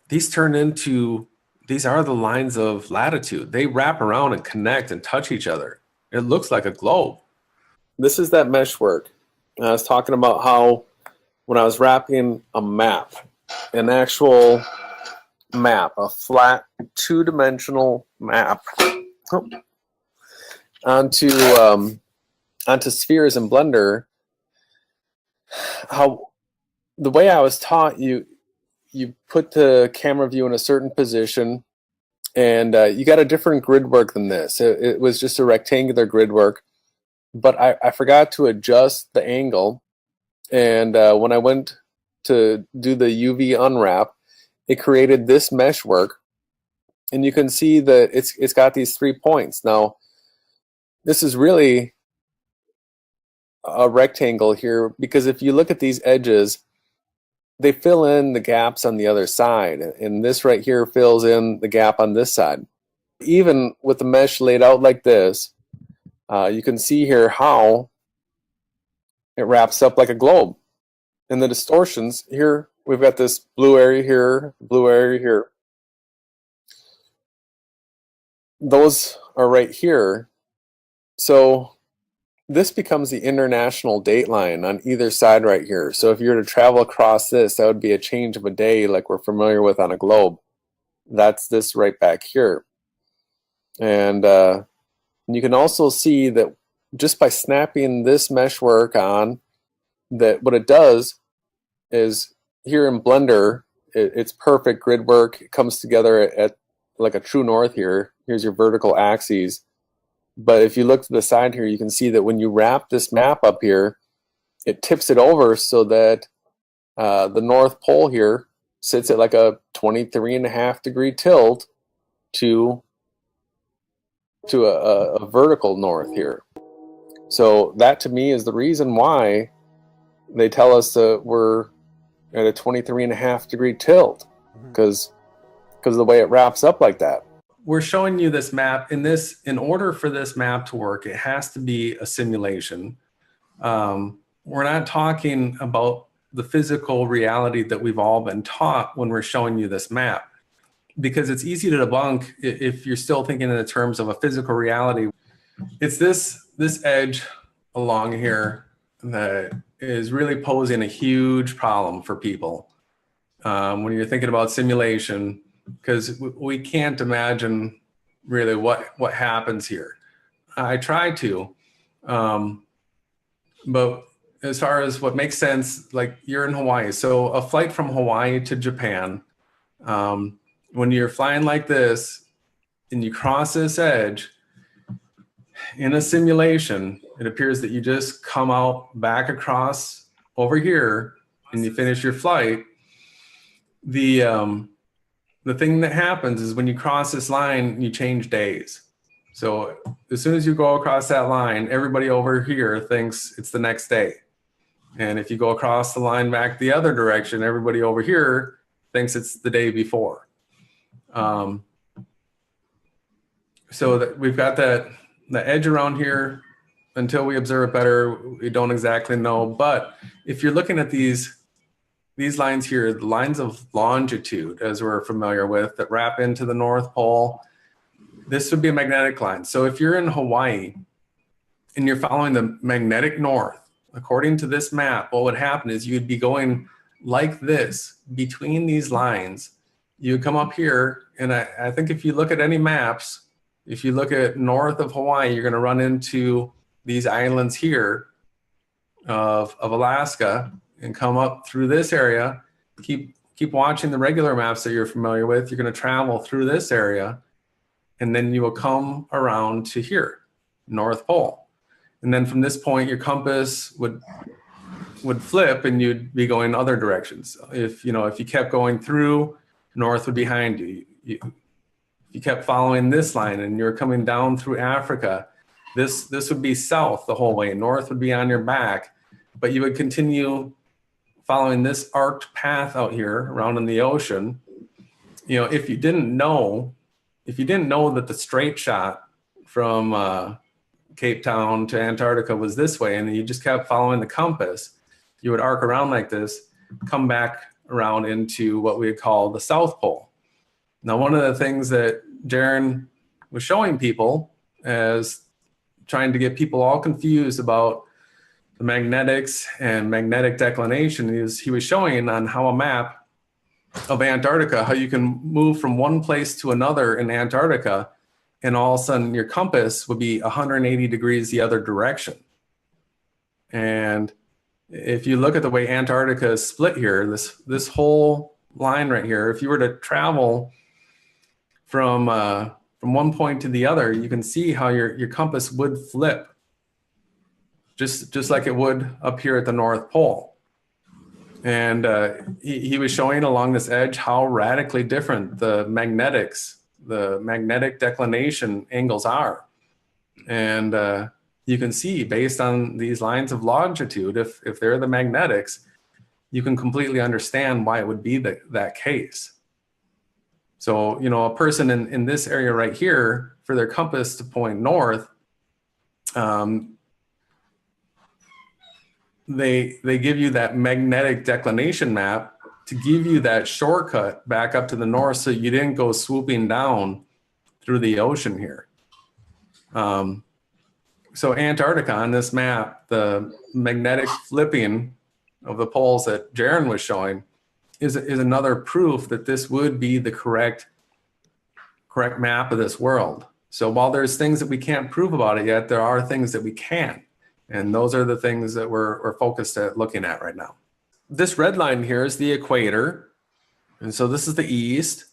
these are the lines of latitude. They wrap around and connect and touch each other. It looks like a globe. This is that mesh work. I was talking about how when I was wrapping a map, an actual map, a flat two-dimensional map onto spheres in Blender, how the way I was taught, you put the camera view in a certain position, and you got a different grid work than this. It was just a rectangular grid work, but I forgot to adjust the angle, and when I went to do the UV unwrap, it created this mesh work, and you can see that it's got these 3 points. Now, this is really a rectangle here, because if you look at these edges, they fill in the gaps on the other side, and this right here fills in the gap on this side. Even with the mesh laid out like this, you can see here how it wraps up like a globe. And the distortions here, we've got this blue area here, blue area here. Those are right here. So this becomes the international date line on either side right here. So if you were to travel across this, that would be a change of a day like we're familiar with on a globe. That's this right back here. And you can also see that just by snapping this mesh work on, that what it does is here in Blender, it's perfect grid work. It comes together at like a true north here. Here's your vertical axes. But if you look to the side here, you can see that when you wrap this map up here, it tips it over so that the North Pole here sits at like a 23.5 degree tilt to a vertical north here. So that to me is the reason why they tell us that we're at a 23.5 degree tilt, because of the way it wraps up like that. We're showing you this map. In order for this map to work, it has to be a simulation. We're not talking about the physical reality that we've all been taught when we're showing you this map, because it's easy to debunk if you're still thinking in the terms of a physical reality. It's this edge along here that is really posing a huge problem for people when you're thinking about simulation, because we can't imagine really what happens here. I try to, but as far as what makes sense, like you're in Hawaii, so a flight from Hawaii to Japan, when you're flying like this and you cross this edge in a simulation, it appears that you just come out back across over here and you finish your flight. The thing that happens is when you cross this line, you change days. So as soon as you go across that line, everybody over here thinks it's the next day. And if you go across the line back the other direction, everybody over here thinks it's the day before. So that we've got the edge around here. Until we observe it better, we don't exactly know. But if you're looking at these lines here, the lines of longitude, as we're familiar with, that wrap into the North Pole, this would be a magnetic line. So if you're in Hawaii and you're following the magnetic north, according to this map, what would happen is you'd be going like this between these lines. You would come up here, and I think if you look at any maps, if you look at north of Hawaii, you're going to run into these islands here of Alaska and come up through this area. Keep watching the regular maps that you're familiar with. You're going to travel through this area, and then you will come around to here, North Pole. And then from this point, your compass would flip and you'd be going other directions. If you kept going through, north would be behind you. If you kept following this line and you're coming down through Africa, this would be south the whole way. North would be on your back, but you would continue following this arced path out here around in the ocean. You know, if you didn't know that the straight shot from Cape Town to Antarctica was this way, and you just kept following the compass, you would arc around like this, come back around into what we would call the South Pole. Now, one of the things that Jaron was showing people as trying to get people all confused about the magnetics and magnetic declination is he was showing on how a map of Antarctica, how you can move from one place to another in Antarctica, and all of a sudden your compass would be 180 degrees the other direction. And if you look at the way Antarctica is split here, this whole line right here, if you were to travel from one point to the other, you can see how your compass would flip, just like it would up here at the North Pole. And he was showing along this edge how radically different the magnetic declination angles are. And you can see based on these lines of longitude, if they're the magnetics, you can completely understand why it would be that case. So, you know, a person in this area right here, for their compass to point north, they give you that magnetic declination map to give you that shortcut back up to the north so you didn't go swooping down through the ocean here. So Antarctica on this map, the magnetic flipping of the poles that Jaron was showing is another proof that this would be the correct map of this world. So while there's things that we can't prove about it yet, there are things that we can. And those are the things that we're focused at looking at right now. This red line here is the equator. And so this is the east.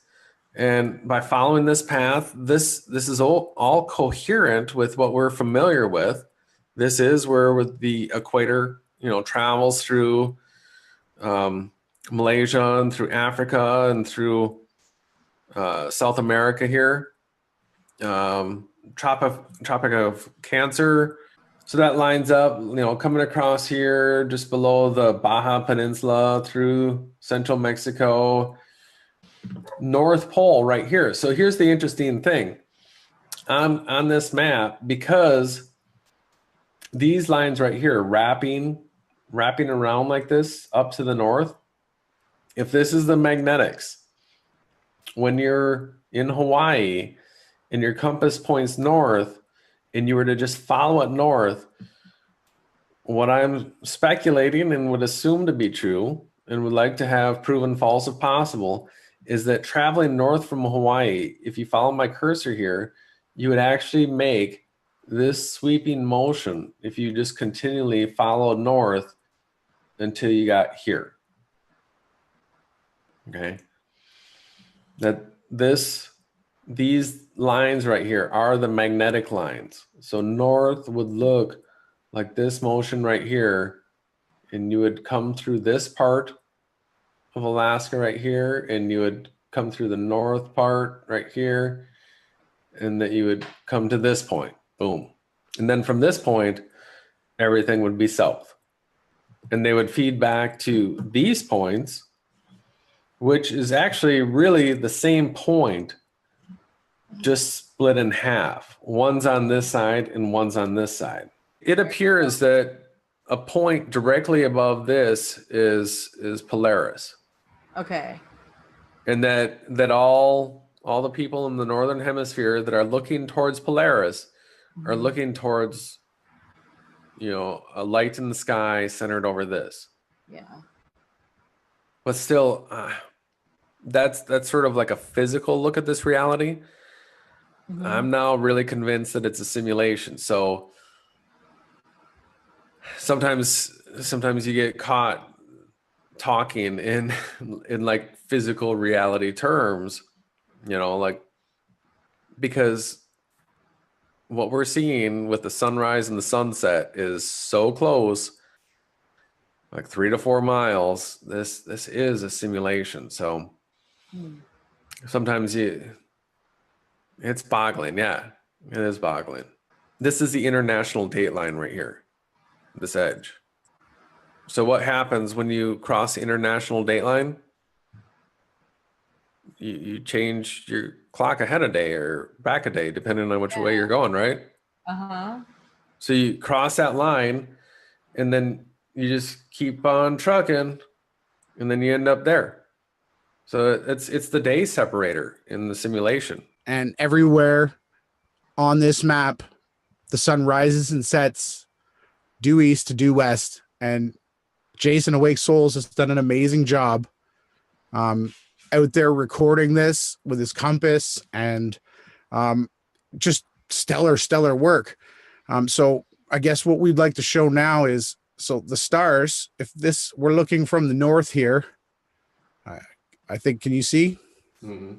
And by following this path, this is all coherent with what we're familiar with. This is where the equator, you know, travels through Malaysia and through Africa and through South America here. Tropic of Cancer. So that lines up, you know, coming across here just below the Baja Peninsula through central Mexico, North Pole right here. So here's the interesting thing on this map, because these lines right here wrapping around like this up to the north, if this is the magnetics, when you're in Hawaii and your compass points north and you were to just follow it north, what I'm speculating and would assume to be true and would like to have proven false if possible is that traveling north from Hawaii, if you follow my cursor here, you would actually make this sweeping motion if you just continually follow north until you got here. Okay. These lines right here are the magnetic lines. So north would look like this motion right here, and you would come through this part of Alaska right here, and you would come through the north part right here, and that you would come to this point, boom. And then from this point, everything would be south. And they would feed back to these points, which is actually really the same point, just split in half. One's on this side and one's on this side. It appears that a point directly above this is Polaris. Okay. And that all the people in the northern hemisphere that are looking towards Polaris are looking towards, you know, a light in the sky centered over this. Yeah. But still, that's sort of like a physical look at this reality. Mm-hmm. I'm now really convinced that it's a simulation. So sometimes you get caught talking in like physical reality terms, you know, like, because what we're seeing with the sunrise and the sunset is so close, like 3 to 4 miles. This is a simulation. So sometimes It's boggling. Yeah, it is boggling. This is the international date line right here, this edge. So what happens when you cross the international date line? You change your clock ahead a day or back a day, depending on which way you're going, right? Uh-huh. So you cross that line and then you just keep on trucking and then you end up there. So it's the day separator in the simulation. And everywhere on this map, the sun rises and sets due east to due west. And Jason Awake Souls has done an amazing job out there recording this with his compass and just stellar work. So I guess what we'd like to show now is, so the stars, if this, we're looking from the north here, I think, can you see? Mm-hmm.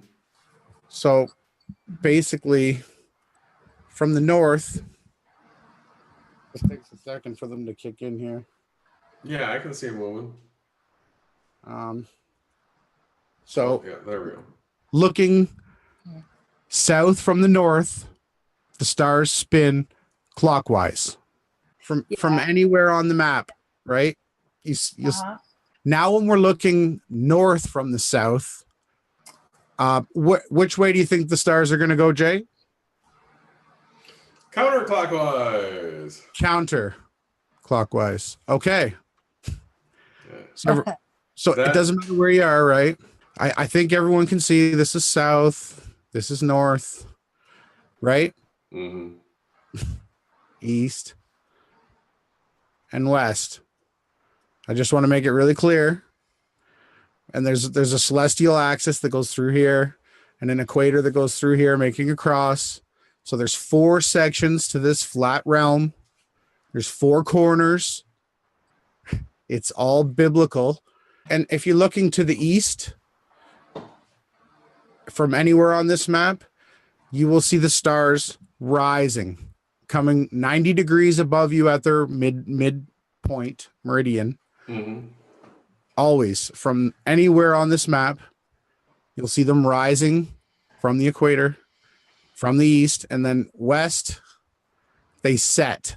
So basically from the north, it takes a second for them to kick in here. Yeah, I can see him moving. So yeah, there we go. Looking south from the north, the stars spin clockwise from anywhere on the map, right? Now when we're looking north from the south, which way do you think the stars are going to go, Jay? Counterclockwise. Counterclockwise. Okay. So it doesn't matter where you are, right? I think everyone can see this is south, this is north, right? Mm-hmm. East and west. I just want to make it really clear. And there's a celestial axis that goes through here and an equator that goes through here, making a cross. So there's 4 sections to this flat realm. There's 4 corners. It's all biblical. And if you're looking to the east from anywhere on this map, you will see the stars rising, coming 90 degrees above you at their midpoint meridian. Mm-hmm. Always from anywhere on this map, you'll see them rising from the equator, from the east, and then west, they set.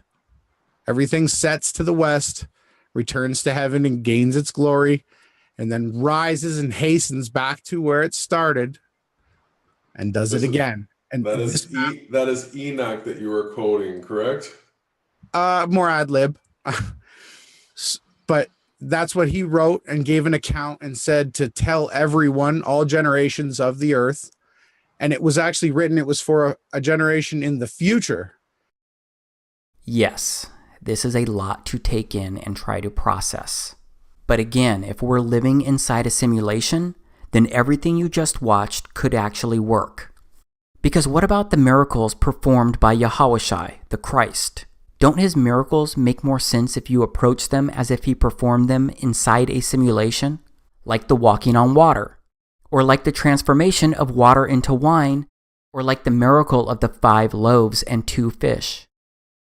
Everything sets to the west, returns to heaven and gains its glory, and then rises and hastens back to where it started and does it again. And that is Enoch that you were quoting, correct? More ad lib. But that's what he wrote and gave an account and said to tell everyone, all generations of the earth. And it was actually written, it was for a generation in the future. Yes, this is a lot to take in and try to process. But again, if we're living inside a simulation, then everything you just watched could actually work. Because what about the miracles performed by YAHAWASHI, the Christ? Don't his miracles make more sense if you approach them as if he performed them inside a simulation? Like the walking on water, or like the transformation of water into wine, or like the miracle of the 5 loaves and 2 fish.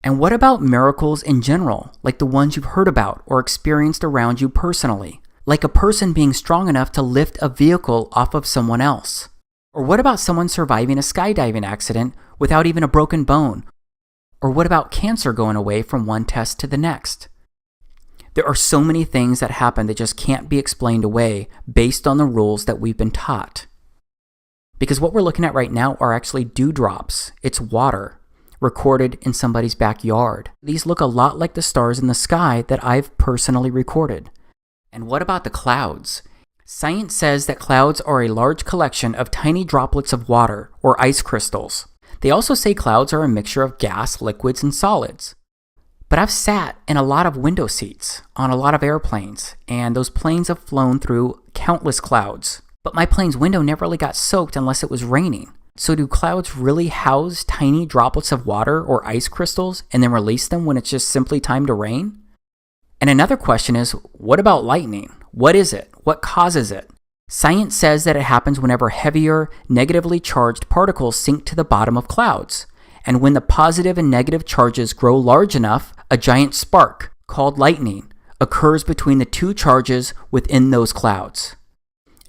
And what about miracles in general, like the ones you've heard about or experienced around you personally? Like a person being strong enough to lift a vehicle off of someone else? Or what about someone surviving a skydiving accident without even a broken bone? Or what about cancer going away from one test to the next? There are so many things that happen that just can't be explained away based on the rules that we've been taught. Because what we're looking at right now are actually dewdrops. It's water recorded in somebody's backyard. These look a lot like the stars in the sky that I've personally recorded. And what about the clouds? Science says that clouds are a large collection of tiny droplets of water or ice crystals. They also say clouds are a mixture of gas, liquids, and solids. But I've sat in a lot of window seats on a lot of airplanes, and those planes have flown through countless clouds. But my plane's window never really got soaked unless it was raining. So do clouds really house tiny droplets of water or ice crystals and then release them when it's just simply time to rain? And another question is, what about lightning? What is it? What causes it? Science says that it happens whenever heavier, negatively charged particles sink to the bottom of clouds. And when the positive and negative charges grow large enough, a giant spark, called lightning, occurs between the 2 charges within those clouds.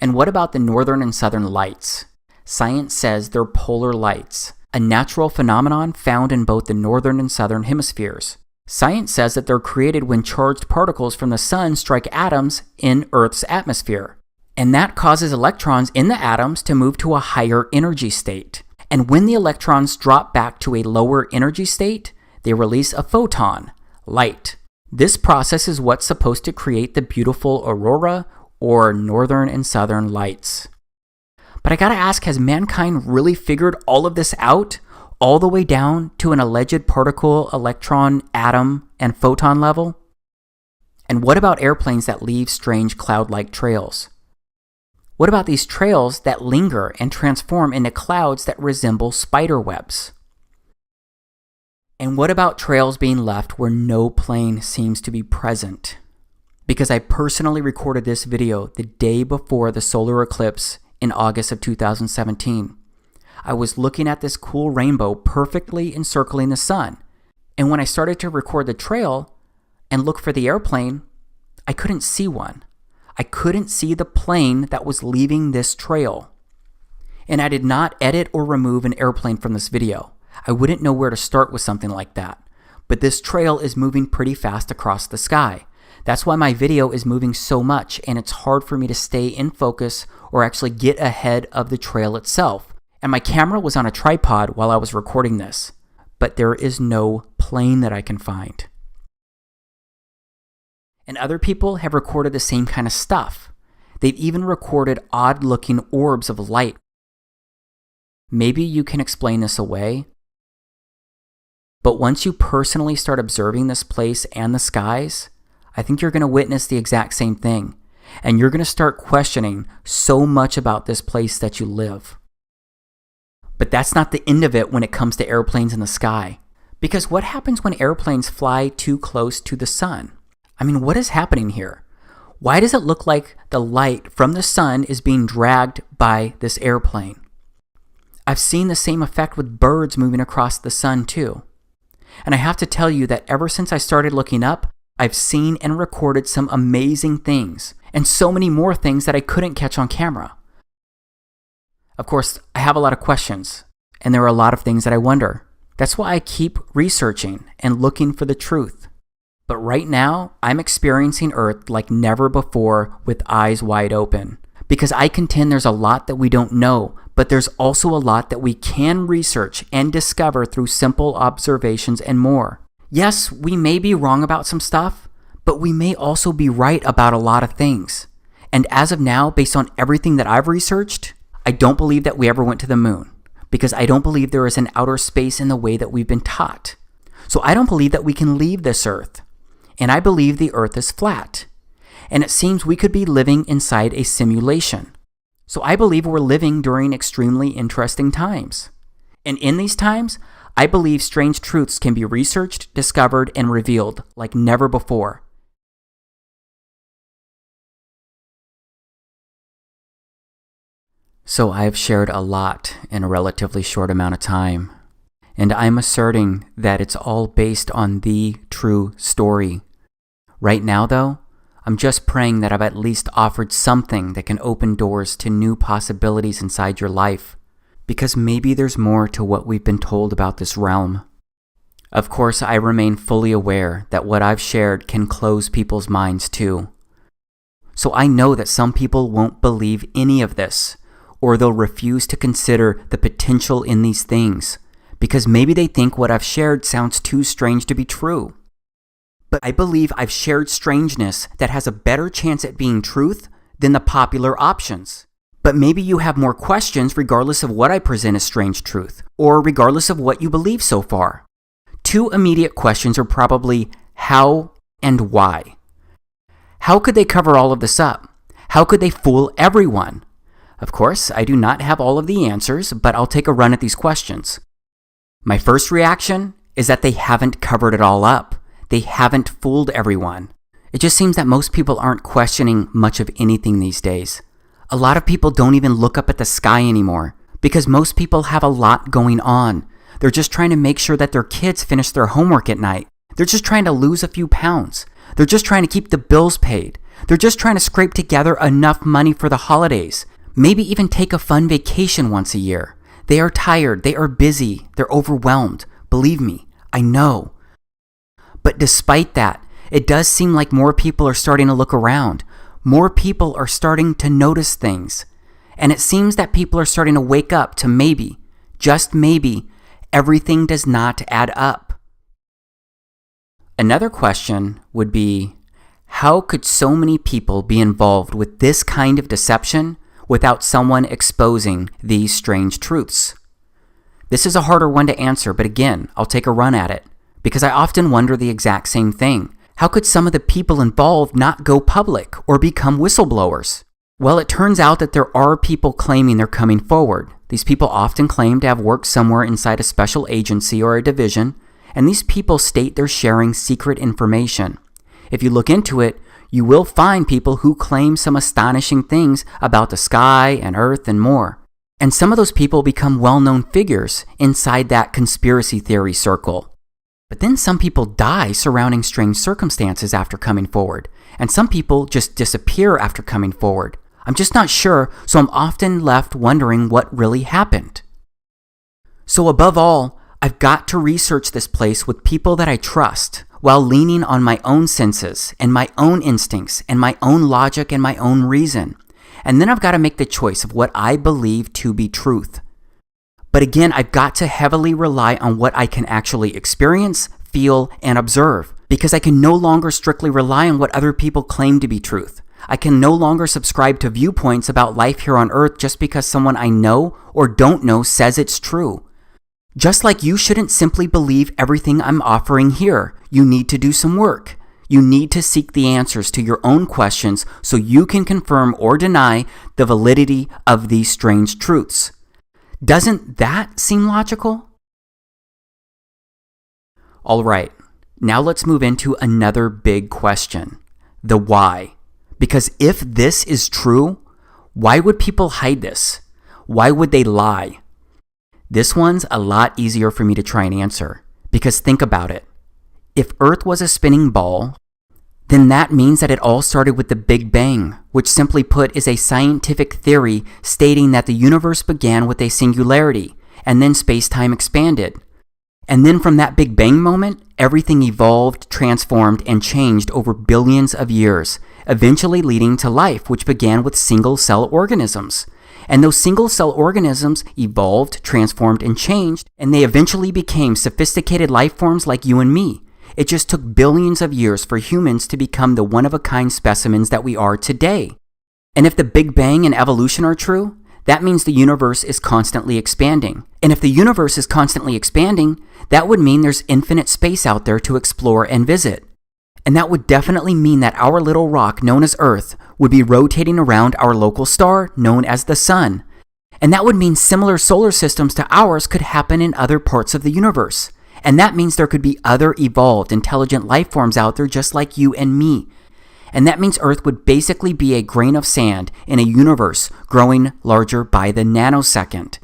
And what about the northern and southern lights? science says they're polar lights, a natural phenomenon found in both the northern and southern hemispheres. Science says that they're created when charged particles from the sun strike atoms in Earth's atmosphere. And that causes electrons in the atoms to move to a higher energy state. And when the electrons drop back to a lower energy state, they release a photon, light. This process is what's supposed to create the beautiful aurora or northern and southern lights. But I gotta ask, has mankind really figured all of this out, all the way down to an alleged particle, electron, atom, and photon level? And what about airplanes that leave strange cloud-like trails? What about these trails that linger and transform into clouds that resemble spider webs? And what about trails being left where no plane seems to be present? Because I personally recorded this video the day before the solar eclipse in August of 2017. I was looking at this cool rainbow perfectly encircling the sun. And when I started to record the trail and look for the airplane, I couldn't see one. I couldn't see the plane that was leaving this trail. And I did not edit or remove an airplane from this video. I wouldn't know where to start with something like that. But this trail is moving pretty fast across the sky. That's why my video is moving so much, and it's hard for me to stay in focus or actually get ahead of the trail itself. And my camera was on a tripod while I was recording this. But there is no plane that I can find. And other people have recorded the same kind of stuff. They've even recorded odd-looking orbs of light. Maybe you can explain this away. But once you personally start observing this place and the skies, I think you're going to witness the exact same thing. And you're going to start questioning so much about this place that you live. But that's not the end of it when it comes to airplanes in the sky. Because what happens when airplanes fly too close to the sun? I mean, what is happening here? Why does it look like the light from the sun is being dragged by this airplane? I've seen the same effect with birds moving across the sun too. And I have to tell you that ever since I started looking up, I've seen and recorded some amazing things, and so many more things that I couldn't catch on camera. Of course, I have a lot of questions, and there are a lot of things that I wonder. That's why I keep researching and looking for the truth. But right now, I'm experiencing Earth like never before with eyes wide open. Because I contend there's a lot that we don't know, but there's also a lot that we can research and discover through simple observations and more. Yes, we may be wrong about some stuff, but we may also be right about a lot of things. And as of now, based on everything that I've researched, I don't believe that we ever went to the moon, because I don't believe there is an outer space in the way that we've been taught. So I don't believe that we can leave this Earth. And I believe the Earth is flat. And it seems we could be living inside a simulation. So I believe we're living during extremely interesting times. And in these times, I believe strange truths can be researched, discovered, and revealed like never before. So I've shared a lot in a relatively short amount of time. And I'm asserting that it's all based on the true story. Right now, though, I'm just praying that I've at least offered something that can open doors to new possibilities inside your life. Because maybe there's more to what we've been told about this realm. Of course, I remain fully aware that what I've shared can close people's minds too. So I know that some people won't believe any of this, or they'll refuse to consider the potential in these things, because maybe they think what I've shared sounds too strange to be true. But I believe I've shared strangeness that has a better chance at being truth than the popular options. But maybe you have more questions regardless of what I present as strange truth, or regardless of what you believe so far. Two immediate questions are probably how and why. How could they cover all of this up? How could they fool everyone? Of course, I do not have all of the answers, but I'll take a run at these questions. My first reaction is that they haven't covered it all up. They haven't fooled everyone. It just seems that most people aren't questioning much of anything these days. A lot of people don't even look up at the sky anymore because most people have a lot going on. They're just trying to make sure that their kids finish their homework at night. They're just trying to lose a few pounds. They're just trying to keep the bills paid. They're just trying to scrape together enough money for the holidays. Maybe even take a fun vacation once a year. They are tired, they are busy, they're overwhelmed. Believe me, I know. But despite that, it does seem like more people are starting to look around. More people are starting to notice things. And it seems that people are starting to wake up to maybe, just maybe, everything does not add up. Another question would be, how could so many people be involved with this kind of deception without someone exposing these strange truths? This is a harder one to answer, but again, I'll take a run at it, because I often wonder the exact same thing. How could some of the people involved not go public or become whistleblowers? Well, it turns out that there are people claiming they're coming forward. These people often claim to have worked somewhere inside a special agency or a division, and these people state they're sharing secret information. If you look into it, you will find people who claim some astonishing things about the sky and earth and more. And some of those people become well-known figures inside that conspiracy theory circle. But then some people die surrounding strange circumstances after coming forward, and some people just disappear after coming forward. I'm just not sure, so I'm often left wondering what really happened. So above all, I've got to research this place with people that I trust, while leaning on my own senses and my own instincts and my own logic and my own reason. And then I've got to make the choice of what I believe to be truth. But again, I've got to heavily rely on what I can actually experience, feel, and observe, because I can no longer strictly rely on what other people claim to be truth. I can no longer subscribe to viewpoints about life here on earth just because someone I know or don't know says it's true. Just like you shouldn't simply believe everything I'm offering here. You need to do some work. You need to seek the answers to your own questions so you can confirm or deny the validity of these strange truths. Doesn't that seem logical? All right, now let's move into another big question, the why. Because if this is true, why would people hide this? Why would they lie? This one's a lot easier for me to try and answer, because think about it. If Earth was a spinning ball, then that means that it all started with the Big Bang, which simply put is a scientific theory stating that the universe began with a singularity, and then space-time expanded. And then from that Big Bang moment, everything evolved, transformed, and changed over billions of years, eventually leading to life, which began with single-cell organisms. And those single-cell organisms evolved, transformed, and changed, and they eventually became sophisticated life forms like you and me. It just took billions of years for humans to become the one-of-a-kind specimens that we are today. And if the Big Bang and evolution are true, that means the universe is constantly expanding. And if the universe is constantly expanding, that would mean there's infinite space out there to explore and visit. And that would definitely mean that our little rock known as Earth would be rotating around our local star known as the Sun. And that would mean similar solar systems to ours could happen in other parts of the universe. And that means there could be other evolved, intelligent life forms out there just like you and me. And that means Earth would basically be a grain of sand in a universe growing larger by the nanosecond.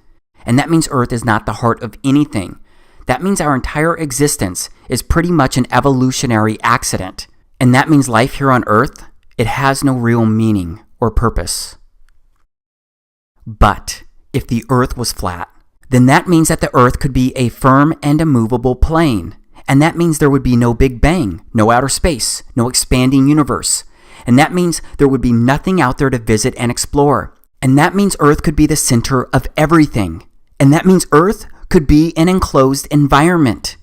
And that means Earth is not the heart of anything. That means our entire existence is pretty much an evolutionary accident. And that means life here on Earth, it has no real meaning or purpose. But if the Earth was flat, then that means that the Earth could be a firm and immovable plane. And that means there would be no Big Bang, no outer space, no expanding universe. And that means there would be nothing out there to visit and explore. And that means Earth could be the center of everything. And that means Earth could be an enclosed environment.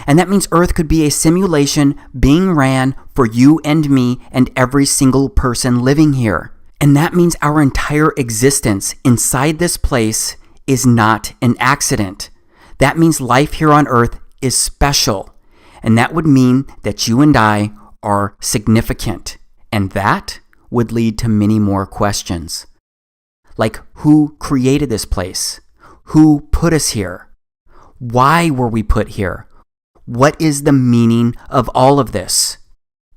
And that means Earth could be a simulation being ran for you and me and every single person living here. And that means our entire existence inside this place is not an accident. That means life here on Earth is special. And that would mean that you and I are significant. And that would lead to many more questions. Like, who created this place? Who put us here? Why were we put here? What is the meaning of all of this?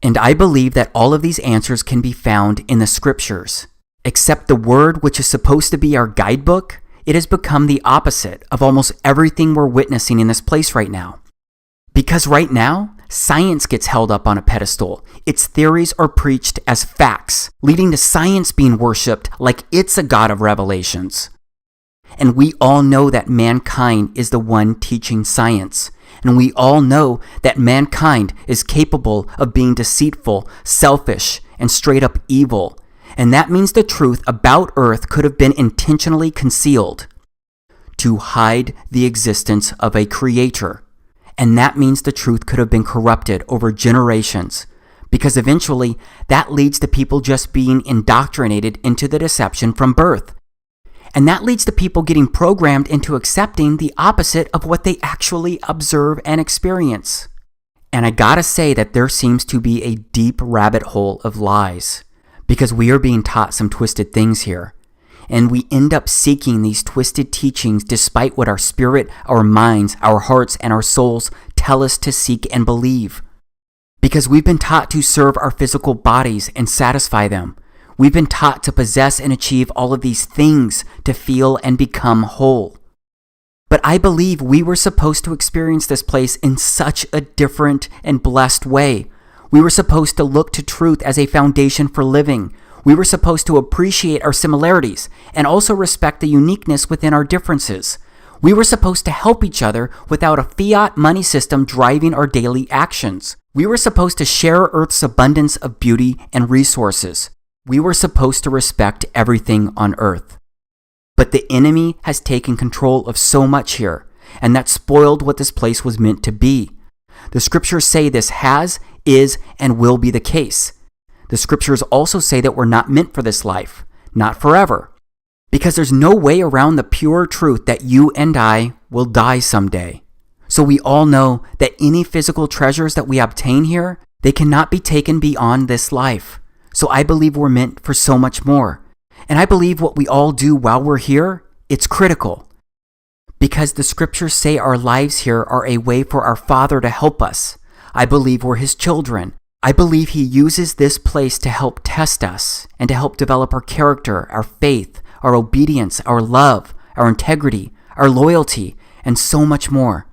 And I believe that all of these answers can be found in the scriptures. Except the word which is supposed to be our guidebook, it has become the opposite of almost everything we're witnessing in this place right now. Because right now, science gets held up on a pedestal. Its theories are preached as facts, leading to science being worshipped like it's a god of revelations. And we all know that mankind is the one teaching science. And we all know that mankind is capable of being deceitful, selfish, and straight up evil. And that means the truth about Earth could have been intentionally concealed to hide the existence of a creator. And that means the truth could have been corrupted over generations, because eventually that leads to people just being indoctrinated into the deception from birth. And that leads to people getting programmed into accepting the opposite of what they actually observe and experience. And I gotta say that there seems to be a deep rabbit hole of lies, because we are being taught some twisted things here. And we end up seeking these twisted teachings despite what our spirit, our minds, our hearts, and our souls tell us to seek and believe. Because we've been taught to serve our physical bodies and satisfy them. We've been taught to possess and achieve all of these things to feel and become whole. But I believe we were supposed to experience this place in such a different and blessed way. We were supposed to look to truth as a foundation for living. We were supposed to appreciate our similarities and also respect the uniqueness within our differences. We were supposed to help each other without a fiat money system driving our daily actions. We were supposed to share Earth's abundance of beauty and resources. We were supposed to respect everything on Earth. But the enemy has taken control of so much here, and that spoiled what this place was meant to be. The scriptures say this has, is, and will be the case. The scriptures also say that we're not meant for this life, not forever, because there's no way around the pure truth that you and I will die someday. So we all know that any physical treasures that we obtain here, they cannot be taken beyond this life. So I believe we're meant for so much more. And I believe what we all do while we're here, it's critical. Because the scriptures say our lives here are a way for our Father to help us. I believe we're His children. I believe He uses this place to help test us and to help develop our character, our faith, our obedience, our love, our integrity, our loyalty, and so much more.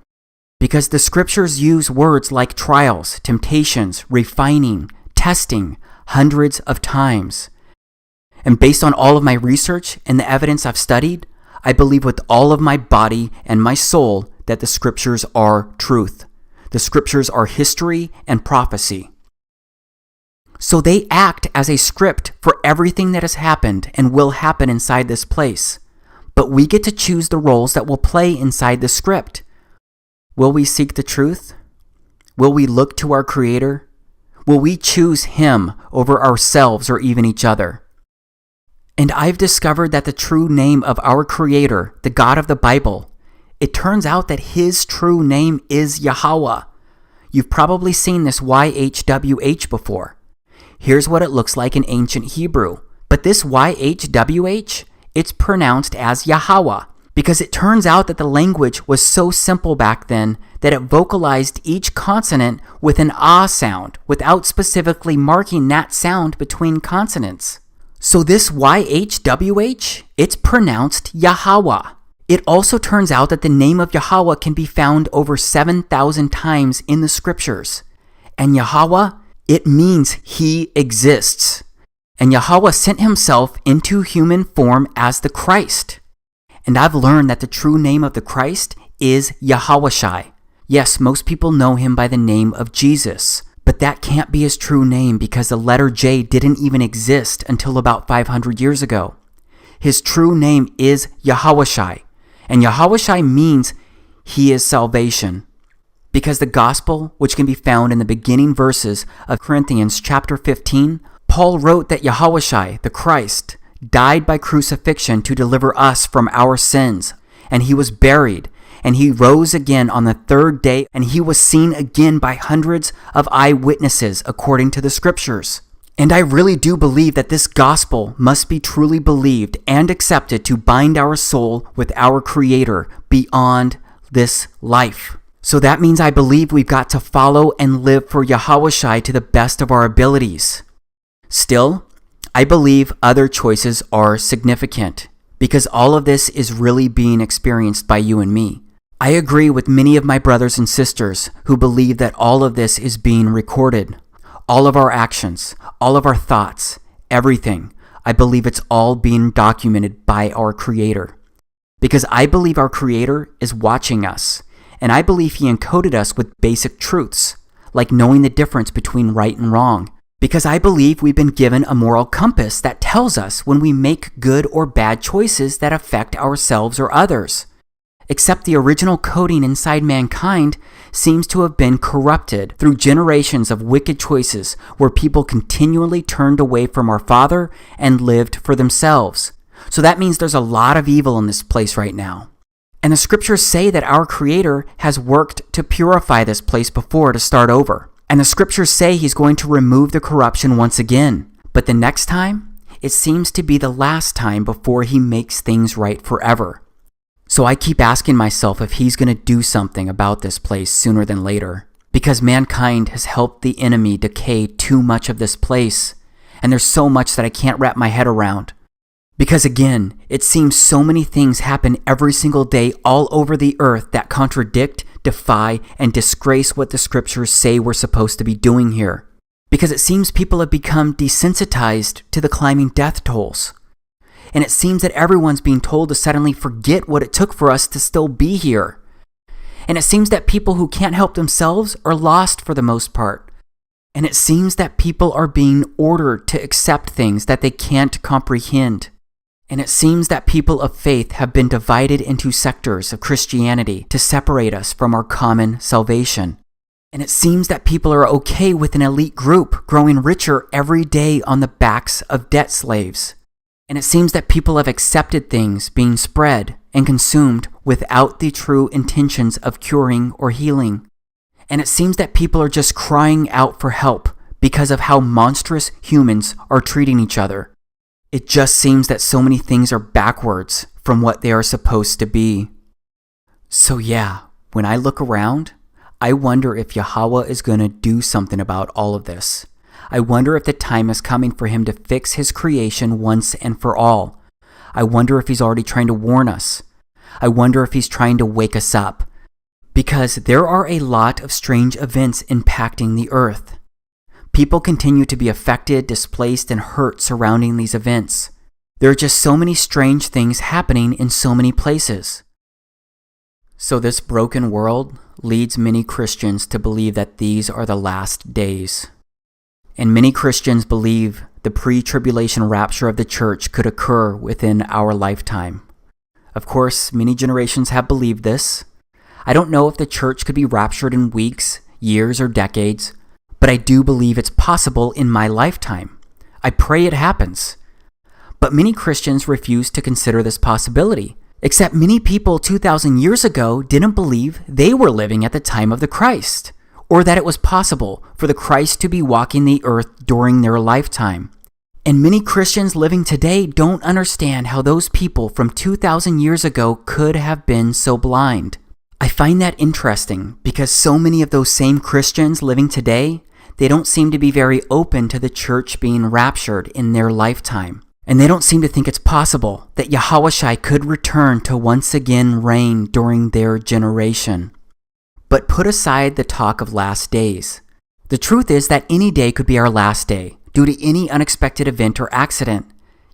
Because the scriptures use words like trials, temptations, refining, testing, hundreds of times. And based on all of my research and the evidence I've studied, I believe with all of my body and my soul that the scriptures are truth. The scriptures are history and prophecy. So they act as a script for everything that has happened and will happen inside this place. But we get to choose the roles that will play inside the script. Will we seek the truth? Will we look to our Creator? Will we choose Him over ourselves or even each other? And I've discovered that the true name of our Creator, the God of the Bible, it turns out that His true name is YAHAWAH. You've probably seen this YHWH before. Here's what it looks like in ancient Hebrew. But this YHWH, it's pronounced as YAHAWAH, because it turns out that the language was so simple back then that it vocalized each consonant with an ah sound without specifically marking that sound between consonants. So this YHWH, it's pronounced YAHAWAH. It also turns out that the name of Yahweh can be found over 7,000 times in the scriptures. And Yahweh, it means He exists. And Yahweh sent Himself into human form as the Christ. And I've learned that the true name of the Christ is YAHAWASHI. Yes, most people know Him by the name of Jesus, but that can't be His true name because the letter J didn't even exist until about 500 years ago. His true name is YAHAWASHI, and YAHAWASHI means He is salvation. Because the gospel, which can be found in the beginning verses of Corinthians chapter 15, Paul wrote that YAHAWASHI, the Christ, died by crucifixion to deliver us from our sins, and He was buried, and He rose again on the third day, and He was seen again by hundreds of eyewitnesses according to the scriptures. And I really do believe that this gospel must be truly believed and accepted to bind our soul with our Creator beyond this life. So that means I believe we've got to follow and live for YAHAWASHI to the best of our abilities. Still, I believe other choices are significant because all of this is really being experienced by you and me. I agree with many of my brothers and sisters who believe that all of this is being recorded. All of our actions, all of our thoughts, everything. I believe it's all being documented by our Creator. Because I believe our Creator is watching us, and I believe He encoded us with basic truths, like knowing the difference between right and wrong. Because I believe we've been given a moral compass that tells us when we make good or bad choices that affect ourselves or others. Except the original coding inside mankind seems to have been corrupted through generations of wicked choices where people continually turned away from our Father and lived for themselves. So that means there's a lot of evil in this place right now. And the scriptures say that our Creator has worked to purify this place before to start over. And the scriptures say He's going to remove the corruption once again. But the next time, it seems to be the last time before He makes things right forever. So I keep asking myself if He's going to do something about this place sooner than later. Because mankind has helped the enemy decay too much of this place. And there's so much that I can't wrap my head around. Because again, it seems so many things happen every single day all over the earth that contradict, defy, and disgrace what the scriptures say we're supposed to be doing here. Because it seems people have become desensitized to the climbing death tolls. And it seems that everyone's being told to suddenly forget what it took for us to still be here. And it seems that people who can't help themselves are lost for the most part. And it seems that people are being ordered to accept things that they can't comprehend. And it seems that people of faith have been divided into sectors of Christianity to separate us from our common salvation. And it seems that people are okay with an elite group growing richer every day on the backs of debt slaves. And it seems that people have accepted things being spread and consumed without the true intentions of curing or healing. And it seems that people are just crying out for help because of how monstrous humans are treating each other. It just seems that so many things are backwards from what they are supposed to be. So yeah, when I look around, I wonder if Yahawah is going to do something about all of this. I wonder if the time is coming for Him to fix His creation once and for all. I wonder if He's already trying to warn us. I wonder if He's trying to wake us up. Because there are a lot of strange events impacting the earth. People continue to be affected, displaced, and hurt surrounding these events. There are just so many strange things happening in so many places. So this broken world leads many Christians to believe that these are the last days. And many Christians believe the pre-tribulation rapture of the church could occur within our lifetime. Of course, many generations have believed this. I don't know if the church could be raptured in weeks, years, or decades, but I do believe it's possible in my lifetime. I pray it happens. But many Christians refuse to consider this possibility, except many people 2,000 years ago didn't believe they were living at the time of the Christ, or that it was possible for the Christ to be walking the earth during their lifetime. And many Christians living today don't understand how those people from 2,000 years ago could have been so blind. I find that interesting because so many of those same Christians living today, they don't seem to be very open to the church being raptured in their lifetime. And they don't seem to think it's possible that YAHAWASHI could return to once again reign during their generation. But put aside the talk of last days. The truth is that any day could be our last day due to any unexpected event or accident.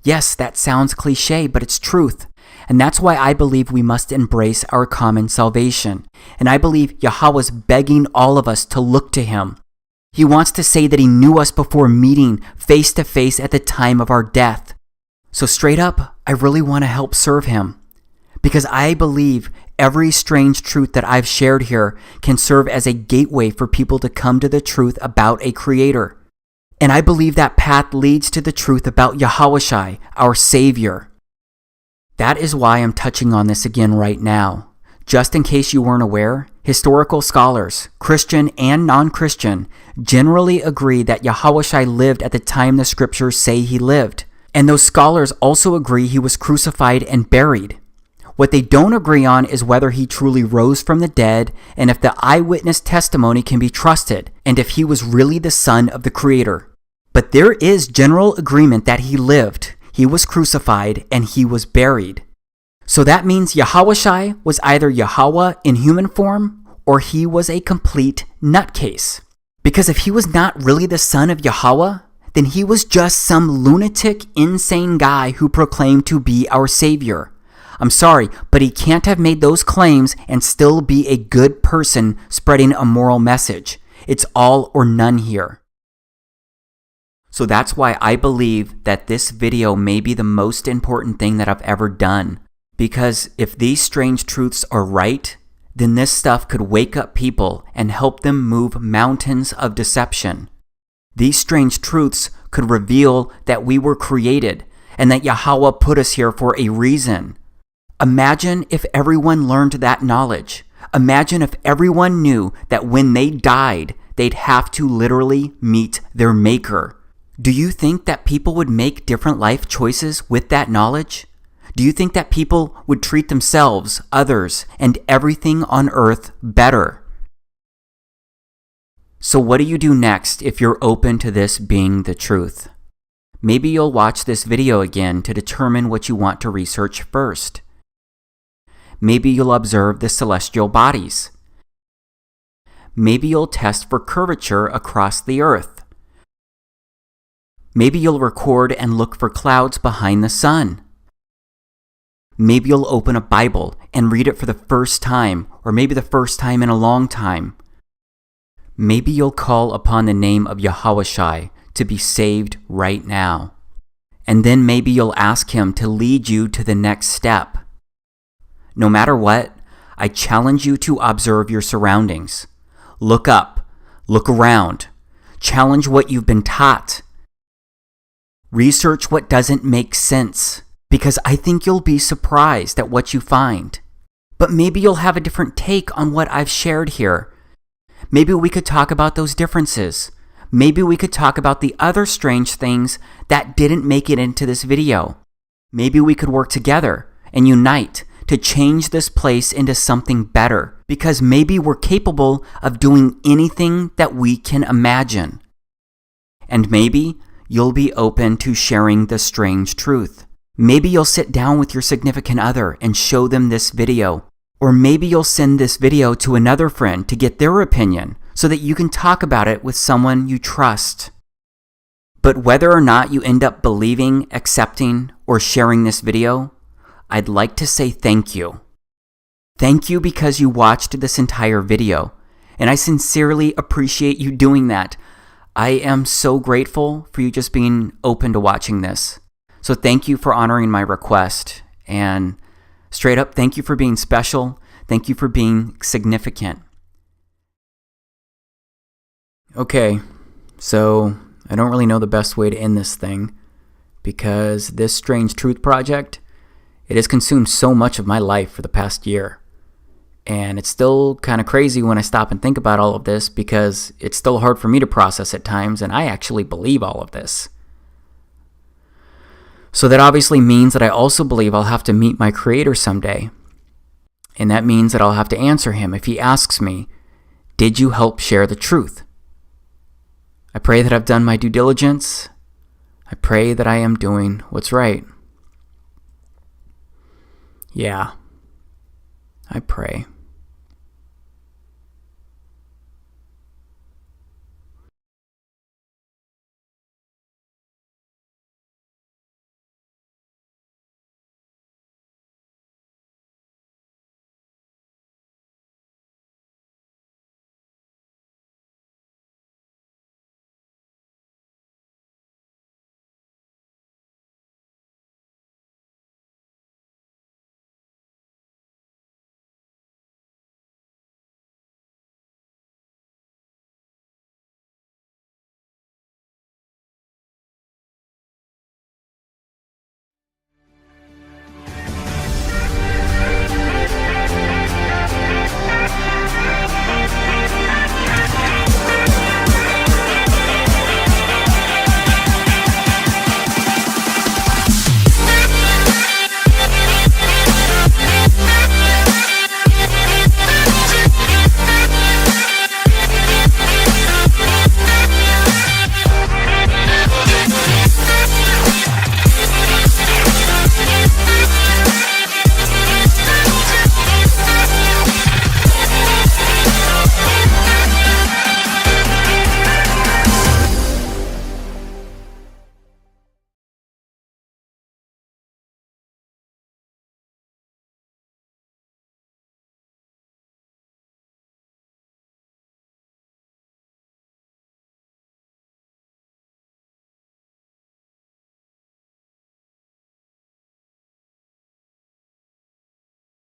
Yes, that sounds cliche, but it's truth. And that's why I believe we must embrace our common salvation. And I believe Yahawah's begging all of us to look to Him. He wants to say that He knew us before meeting face to face at the time of our death. So straight up, I really want to help serve Him. Because I believe every strange truth that I've shared here can serve as a gateway for people to come to the truth about a Creator. And I believe that path leads to the truth about YAHAWASHI, our Savior. That is why I'm touching on this again right now. Just in case you weren't aware, historical scholars, Christian and non-Christian, generally agree that YAHAWASHI lived at the time the scriptures say He lived. And those scholars also agree He was crucified and buried. What they don't agree on is whether He truly rose from the dead and if the eyewitness testimony can be trusted and if He was really the Son of the Creator. But there is general agreement that He lived, He was crucified, and He was buried. So that means YAHAWASHI was either Yahawah in human form, or he was a complete nutcase. Because if he was not really the son of Yahawah, then he was just some lunatic, insane guy who proclaimed to be our savior. I'm sorry, but he can't have made those claims and still be a good person spreading a moral message. It's all or none here. So that's why I believe that this video may be the most important thing that I've ever done. Because if these strange truths are right, then this stuff could wake up people and help them move mountains of deception. These strange truths could reveal that we were created and that Yahawah put us here for a reason. Imagine if everyone learned that knowledge. Imagine if everyone knew that when they died, they'd have to literally meet their maker. Do you think that people would make different life choices with that knowledge? Do you think that people would treat themselves, others, and everything on earth better? So what do you do next if you're open to this being the truth? Maybe you'll watch this video again to determine what you want to research first. Maybe you'll observe the celestial bodies. Maybe you'll test for curvature across the earth. Maybe you'll record and look for clouds behind the sun. Maybe you'll open a Bible and read it for the first time, or maybe the first time in a long time. Maybe you'll call upon the name of YAHAWASHI to be saved right now. And then maybe you'll ask him to lead you to the next step. No matter what, I challenge you to observe your surroundings. Look up, look around, challenge what you've been taught. Research what doesn't make sense, because I think you'll be surprised at what you find. But maybe you'll have a different take on what I've shared here. Maybe we could talk about those differences. Maybe we could talk about the other strange things that didn't make it into this video. Maybe we could work together and unite to change this place into something better, because maybe we're capable of doing anything that we can imagine. And maybe you'll be open to sharing the strange truth. Maybe you'll sit down with your significant other and show them this video. Or maybe you'll send this video to another friend to get their opinion so that you can talk about it with someone you trust. But whether or not you end up believing, accepting, or sharing this video, I'd like to say thank you. Thank you because you watched this entire video, and I sincerely appreciate you doing that. I am so grateful for you just being open to watching this. So thank you for honoring my request, and straight up, thank you for being special. Thank you for being significant. Okay, so I don't really know the best way to end this thing, because this Strange Truth project, it has consumed so much of my life for the past year. And it's still kind of crazy when I stop and think about all of this, because it's still hard for me to process at times, and I actually believe all of this. So that obviously means that I also believe I'll have to meet my Creator someday. And that means that I'll have to answer him if he asks me, did you help share the truth? I pray that I've done my due diligence. I pray that I am doing what's right. Yeah, I pray.